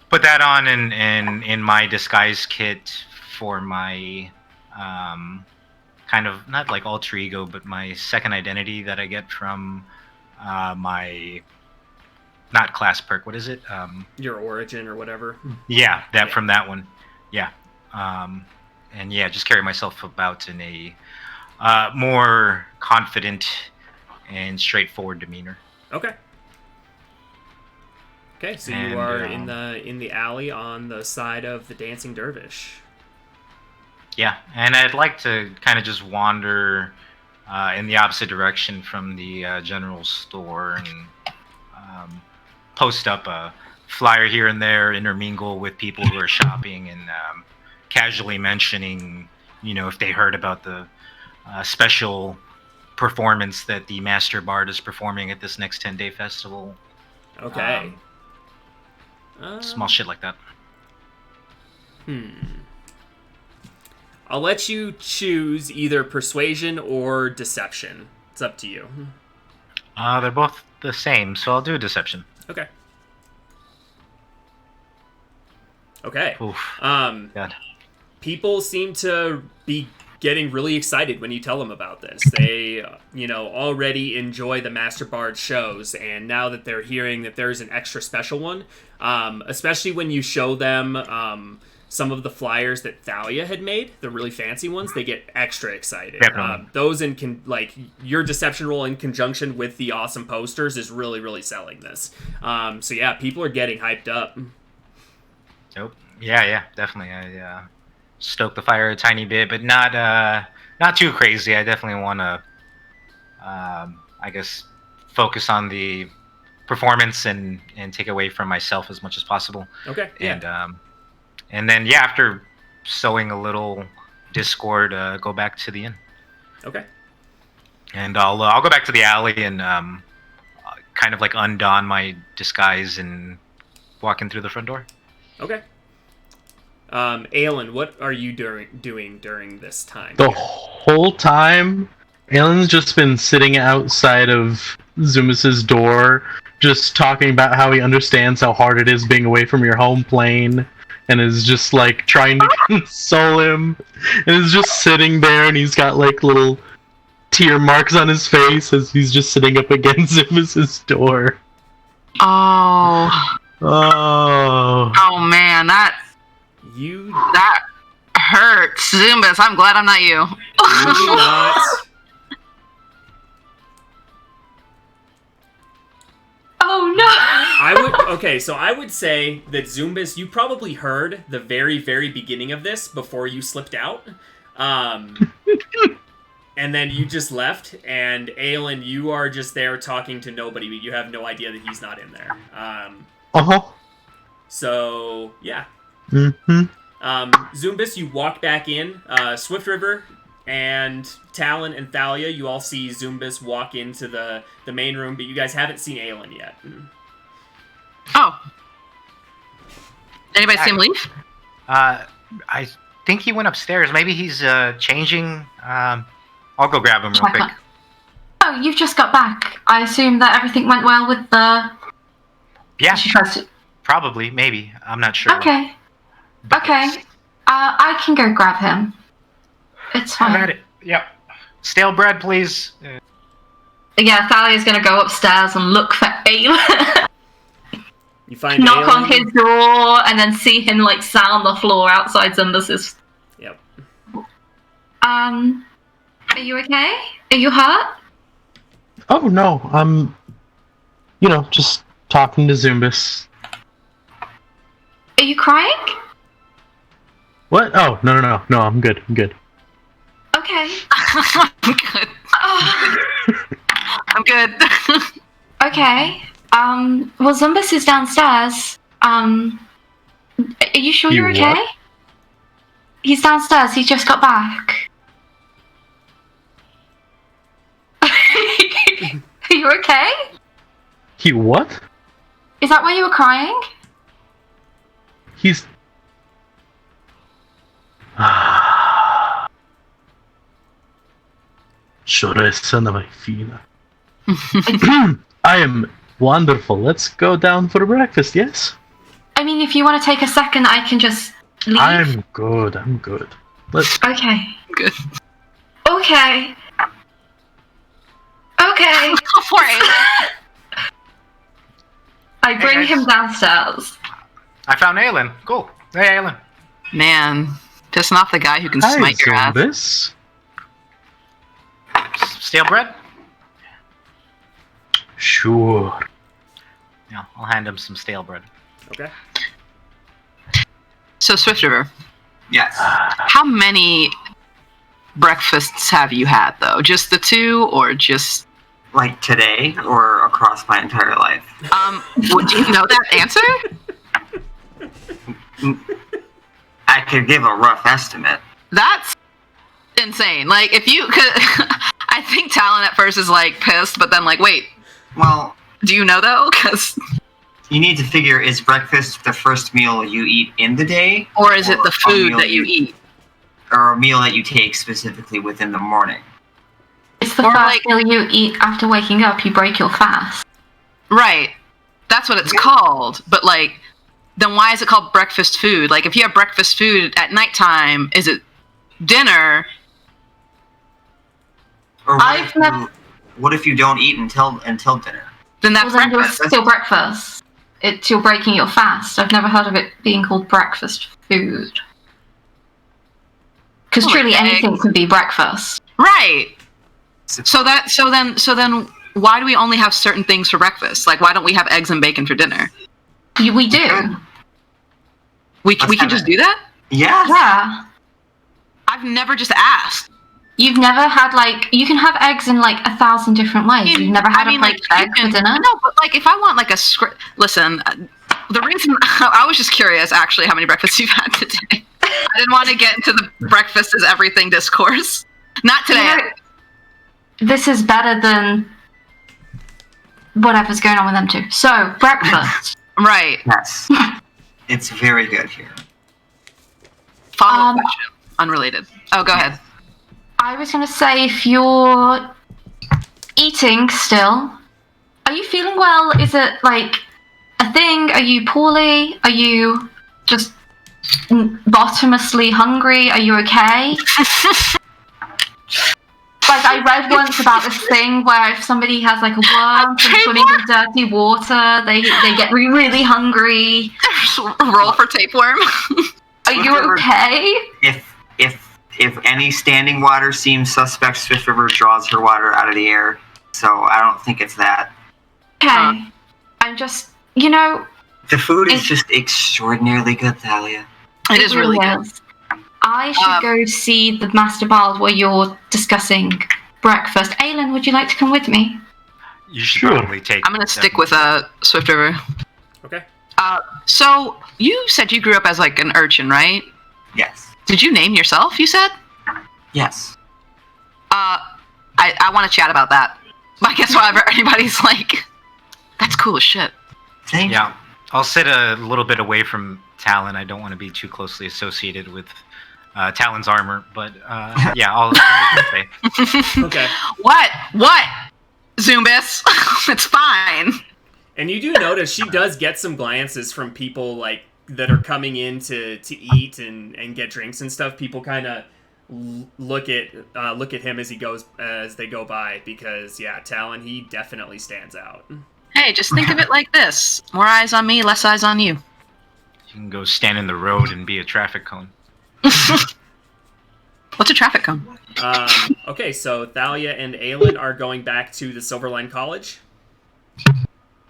put that on in my disguise kit for my kind of not like alter ego, but my second identity that I get from my not class perk. What is it? Your origin or whatever. Yeah, from that one. Yeah, and yeah, just carry myself about in a more confident and straightforward demeanor. Okay. Okay, so And, you are in the alley on the side of the Dancing Dervish. Yeah, and I'd like to kind of just wander in the opposite direction from the general store and post up a flyer here and there, intermingle with people who are shopping, and casually mentioning, if they heard about the special performance that the Master Bard is performing at this next 10-day festival. Okay. Small shit like that. I'll let you choose either persuasion or deception. It's up to you. They're both the same, so I'll do deception. Okay. Okay. Oof. God. People seem to be getting really excited when you tell them about this. They, already enjoy the Master Bard shows, and now that they're hearing that there's an extra special one, especially when you show them some of the flyers that Thalia had made, the really fancy ones, they get extra excited. Those your deception roll in conjunction with the awesome posters is really, really selling this. So yeah, people are getting hyped up. Nope. Yeah, definitely. I stoke the fire a tiny bit, but not too crazy. I definitely want to, I guess, focus on the performance and take away from myself as much as possible. Okay. Yeah. And then after sowing a little discord, go back to the inn. Okay. And I'll go back to the alley and kind of like undon my disguise and walk in through the front door. Okay. Aelin, what are you doing during this time? The whole time, Aelin's just been sitting outside of Zumis's door, just talking about how he understands how hard it is being away from your home plane, and is just like trying to console him, and is just sitting there, and he's got like little tear marks on his face as he's just sitting up against Zumis's door. Oh. Oh man, that hurts. Zumbus, I'm glad I'm not you. Maybe not. Oh no! I would say that Zumbus, you probably heard the very, very beginning of this before you slipped out. And then you just left, and Aelin, you are just there talking to nobody, but you have no idea that he's not in there. So, yeah. Zumbus, you walk back in. Swift River and Talon and Thalia, you all see Zumbus walk into the main room, but you guys haven't seen Aelin yet. Oh. Anybody see him leave? I think he went upstairs. Maybe he's changing. I'll go grab him real quick. Oh, you've just got back. I assume that everything went well with the... Yeah. She tries to... Probably, maybe. I'm not sure. Okay. I can go grab him. It's fine. I'm at it. Yep. Stale bread, please. Yeah, Thalia's gonna go upstairs and look for Aelin. You find knock Aelin. on his door and then see him like sat on the floor outside Zumbus's. Yep. Are you okay? Are you hurt? Oh no, I'm, just talking to Zumbus. Are you crying? What? Oh, no, I'm good. Okay. I'm good. I'm good. Okay. Well, Zumbus is downstairs. Are you sure you're okay? What? He's downstairs. He just got back. Are you okay? He what? Is that why you were crying? He's... Should son of a fina. I am wonderful. Let's go down for breakfast, yes? I mean, if you want to take a second, I can just leave. I'm good. Let's... Okay. Good. Okay. Okay. Go for it. I bring guys. him downstairs. I found Aelin. Cool. Hey, Aelin. Man, pissing off the guy who can Hi, smite your ass. Zumbus. Stale bread? Sure. Yeah, I'll hand him some stale bread. Okay. So, Swift River, Yes. how many breakfasts have you had, though? Just the 2, or just... Like today or across my entire life? Do you know that answer? I could give a rough estimate. That's insane. Like, if you could... I think Talon at first is, like, pissed, but then, like, wait, Well, do you know, though? Because... you need to figure, is breakfast the first meal you eat in the day? Or is it the a food meal that you eat? Or a meal that you take specifically within the morning? It's the Or, first like- meal you eat after waking up. You break your fast. Right. That's what it's called. But, like, then why is it called breakfast food? Like, if you have breakfast food at nighttime, is it dinner? Or I've what if you don't eat until dinner? Then that's Well, then breakfast. it's still breakfast. You're breaking your fast. I've never heard of it being called breakfast food. Because Like truly eggs. anything can be breakfast. Right. So then why do we only have certain things for breakfast? Like, why don't we have eggs and bacon for dinner? We do. We Let's can have just it. do that? Yeah. Yeah. I've never just asked. You've never had, like, you can have eggs in, like, 1,000 different ways. You've never had a baked egg for dinner? No, but, like, if I want, like, listen, the reason, I was just curious, actually, how many breakfasts you've had today. I didn't want to get into the breakfast is everything discourse. Not today. You know, this is better than whatever's going on with them two. So, breakfast. Right. Yes. It's very good here. Follow-up question. Unrelated. Oh, go ahead. I was going to say, if you're eating still, are you feeling well? Is it, like, a thing? Are you poorly? Are you just bottomlessly hungry? Are you okay? Like, I read once about this thing where if somebody has, like, a worm from swimming in dirty water, they get really hungry. Roll for tapeworm. Are you okay? If any standing water seems suspect, Swift River draws her water out of the air. So I don't think it's that. Okay. I'm just, you know, The food is just extraordinarily good, Thalia. It is really good. is. I should go see the Master Bard while you're discussing breakfast. Aelin, would you like to come with me? You should Sure. probably take. I'm going to stick with Swift River. Okay. So, you said you grew up as, like, an urchin, right? Yes. Did you name yourself, you said? Yes. I want to chat about that. I guess whatever anybody's like, that's cool as shit. Thank Yeah, I'll sit a little bit away from Talon. I don't want to be too closely associated with Talon's armor, but yeah, I'll say. Okay. What? Zumbis? It's fine. And you do notice she does get some glances from people like that are coming in to eat and get drinks and stuff. People kind of look at him as they go by because yeah, Talon, he definitely stands out. Hey, just think of it like this: more eyes on me, less eyes on you. You can go stand in the road and be a traffic cone. What's a traffic cone? Okay, so Thalia and Aelin are going back to the Silverline College.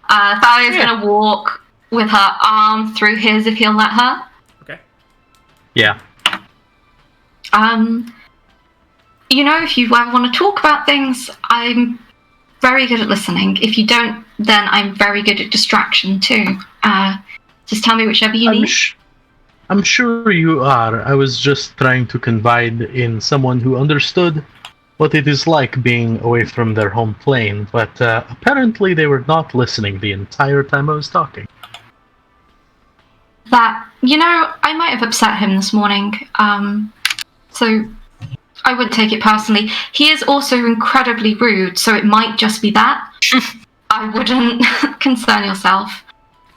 Thalia's gonna walk with her arm through his if he'll let her. Okay. Yeah. You know, if you ever want to talk about things, I'm very good at listening. If you don't, then I'm very good at distraction too. Just tell me whichever you need. I'm sure you are. I was just trying to confide in someone who understood what it is like being away from their home plane, but apparently they were not listening the entire time I was talking. That, you know, I might have upset him this morning. So I wouldn't take it personally. He is also incredibly rude, so it might just be that. I wouldn't concern yourself.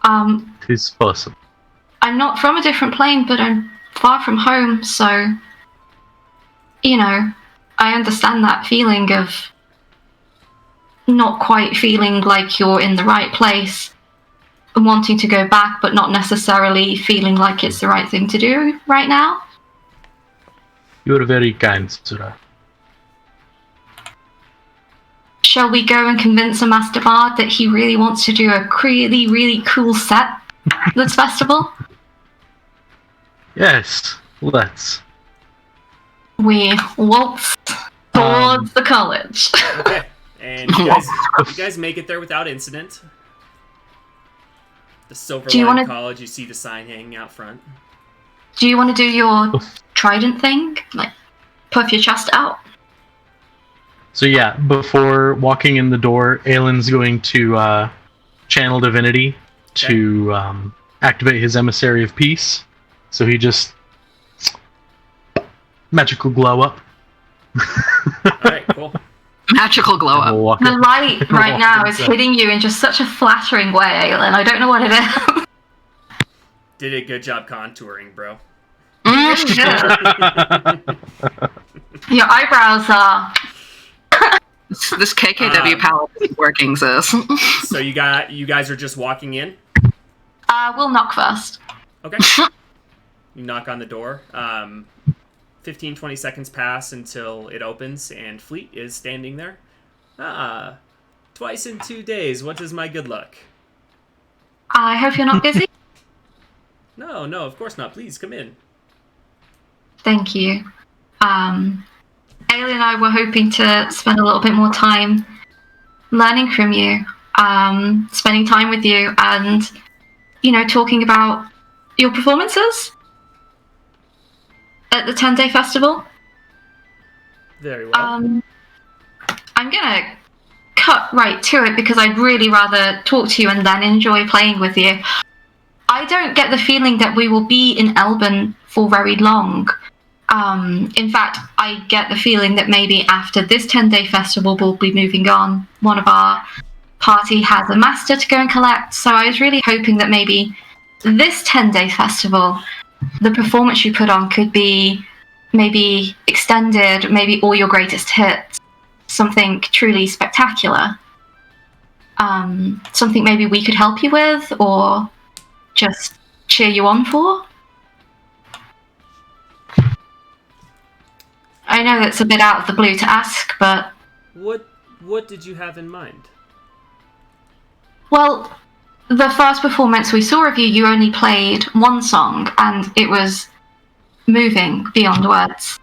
It is possible. I'm not from a different plane, but I'm far from home, so, you know, I understand that feeling of not quite feeling like you're in the right place and wanting to go back, but not necessarily feeling like it's the right thing to do right now. You are very kind, Sura. shall we go and convince a master bard that he really wants to do a really, really cool set this festival? Yes, let's. We waltz towards the college. Okay, and you guys make it there without incident. The Silver Do you Line wanna- College, you see the sign hanging out front. Do you want to do your trident thing? Like, puff your chest out? So yeah, before walking in the door, Aylin's going to channel divinity to activate his emissary of peace. So he just magical glow up. Alright, cool. Magical glow And we'll up. walk The in. light right now is inside. hitting you in just such a flattering way, Aelin. I don't know what it is. Did a good job contouring, bro. Your eyebrows are... This KKW palette is working, sis. So you guys are just walking in? we'll knock first. Okay. You knock on the door. 15-20 seconds pass until it opens, and Fleet is standing there. Twice in 2 days. What is my good luck? I hope you're not busy. No, of course not. Please, come in. Thank you. Ailey and I were hoping to spend a little bit more time learning from you, spending time with you, and, talking about your performances at the 10-day festival. Very well. I'm gonna cut right to it because I'd really rather talk to you and then enjoy playing with you. I don't get the feeling that we will be in Elben for very long. In fact, I get the feeling that maybe after this 10-day festival, we'll be moving on. One of our party has a master to go and collect, so I was really hoping that maybe this 10-day festival, the performance you put on could be maybe extended, maybe all your greatest hits, something truly spectacular. Something maybe we could help you with, or just cheer you on for. I know that's a bit out of the blue to ask, but... What did you have in mind? Well, the first performance we saw of you, you only played one song, and it was moving beyond words.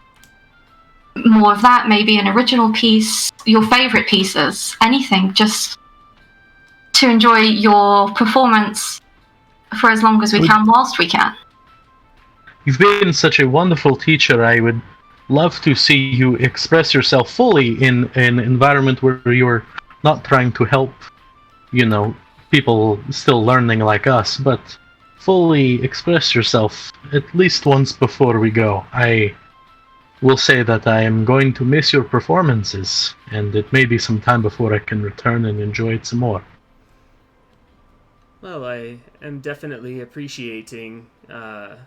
More of that, maybe an original piece, your favourite pieces, anything, just to enjoy your performance for as long as we can, whilst we can. You've been such a wonderful teacher. I would love to see you express yourself fully in an environment where you're not trying to help, people still learning like us, but fully express yourself at least once before we go. I will say that I am going to miss your performances, and it may be some time before I can return and enjoy it some more. Well, I am definitely appreciating the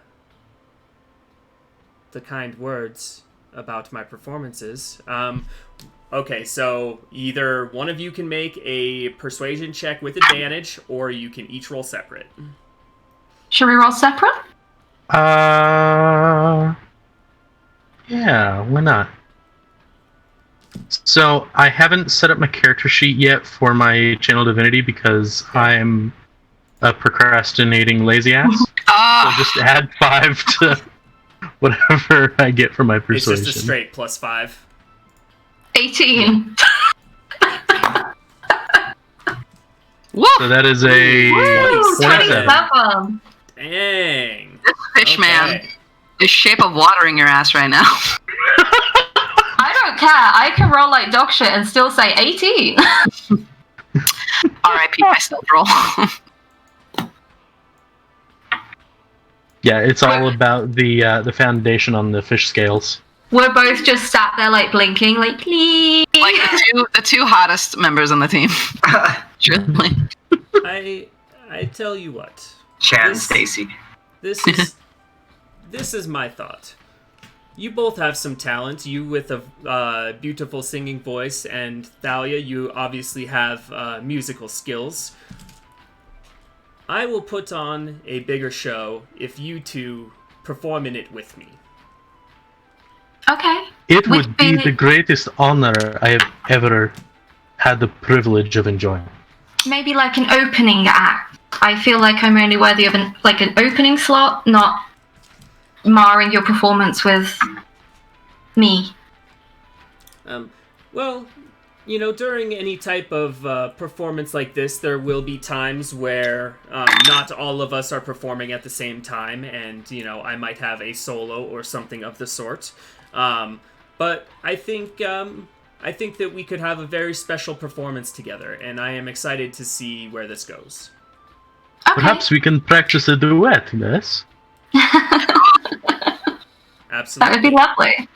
kind words about my performances. Okay, so either one of you can make a persuasion check with advantage, or you can each roll separate. Should we roll separate? Yeah, why not? So, I haven't set up my character sheet yet for my Channel Divinity because I'm a procrastinating lazy ass. So just add 5 to whatever I get for my persuasion. It's just a straight +5. 18. Woo! So that is a Woo! 27. 27. Dang. This fish man Okay. is shape of watering your ass right now. I don't care. I can roll like dog shit and still say 18. R.I.P. my stealth roll. Yeah, it's all about the foundation on the fish scales. We're both just sat there like blinking, like please. Like the two hottest members on the team. Truly. I tell you what. Chad and This- Stacy. This is my thought. You both have some talent. You with a beautiful singing voice, and Thalia, you obviously have musical skills. I will put on a bigger show if you two perform in it with me. Okay. It Which would be be- the greatest honor I have ever had the privilege of enjoying. Maybe like an opening act. I feel like I'm only worthy of an opening slot, not marring your performance with me. Well, you know, during any type of performance like this, there will be times where not all of us are performing at the same time, and, you know, I might have a solo or something of the sort. But I think that we could have a very special performance together, and I am excited to see where this goes. Okay. Perhaps we can practice a duet, yes? Absolutely. That would be lovely.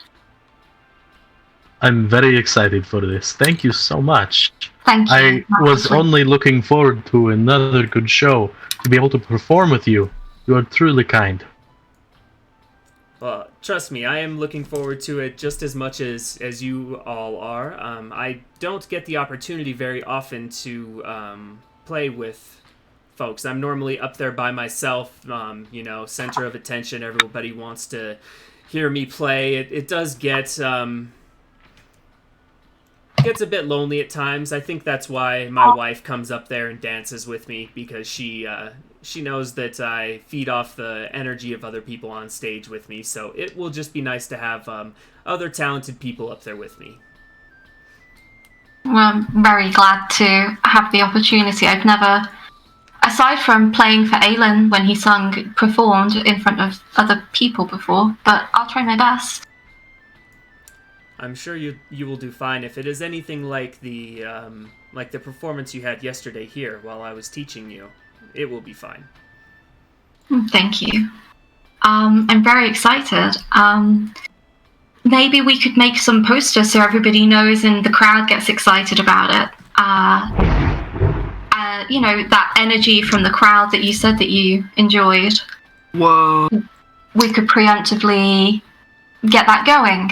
I'm very excited for this. Thank you so much. Thank you. I was only looking forward to another good show to be able to perform with you. You are truly kind. Well, trust me, I am looking forward to it just as much as you all are. I don't get the opportunity very often to play with folks. I'm normally up there by myself, you know, center of attention. Everybody wants to hear me play. It does gets a bit lonely at times. I think that's why my wife comes up there and dances with me, because she knows that I feed off the energy of other people on stage with me. So it will just be nice to have other talented people up there with me. Well, I'm very glad to have the opportunity. I've never, aside from playing for Aelin when he performed in front of other people before, but I'll try my best. I'm sure you will do fine. If it is anything like the performance you had yesterday here while I was teaching you, it will be fine. Thank you. I'm very excited. Maybe we could make some posters so everybody knows and the crowd gets excited about it. You know, that energy from the crowd that you said that you enjoyed. Whoa. We could preemptively get that going.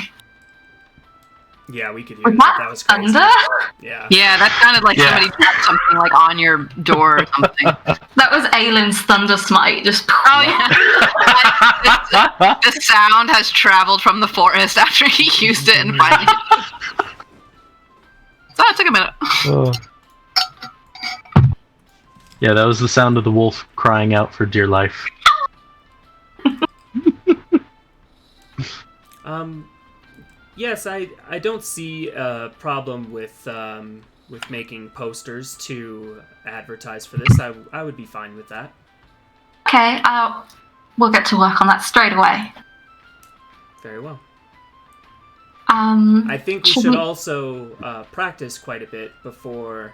Yeah, we could hear Was that. That that was crazy. thunder? Yeah. Yeah, that sounded like somebody tapped something like on your door or something. That was Aelin's thunder smite. Just Oh yeah. The sound has traveled from the forest after he used it and finally. So it took a minute. Oh. Yeah, that was the sound of the wolf crying out for dear life. Yes, I don't see a problem with making posters to advertise for this. I would be fine with that. okay. We'll get to work on that straight away. Very well. I I think we should also practice quite a bit before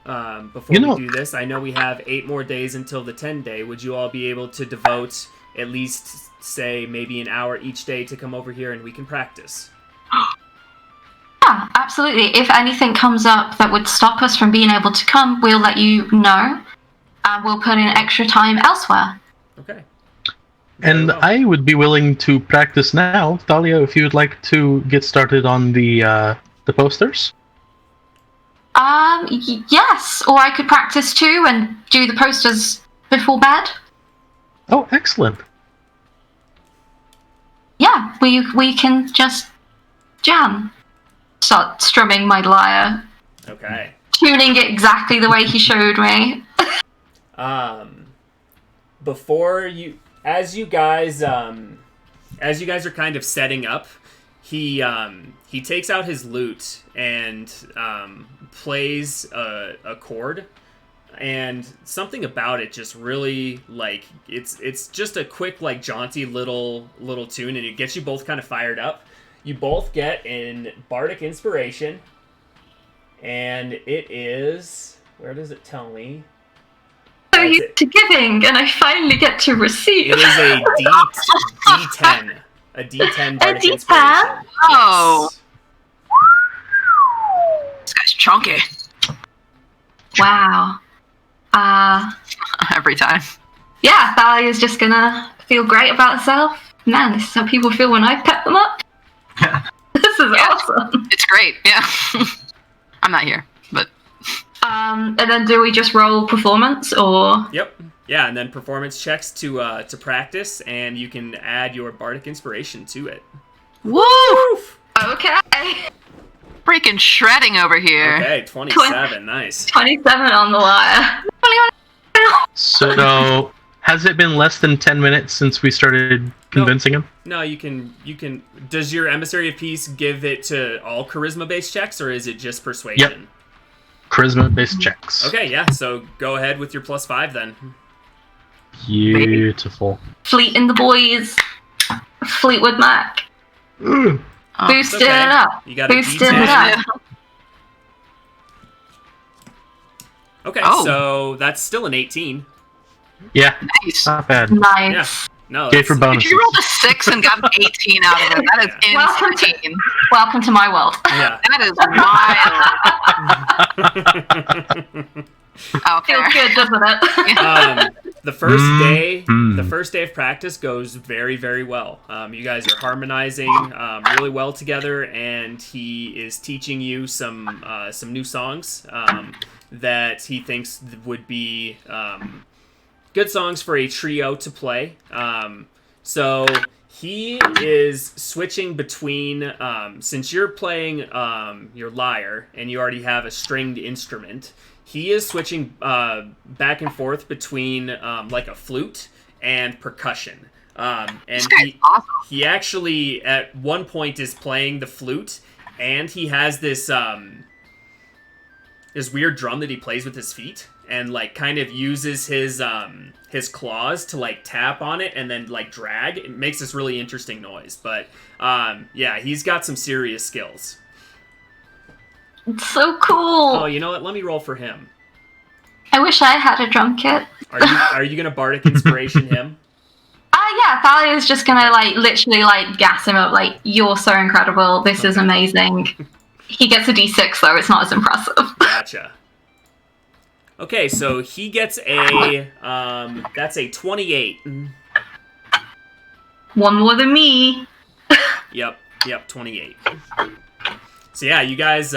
we do this. I know we have 8 more days until the 10-day. Would you all be able to devote at least, say, maybe an hour each day to come over here and we can practice? Yeah, absolutely. If anything comes up that would stop us from being able to come, we'll let you know. And we'll put in extra time elsewhere. Okay. And well. I would be willing to practice now, Thalia, if you would like to get started on the posters. Yes. Or I could practice too and do the posters before bed. Oh, excellent. Yeah, we can just jam. Start strumming my lyre. Okay. Tuning it exactly the way he showed me. Before you, as you guys are kind of setting up, he takes out his lute and plays a chord, and something about it just really, like, it's just a quick, like, jaunty little tune, and it gets you both kind of fired up. You both get an bardic inspiration, and it is, where does it tell me? So used to giving, and I finally get to receive. It is a D10. A D10 bardic D10? inspiration. Oh. Yes. This guy's chunky. Wow. Every time. Yeah, Thalia's just gonna feel great about herself. Man, this is how people feel when I pep them up. This is awesome. It's great, yeah. I'm not here, but... And then do we just roll performance, or...? Yep. Yeah, and then performance checks to practice, and you can add your bardic inspiration to it. Woo! Okay. freaking shredding over here. Okay, 27. Nice. 27 on the wire. So, has it been less than 10 minutes since we started convincing him? No, you can. Does your Emissary of Peace give it to all charisma-based checks, or is it just persuasion? Yep. Charisma-based checks. Okay, yeah. So go ahead with your +5 then. Beautiful. Fleet and the boys. Fleetwood Mac. Mm. Oh, Boosted okay. it up. You got a Boosted it D10. up. Okay, Oh. so that's still an 18. Yeah, nice. not bad. Nice. Yeah. No. Okay, for that's- If bonuses. you rolled a 6 and got an 18 out of it, that is Welcome to- insane. Welcome to my world. Yeah. That is wild. Oh, fair. Feels good, doesn't it? The first day, Mm. the first day of practice goes very, very well. You guys are harmonizing really well together, and he is teaching you some new songs that he thinks would be good songs for a trio to play. So he is switching between since you're playing your lyre and you already have a stringed instrument. He is switching back and forth between like a flute and percussion. And This guy's awesome. he actually at one point is playing the flute, and he has this weird drum that he plays with his feet, and like kind of uses his claws to like tap on it and then like drag. It makes this really interesting noise. But yeah, he's got some serious skills. It's so cool. Oh, you know what? Let me roll for him. I wish I had a drum kit. Are you gonna bardic inspiration him? Yeah, Thalia is just gonna like literally like gas him up, like, you're so incredible, this is amazing. He gets a D6 though, it's not as impressive. Gotcha. Okay, so he gets a that's a 28. One more than me. Yep, 28. So yeah, you guys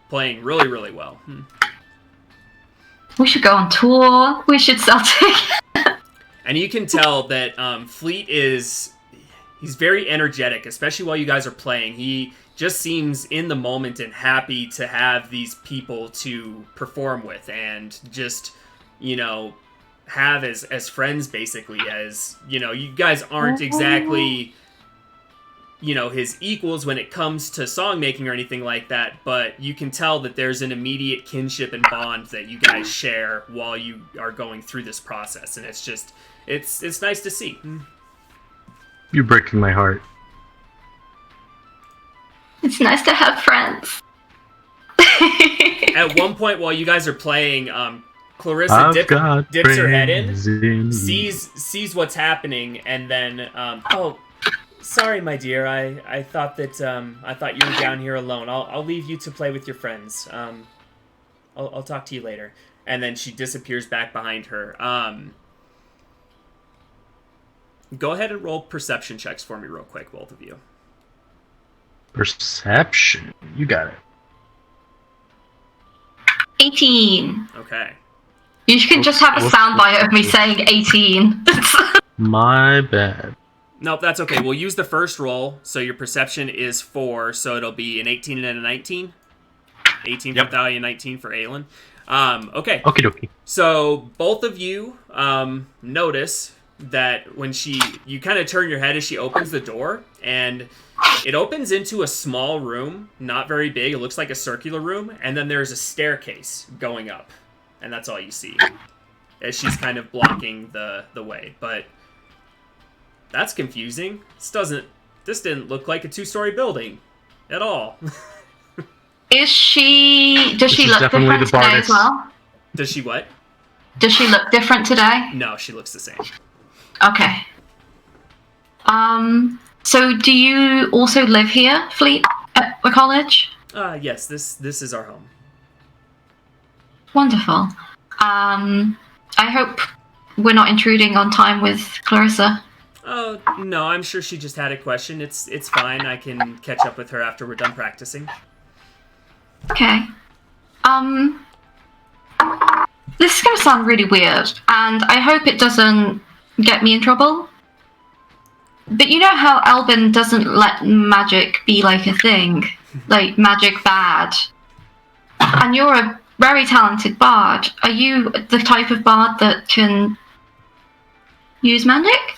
playing really, really well. We should go on tour. We should sell tickets. And you can tell that Fleet he's very energetic, especially while you guys are playing. He just seems in the moment and happy to have these people to perform with and just, have as friends, basically. As, you guys aren't exactly, his equals when it comes to song making or anything like that, but you can tell that there's an immediate kinship and bond that you guys share while you are going through this process. And it's just, it's nice to see. You're breaking my heart. It's nice to have friends. At one point while you guys are playing, Clarissa dips her head in, sees what's happening, and then, oh, sorry, my dear. I thought that I thought you were down here alone. I'll leave you to play with your friends. I'll talk to you later. And then she disappears back behind her. Go ahead and roll perception checks for me real quick, both of you. Perception. You got it. 18. Okay. You can just have a soundbite of me saying 18. My bad. Nope, that's okay. We'll use the first roll, so your perception is 4, so it'll be an 18 and a 19. 18 for Thalia, 19 for Aelin. Okay. Okie dokie. So both of you notice that when you kind of turn your head as she opens the door, and it opens into a small room, not very big. It looks like a circular room, and then there's a staircase going up, and that's all you see as she's kind of blocking the way. But that's confusing. This didn't look like a 2-story building at all. Does she look definitely different the today Bardis. as well? Does she what? Does she look different today? No, she looks the same. Okay. So do you also live here, Fleet, at the college? Yes, this is our home. Wonderful. I hope we're not intruding on time with Clarissa. Oh, no, I'm sure she just had a question. It's fine. I can catch up with her after we're done practicing. Okay. This is gonna sound really weird, and I hope it doesn't get me in trouble. But you know how Albin doesn't let magic be like a thing? like magic bad, and you're a very talented bard. Are you the type of bard that can use magic?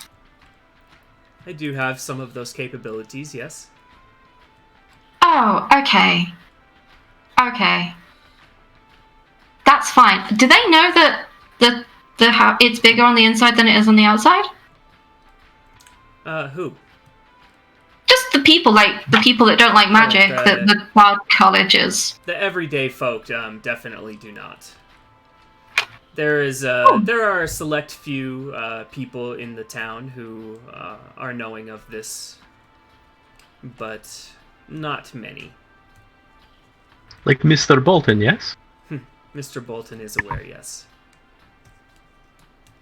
I do have some of those capabilities, yes. Oh, okay. Okay. That's fine. Do they know that it's bigger on the inside than it is on the outside? Who? Just the people that don't like magic, the bard colleges. The everyday folk definitely do not. There are a select few people in the town who are knowing of this, but not many. Like Mr. Bolton, yes? Mr. Bolton is aware, yes.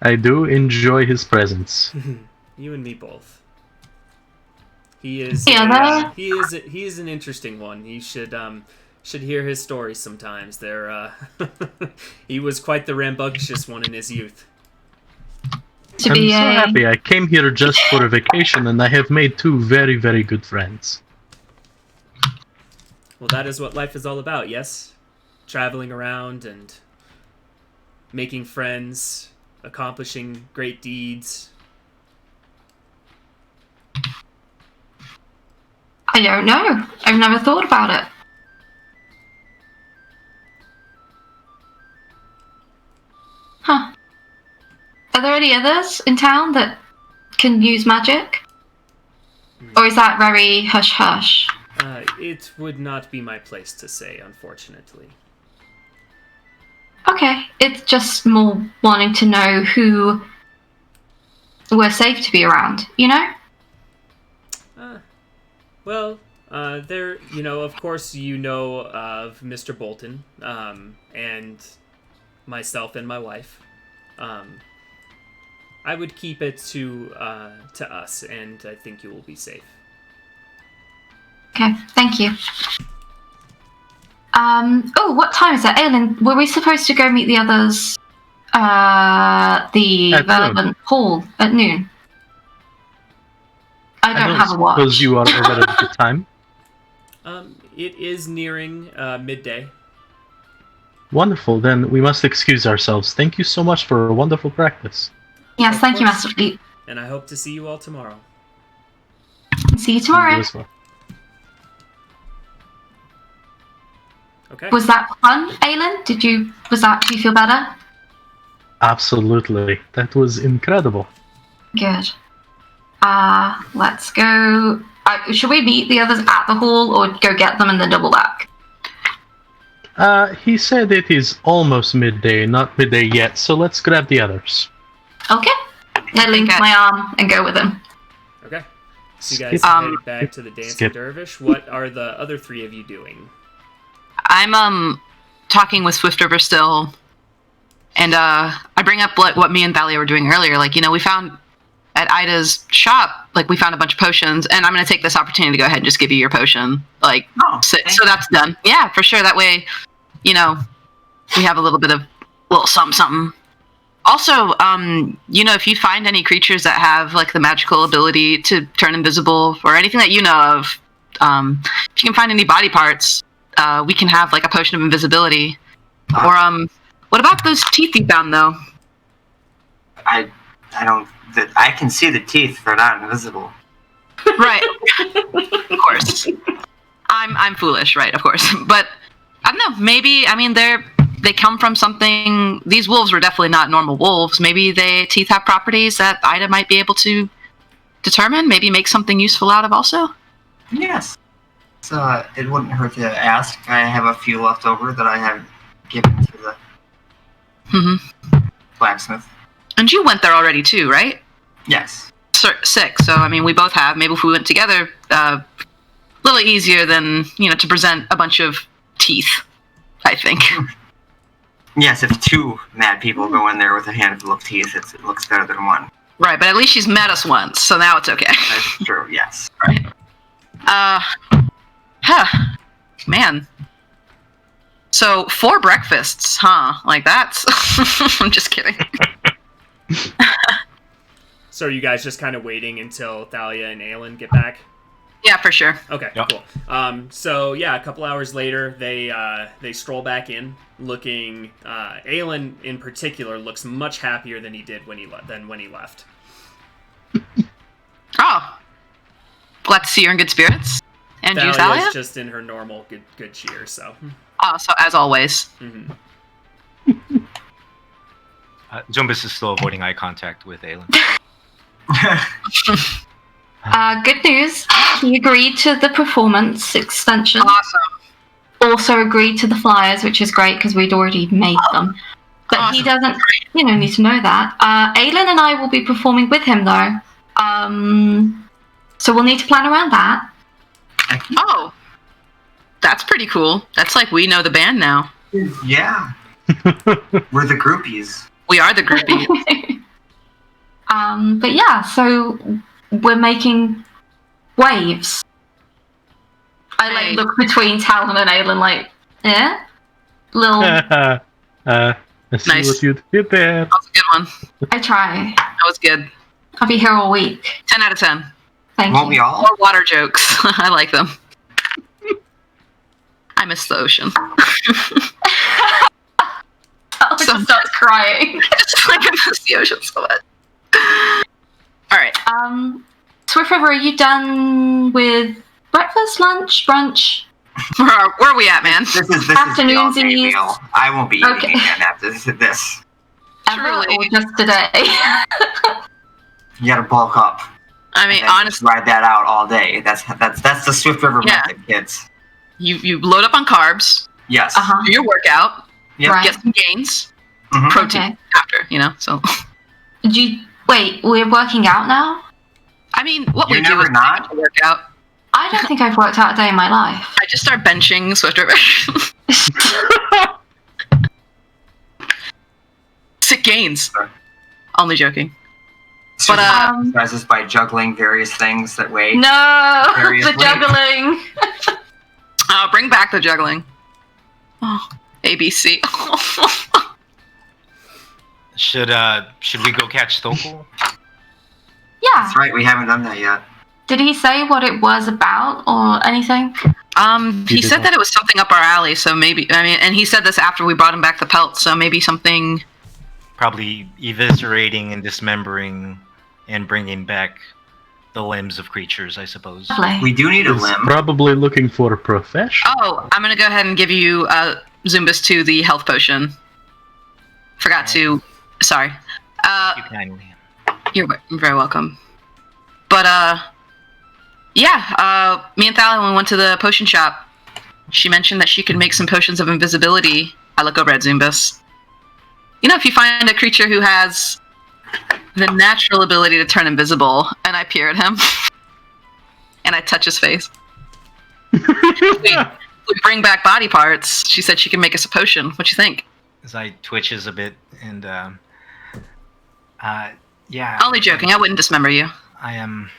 I do enjoy his presence. You and me both. He is he is an interesting one. He should hear his stories sometimes. He was quite the rambunctious one in his youth. I'm so happy. I came here just for a vacation, and I have made 2 very, very good friends. Well, that is what life is all about, yes? Traveling around and making friends, accomplishing great deeds. I don't know. I've never thought about it. Huh. Are there any others in town that can use magic? Or is that very hush-hush? It would not be my place to say, unfortunately. Okay, it's just more wanting to know who we're safe to be around, you know? Well, of course you know of Mr. Bolton, and myself and my wife. I would keep it to us, and I think you will be safe. Okay, thank you. What time is it? Aelin, were we supposed to go meet the others, the relevant hall at noon? I don't have a watch. Suppose you are aware of the time? It is nearing midday. Wonderful, then we must excuse ourselves. Thank you so much for a wonderful practice. Yes, thank you, Master Fleet. And I hope to see you all tomorrow. See you tomorrow. You as well. Okay. Was that fun, Aelin? Do you feel better? Absolutely. That was incredible. Good. Let's go. Should we meet the others at the hall or go get them and then double back? He said it is almost midday, not midday yet, so let's grab the others. Okay. I link my arm and go with him. Okay. So you guys headed back to the Dancing Dervish. What are the other 3 of you doing? I'm talking with Swiftover still, and I bring up like what me and Thalia were doing earlier. Like, we found at Ida's shop, like we found a bunch of potions, and I'm gonna take this opportunity to go ahead and just give you your potion. Like, so that's done. Yeah, for sure. That way, we have a little bit of something. Also, if you find any creatures that have like the magical ability to turn invisible or anything that you know of, if you can find any body parts. We can have like a potion of invisibility. Or what about those teeth you found though? I can see the teeth, they're not invisible. Right. Of course. I'm foolish, right, of course. But I don't know, maybe they come from something. These wolves were definitely not normal wolves. Maybe their teeth have properties that Ida might be able to determine, maybe make something useful out of also. Yes. So it wouldn't hurt to ask. I have a few left over that I have given to the blacksmith. And you went there already too, right? Yes. Sick. So we both have. Maybe if we went together, a little easier than to present a bunch of teeth. I think. Yes, if 2 mad people go in there with a handful of teeth, it looks better than 1. Right, but at least she's met us once, so now it's okay. That's true. Yes. Right. Man. So 4 breakfasts, huh? Like that's. I'm just kidding. So are you guys just kind of waiting until Thalia and Aelin get back? Yeah, for sure. Okay, Yep. cool. So yeah, a couple hours later, they stroll back in, looking. Aelin in particular looks much happier than he did when he left. Oh, glad to see you're in good spirits. And you, Thalia's Thalia? just in her normal good cheer. So. Oh, so as always. Mm-hmm. Zumbus is still avoiding eye contact with Aelin. Good news. He agreed to the performance extension. Awesome. Also agreed to the flyers, which is great because we'd already made them. But he Awesome. doesn't, need to know that. Aelin and I will be performing with him though. So we'll need to plan around that. Oh, that's pretty cool. That's like we know the band now. Yeah. We're the groupies. We are the groupie. But yeah, so we're making waves. I Hey. look between Talon and Aelin like, yeah? Little, I see Nice. what you did there. That was a good one. I try. That was good. I'll be here all week. 10 out of 10. Thank Won't you. we all? More water jokes. I like them. I miss the ocean. Talon just starts crying. Like, I miss the ocean so much. Alright. Swift River, are you done with breakfast, lunch, brunch? Where are we at, man? This is the all-day Afternoonsies. meal. I won't be eating Okay. again after this. Ever Truly. or just today? You gotta bulk up. I mean, and then honestly, ride that out all day. That's the Swift River Yeah. method, kids. you load up on carbs, Yes. Uh-huh. do your workout, Yep. Right. get some gains, Mhm. protein Okay. after, so. Wait, we're working out now? I mean, what You're we do never is not? a workout. I don't think I've worked out a day in my life. I just start benching Swift River. Sick gains. Sorry. Only joking. Swift But, River exercises by juggling various things that weigh. No, Seriously? the juggling. Bring back the juggling. Oh, ABC. Should we go catch Thokul? Yeah. That's right. We haven't done that yet. Did he say what it was about or anything? He said that it was something up our alley, so maybe, and he said this after we brought him back the pelt, so maybe something. Probably eviscerating and dismembering and bringing back the limbs of creatures, I suppose. Lovely. We do need a He's limb. probably looking for a profession. Oh, I'm gonna go ahead and give you Zumbus 2 the health potion. Forgot to. Sorry. You kindly. You're very welcome. But yeah. Me and Thalia, when we went to the potion shop, she mentioned that she could make some potions of invisibility. I look over at Zumbus. If you find a creature who has the natural ability to turn invisible, and I peer at him, and I touch his face. we bring back body parts. She said she can make us a potion. What you think? As I twitches a bit and yeah. Only joking. I wouldn't dismember you. I am.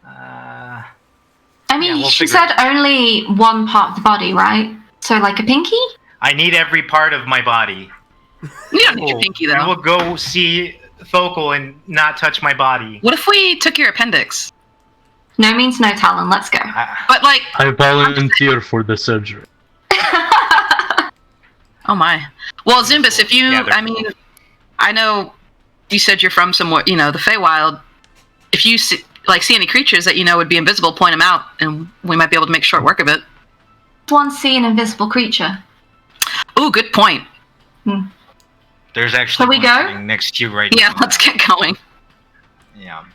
I mean, Yeah, we'll she figure said only one part of the body, right? So like a pinky? I need every part of my body. You don't need your pinky I will though. go see Thokul and not touch my body. What if we took your appendix? No means no, Talon. Let's go. But like, I volunteer for the surgery. oh my. Well, Zumbus, if you, Yeah, they're I know you said you're from somewhere, the Feywild. If you see any creatures that would be invisible, point them out, and we might be able to make short work of it. One see an invisible creature. Ooh, good point. There's actually Shall we one go? sitting next to you right Yeah, now. let's get going. Yeah.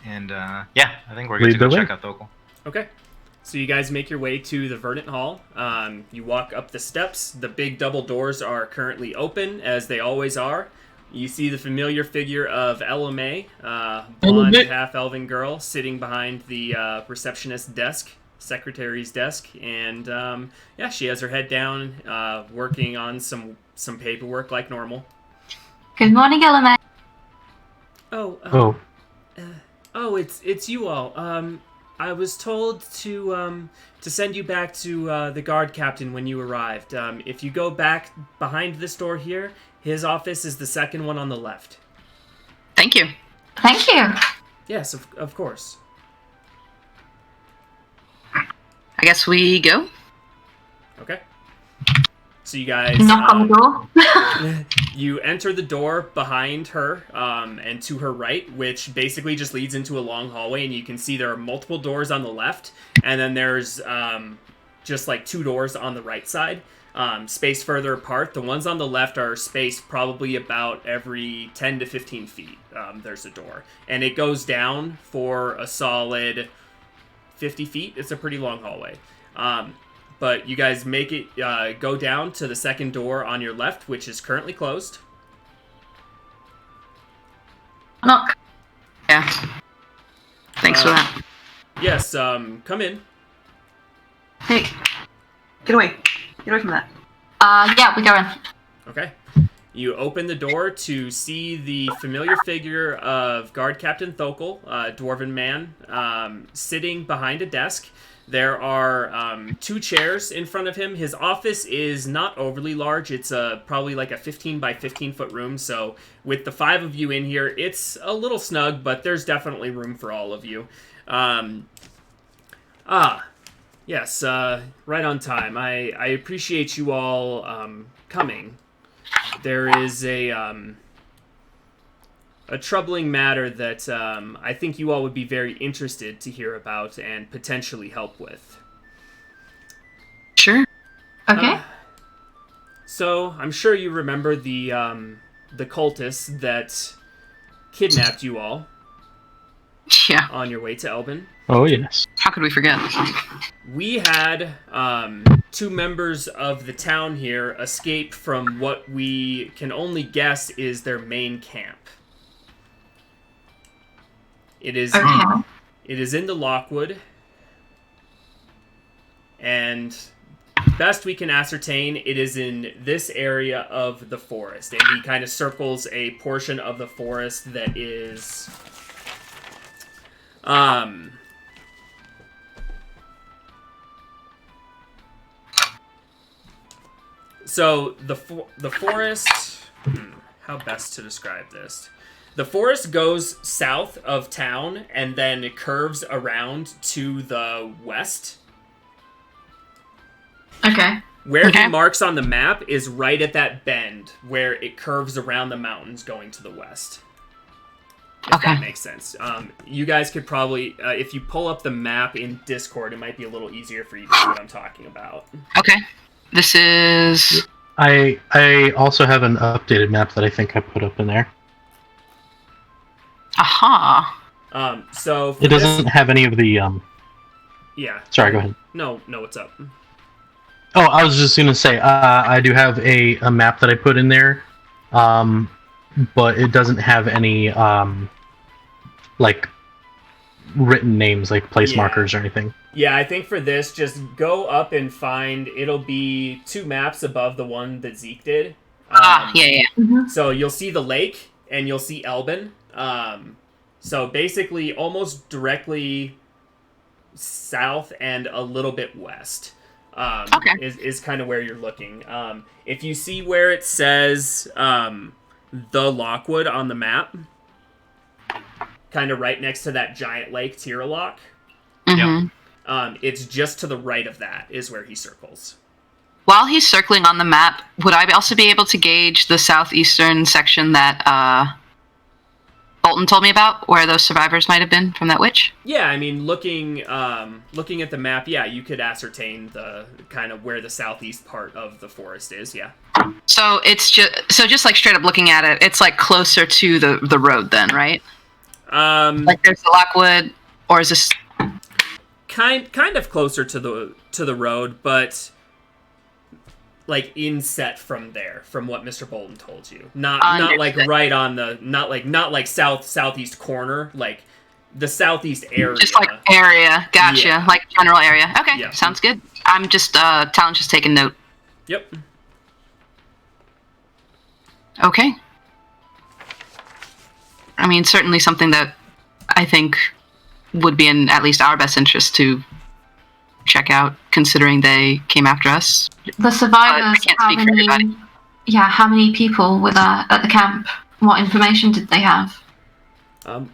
And yeah, I think we're good Lead to go the way. check out Thokul. Okay. So you guys make your way to the Verdant Hall. You walk up the steps. The big double doors are currently open, as they always are. You see the familiar figure of Elome, blonde, half-elven girl, sitting behind the receptionist's desk, secretary's desk, and yeah, she has her head down, working on some paperwork like normal. Good morning, Element. Oh, Oh, it's you all. I was told to send you back to the guard captain when you arrived. If you go back behind this door here, his office is the second one on the left. Thank you. Thank you. Yes, of course. guess we go. Okay. So you guys Knock on the door. you enter the door behind her, and to her right, which basically just leads into a long hallway, and you can see there are multiple doors on the left, and then there's just like 2 doors on the right side, spaced further apart. The ones on the left are spaced probably about every 10 to 15 feet. There's a door, and it goes down for a solid 50 feet. It's a pretty long hallway. But you guys make it go down to the second door on your left, which is currently closed. Knock. Yeah. Thanks for that. Yes, come in. Hey, get away. Get away from that. Yeah, we go in. Okay. You open the door to see the familiar figure of Guard Captain Thokel, dwarven man, sitting behind a desk. There are 2 chairs in front of him. His office is not overly large. It's probably like a 15 by 15 foot room. So with the 5 of you in here, it's a little snug, but there's definitely room for all of you. Yes, right on time. I appreciate you all coming. There is a troubling matter that I think you all would be very interested to hear about and potentially help with. Sure. Okay. So, I'm sure you remember the cultists that kidnapped you all Yeah. on your way to Elbin. Oh, yes. How could we forget? We had 2 members of the town here escape from what we can only guess is their main camp. It is in the Lockwood, and best we can ascertain, it is in this area of the forest. And he kind of circles a portion of the forest that is so the forest, how best to describe this? The forest goes south of town and then it curves around to the west. Okay. Where Okay. he marks on the map is right at that bend where it curves around the mountains going to the west. If Okay. that makes sense. You guys could probably, if you pull up the map in Discord, it might be a little easier for you to see what I'm talking about. Okay. This is... I also have an updated map that I think I put up in there. Aha. So for It doesn't have any of the Yeah. Sorry, go ahead. No, what's up? Oh, I was just gonna say I do have a map that I put in there, but it doesn't have any like written names, like place Yeah. markers or anything. Yeah, I think for this, just go up and find. It'll be 2 maps above the one that Zeke did. Yeah. So you'll see the lake and you'll see Elbin. So basically, almost directly south and a little bit west. Okay. Is kind of where you're looking. If you see where it says the Lockwood on the map, kind of right next to that giant lake, Tiralock, Mm-hmm. it's just to the right of that is where he circles. While he's circling on the map, would I also be able to gauge the southeastern section that Bolton told me about, where those survivors might have been from that witch? Yeah, I mean, looking at the map, yeah, you could ascertain the kind of where the southeast part of the forest is. Yeah. So it's just like straight up looking at it, it's like closer to the road then, right? Like there's the Lockwood, or is this kind of closer to the road, but like inset from there, from what Mr. Bolton told you. Not like right on the not like southeast corner, like the southeast area. just like area? Gotcha. Yeah. Like general area. Okay, Yeah. sounds good. I'm just Talon's just taking note. Yep. Okay. I mean, certainly something that I think would be in at least our best interest to check out, considering they came after us. The survivors, can't how speak for many? everybody. Yeah, how many people were there at the camp? What information did they have?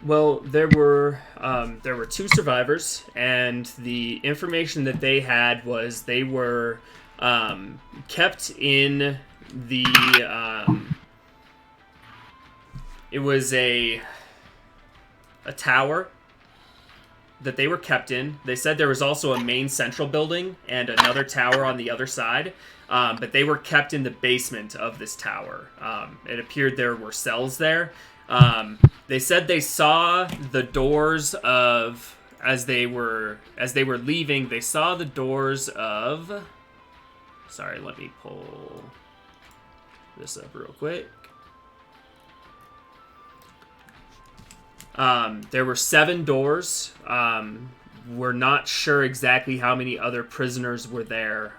Well, there were 2 survivors, and the information that they had was they were kept in the. It was a tower that they were kept in. They said there was also a main central building and another tower on the other side, but they were kept in the basement of this tower. It appeared there were cells there. They said they saw the doors of as they were leaving. They saw the doors of. Sorry, let me pull this up real quick. There were 7 doors. We're not sure exactly how many other prisoners were there,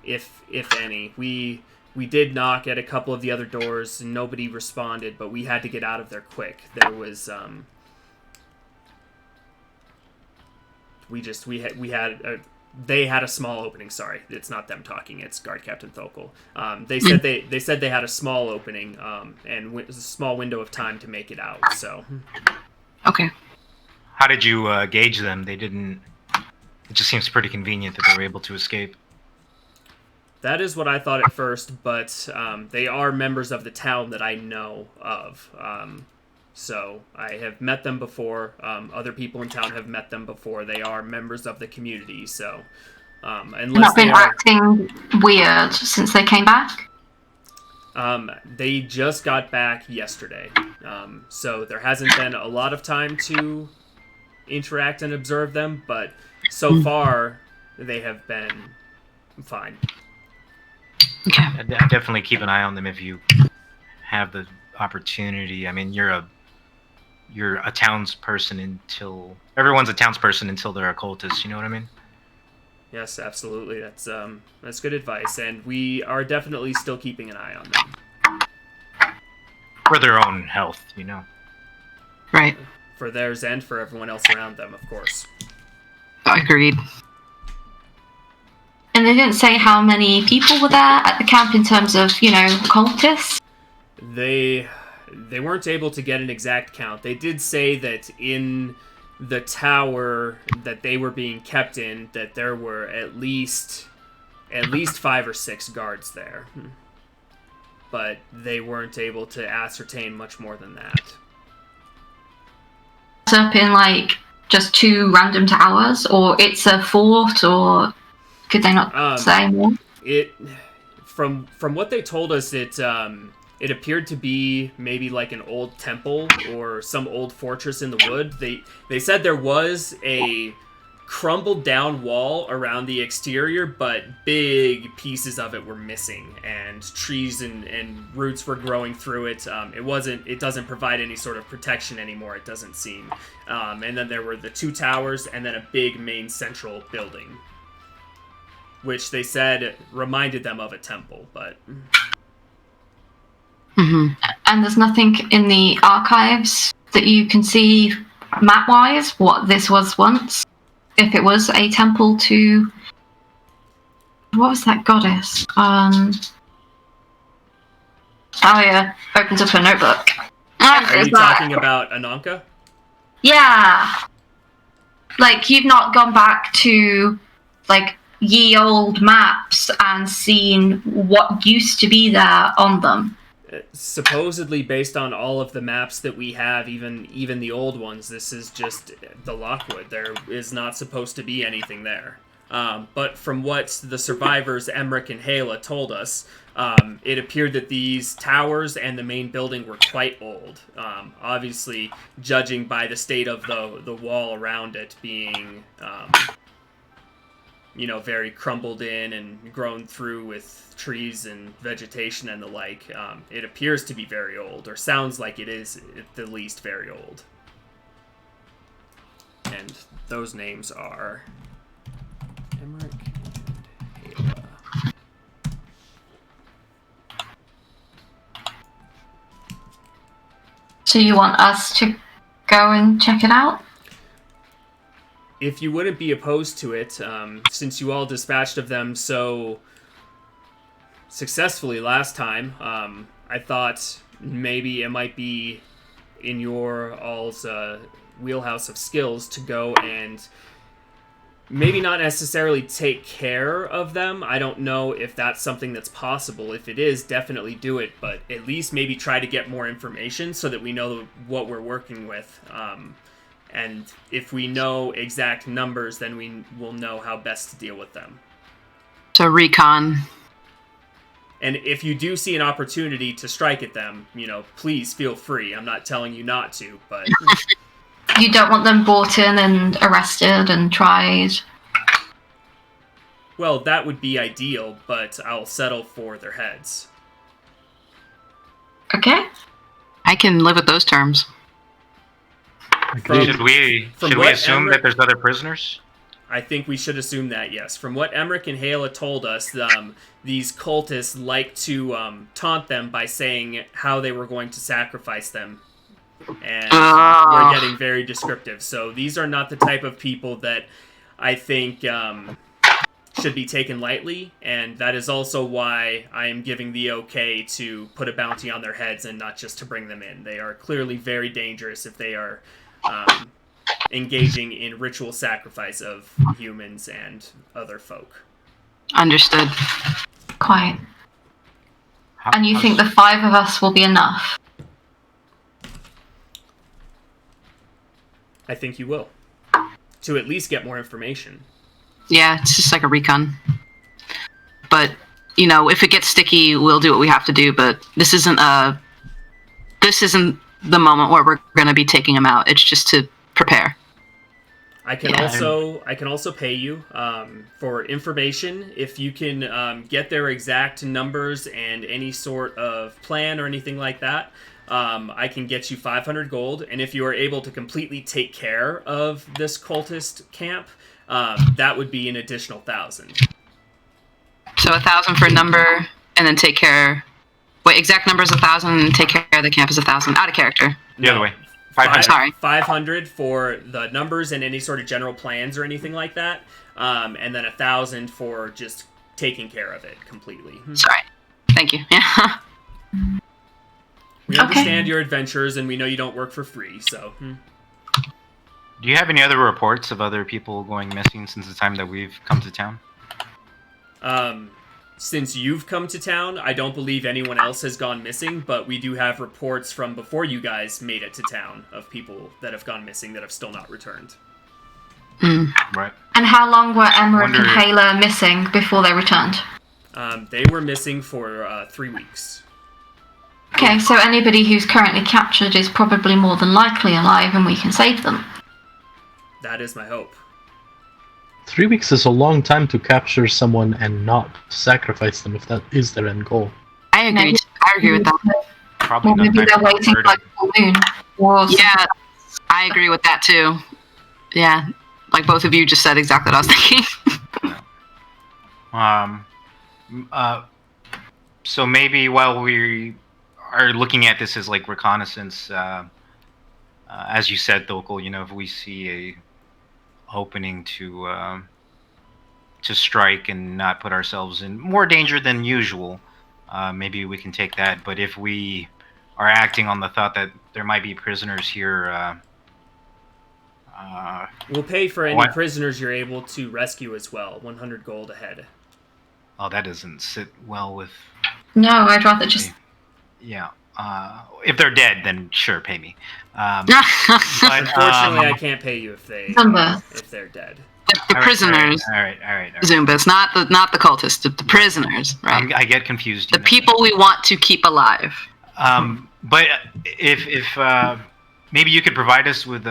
if any. We did knock at a couple of the other doors, and nobody responded, but we had to get out of there quick. There was they had a small opening. Sorry, it's not them talking. It's Guard Captain Thokel. They said they had a small opening, and a small window of time to make it out. So, Okay. How did you gauge them? They didn't. It just seems pretty convenient that they were able to escape. that is what I thought at first, but they are members of the town that I know of. So I have met them before. Other people in town have met them before. They are members of the community. So unless Not been they are, acting weird since they came back. they just got back yesterday. So there hasn't been a lot of time to interact and observe them, but so far they have been fine. Okay. I'd definitely keep an eye on them if you have the opportunity. I mean, you're a townsperson until everyone's a townsperson until they're occultists. You know what I mean? Yes, absolutely. That's good advice, and we are definitely still keeping an eye on them. For their own health, you know. Right. For theirs and for everyone else around them, of course. Agreed. And they didn't say how many people were there at the camp in terms of, cultists. They weren't able to get an exact count. They did say that in the tower that they were being kept in, that there were at least 5 or 6 guards there. But they weren't able to ascertain much more than that. It's up in just 2 random towers, or it's a fort, or could they not say more? From what they told us, it appeared to be maybe like an old temple or some old fortress in the wood. They said there was a crumbled down wall around the exterior, but big pieces of it were missing, and trees and roots were growing through it. It doesn't provide any sort of protection anymore, it doesn't seem. And then there were the 2 towers and then a big main central building, which they said reminded them of a temple, but... Mm-hmm. And there's nothing in the archives that you can see map-wise what this was once? If it was a temple to... What was that goddess? Oh yeah, opens up her notebook. Are you talking about Ananka? Yeah. You've not gone back to, ye old maps and seen what used to be there on them. Supposedly, based on all of the maps that we have, even the old ones, this is just the Lockwood. There is not supposed to be anything there. But from what the survivors, Emmerich and Hala, told us, it appeared that these towers and the main building were quite old. Obviously, judging by the state of the wall around it being... very crumbled in and grown through with trees and vegetation and the like. It appears to be very old, or sounds like it is at the least very old. And those names are Emmerich and Hala. So you want us to go and check it out? If you wouldn't be opposed to it, since you all dispatched of them so successfully last time, I thought maybe it might be in your all's wheelhouse of skills to go and maybe not necessarily take care of them. I don't know if that's something that's possible. If it is, definitely do it, but at least maybe try to get more information so that we know what we're working with. And if we know exact numbers, then we will know how best to deal with them. So recon. And if you do see an opportunity to strike at them, please feel free. I'm not telling you not to, but... You don't want them brought in and arrested and tried? Well, that would be ideal, but I'll settle for their heads. Okay. I can live with those terms. Should we assume that there's other prisoners? I think we should assume that, yes. From what Emmerich and Hala told us, these cultists like to taunt them by saying how they were going to sacrifice them. And we're getting very descriptive. So these are not the type of people that I think should be taken lightly. And that is also why I am giving the okay to put a bounty on their heads and not just to bring them in. They are clearly very dangerous if they are engaging in ritual sacrifice of humans and other folk. Understood. Quite. And you think the 5 of us will be enough? I think you will. To at least get more information. Yeah, it's just like a recon. But, if it gets sticky, we'll do what we have to do, but this isn't the moment where we're going to be taking them out. It's just to prepare. I can also pay you for information. If you can get their exact numbers and any sort of plan or anything like that, I can get you 500 gold. And if you are able to completely take care of this cultist camp, that would be an additional 1,000. So 1,000 for a number, and then take care. Wait, exact number is 1,000, and take care of the camp is 1,000. Out of character. The other way. 500. Sorry. 500 for the numbers and any sort of general plans or anything like that, and then 1,000 for just taking care of it completely. Sorry. Thank you. Yeah. We understand your adventures, and we know you don't work for free, so... Do you have any other reports of other people going missing since the time that we've come to town? Since you've come to town, I don't believe anyone else has gone missing, but we do have reports from before you guys made it to town of people that have gone missing that have still not returned. Right. And how long were Emmerich and Hala missing before they returned? They were missing for 3 weeks. Okay, so anybody who's currently captured is probably more than likely alive and we can save them. That is my hope. 3 weeks is a long time to capture someone and not sacrifice them if that is their end goal. I agree with that. Probably Or maybe they're waiting for like a full moon. Or Yeah, I agree with that too. Yeah, like both of you just said exactly what I was thinking. So maybe while we are looking at this as like reconnaissance, as you said, Thokul, if we see a opening to strike and not put ourselves in more danger than usual, maybe we can take that. But if we are acting on the thought that there might be prisoners here, we'll pay for any prisoners you're able to rescue as well. 100 gold ahead. Oh, that doesn't sit well with... No, I'd rather just... Yeah. If they're dead, then sure, pay me. But, unfortunately, I can't pay you if they're dead. The prisoners. All right. Zumbas, not the cultists, the prisoners, right? I get confused. The people we want to keep alive. But if maybe you could provide us with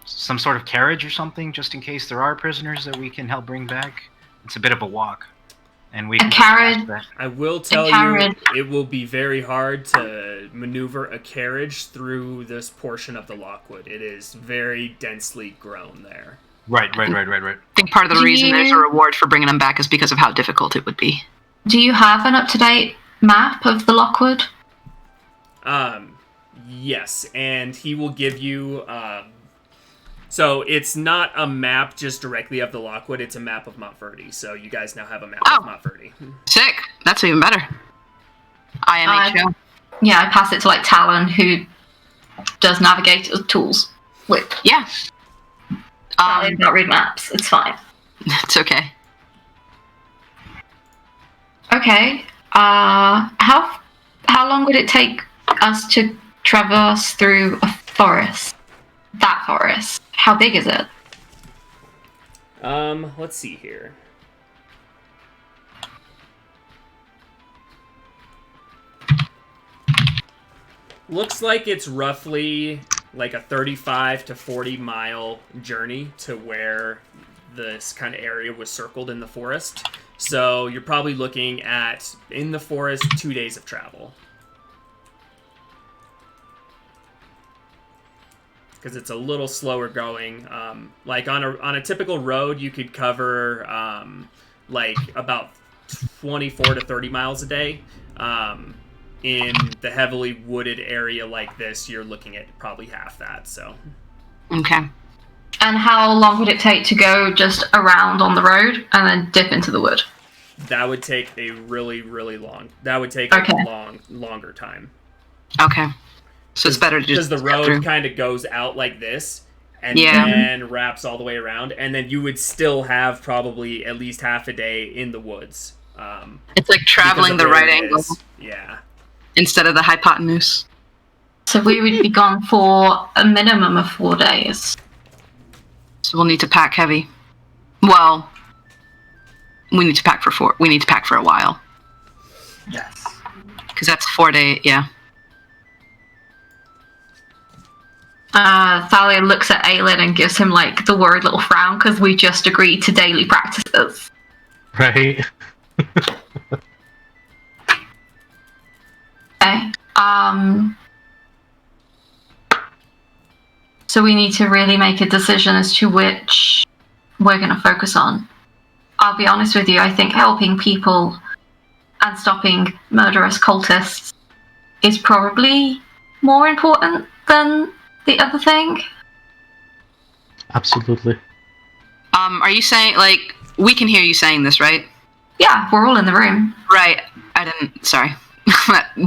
some sort of carriage or something, just in case there are prisoners that we can help bring back. It's a bit of a walk. And we a carriage. I will tell you, it will be very hard to maneuver a carriage through this portion of the Lockwood. It is very densely grown there. Right. I think part of the reason there's a reward for bringing them back is because of how difficult it would be. Do you have an up-to-date map of the Lockwood? Yes, and he will give you... So it's not a map just directly of the Lockwood, it's a map of Montverde. So you guys now have a map of Montverde. Sick. That's even better. IMHO. Yeah, I pass it to like Talon, who does navigator tools with. Yeah. I don't read maps. It's fine. It's okay. Okay. How long would it take us to traverse through a forest? That forest. How big is it? Let's see here. Looks like it's roughly like a 35 to 40 mile journey to where this kind of area was circled in the forest. So you're probably looking at, in the forest, 2 days of travel. Because it's a little slower going. Like on a typical road, you could cover like about 24 to 30 miles a day. In the heavily wooded area like this, you're looking at probably half that. So. Okay. And how long would it take to go just around on the road and then dip into the wood? That would take a really, really long. That would take Okay. a longer time. Okay. So it's better to just because the go through. road kind of goes out like this and Yeah. then wraps all the way around, and then you would still have probably at least half a day in the woods. It's like traveling the because of right where it angle is. Yeah. instead of the hypotenuse. So we would be gone for a minimum of 4 days. So we'll need to pack heavy. Well, we need to pack for a while. Yes. Because that's 4 days, yeah. Thalia looks at Aelin and gives him like the worried little frown because we just agreed to daily practices. Right? Okay. So we need to really make a decision as to which we're going to focus on. I'll be honest with you, I think helping people and stopping murderous cultists is probably more important than the other thing. Absolutely. Are you saying, like, we can hear you saying this, right? Yeah, we're all in the room. Right. I didn't, sorry.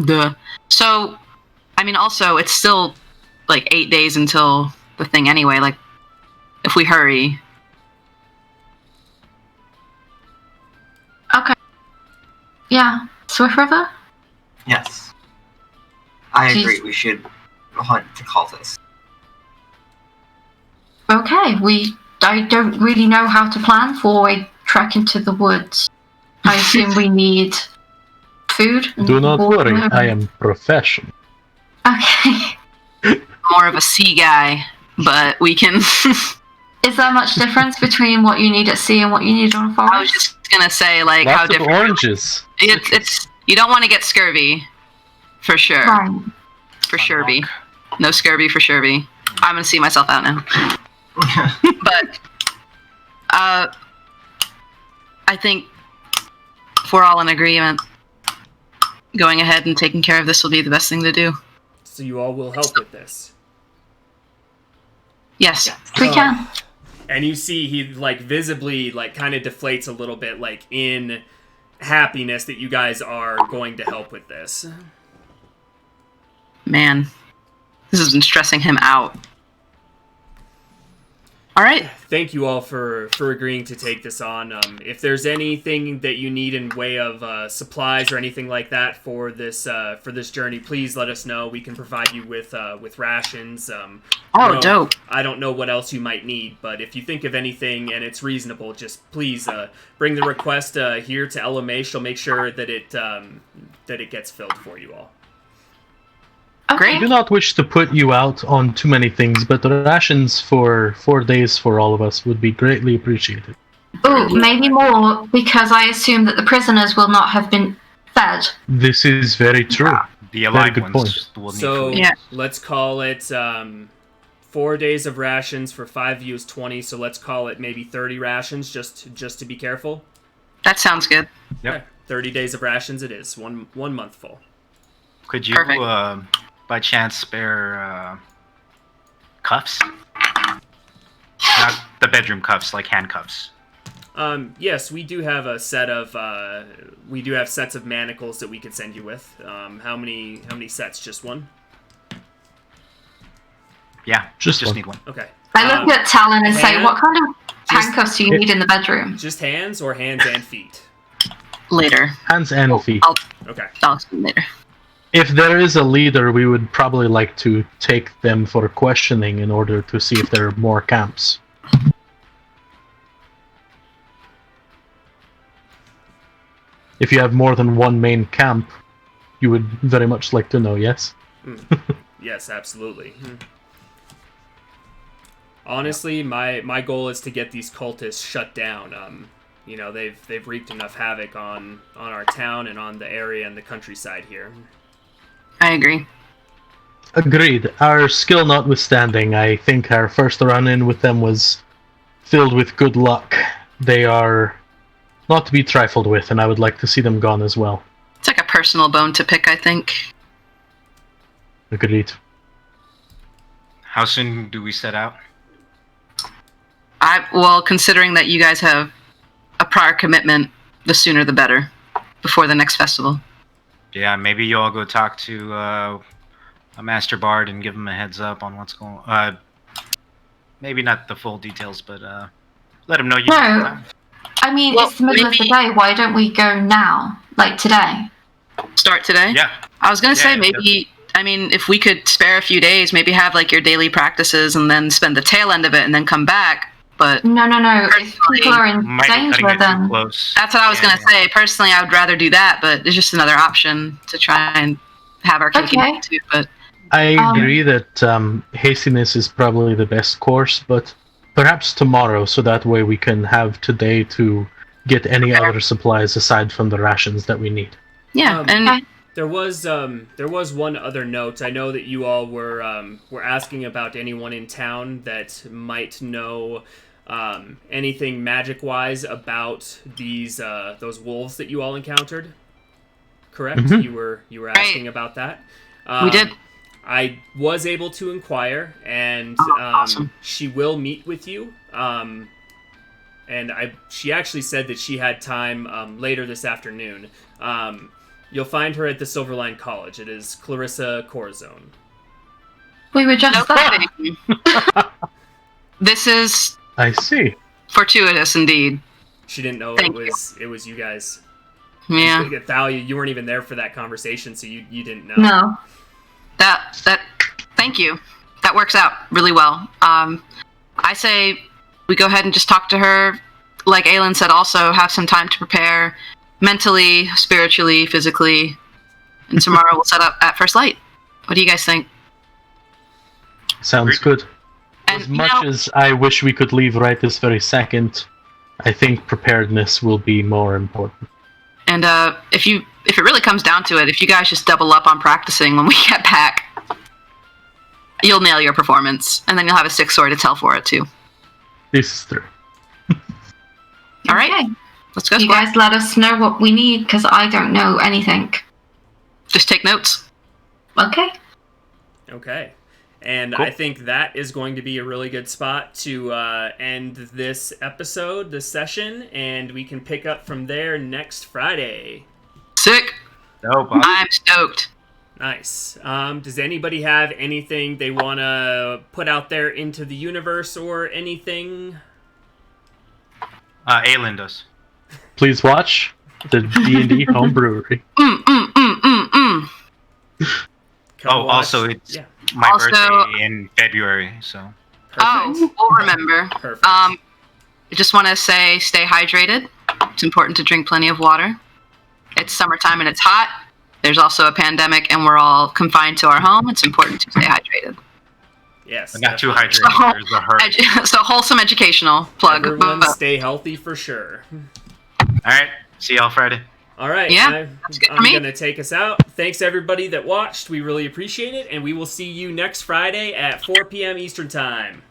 Duh. So, I mean, also, it's still, like, 8 days until the thing anyway. Like, if we hurry. Okay. Yeah. Swift River? Yes. I Jeez. agree. We should hunt the cultists. Okay, I don't really know how to plan for a trek into the woods. I assume we need food. and Do not water. worry, I am professional. Okay. More of a sea guy, but we can... Is there much difference between what you need at sea and what you need on a forest? I was just gonna say, like, how Lots of different... oranges. It's you don't want to get scurvy, for sure. Right. For Sherby. No scurvy for Sherby. I'm gonna see myself out now. But, I think if we're all in agreement, going ahead and taking care of this will be the best thing to do. So you all will help with this. Yes. We can. And you see he, like, visibly, like, kind of deflates a little bit, like, in happiness that you guys are going to help with this. Man, this has been stressing him out. All right. Thank you all for agreeing to take this on. If there's anything that you need in way of supplies or anything like that for this journey, please let us know. We can provide you with rations. Dope. I don't know what else you might need, but if you think of anything and it's reasonable, just please bring the request here to LMA. She'll make sure that it gets filled for you all. I do not wish to put you out on too many things, but the rations for 4 days for all of us would be greatly appreciated. Ooh, maybe more, because I assume that the prisoners will not have been fed. This is very true. The alive good ones will need So food. Yeah. let's call it 4 days of rations for 5 of you is 20. So let's call it maybe 30 rations, just to be careful. That sounds good. Yep. Okay, 30 days of rations it is. One month full. Could you, Perfect. by chance, spare cuffs? Not the bedroom cuffs, like handcuffs. Yes, we do have a set of sets of manacles that we could send you with. How many sets? Just one? Yeah, Just just one. need one. Okay. I look at Talon and say, hand- what kind of just- handcuffs do you need in the bedroom? Just hands or hands and feet? Later. Hands and feet. Okay. I'll explain later. If there is a leader, we would probably like to take them for questioning in order to see if there are more camps. If you have more than one main camp, you would very much like to know, yes? Yes, absolutely. Honestly, my goal is to get these cultists shut down. You know, they've wreaked enough havoc on our town and on the area and the countryside here. I agree. Agreed. Our skill notwithstanding, I think our first run-in with them was filled with good luck. They are not to be trifled with, and I would like to see them gone as well. It's like a personal bone to pick, I think. Agreed. How soon do we set out? Well, considering that you guys have a prior commitment, the sooner the better, before the next festival. Yeah, maybe you all go talk to a master bard and give him a heads up on what's going. Maybe not the full details, but let him know you. No. I mean, Well, it's the middle of the maybe- day. Why don't we go now? Like today? Start today? Yeah. I was gonna say Yeah, maybe. I mean, if we could spare a few days, maybe have like your daily practices and then spend the tail end of it and then come back. But No. If people are in Might be cutting danger, it too then close. that's what I was gonna say. Personally, I would rather do that, but it's just another option to try and have our cake and Okay. eat too. But I agree that hastiness is probably the best course, but perhaps tomorrow, so that way we can have today to get any other supplies aside from the rations that we need. yeah, and okay. There was one other note. I know that you all were asking about anyone in town that might know anything magic-wise about those wolves that you all encountered. Correct? Mhm. You were asking about that. we did. I was able to inquire, and Awesome. she will meet with you. And she actually said that she had time later this afternoon. You'll find her at the Silverline College. It is Clarissa Corazon. We were just No there. kidding. This is I see. fortuitous indeed. She didn't know Thank it was you guys. Yeah, Thalia, you weren't even there for that conversation, so you didn't know. No. that. Thank you. That works out really well. I say we go ahead and just talk to her. Like Aelin said, also have some time to prepare mentally, spiritually, physically, and tomorrow we'll set up at first light. What do you guys think? Sounds good. And As you much know- as I wish we could leave right this very second, I think preparedness will be more important. And if it really comes down to it, if you guys just double up on practicing when we get back, you'll nail your performance, and then you'll have a 6 story to tell for it too. This is true. All right, Okay. let's go. You Squad. guys let us know what we need because I don't know anything. Just take notes. Okay. Okay. And Cool. I think that is going to be a really good spot to end this episode, this session, and we can pick up from there next Friday. Sick. Dope. I'm stoked. Nice. Does anybody have anything they want to put out there into the universe or anything? Aelin does. Please watch the D&D Homebrewery. Mm. Come Oh, watch- also, it's Yeah, my Also- birthday in February, so. perfect. Oh, we'll remember. Perfect. I just want to say, stay hydrated. It's important to drink plenty of water. It's summertime and it's hot. There's also a pandemic, and we're all confined to our home. It's important to stay hydrated. Yes. But not too definitely. hydrated. There's a hurt. So wholesome educational plug. Everyone stay healthy for sure. All right. See y'all Friday. All right. Yeah, that's good for I'm me. going to take us out. Thanks, everybody that watched. We really appreciate it. And we will see you next Friday at 4 p.m. Eastern Time.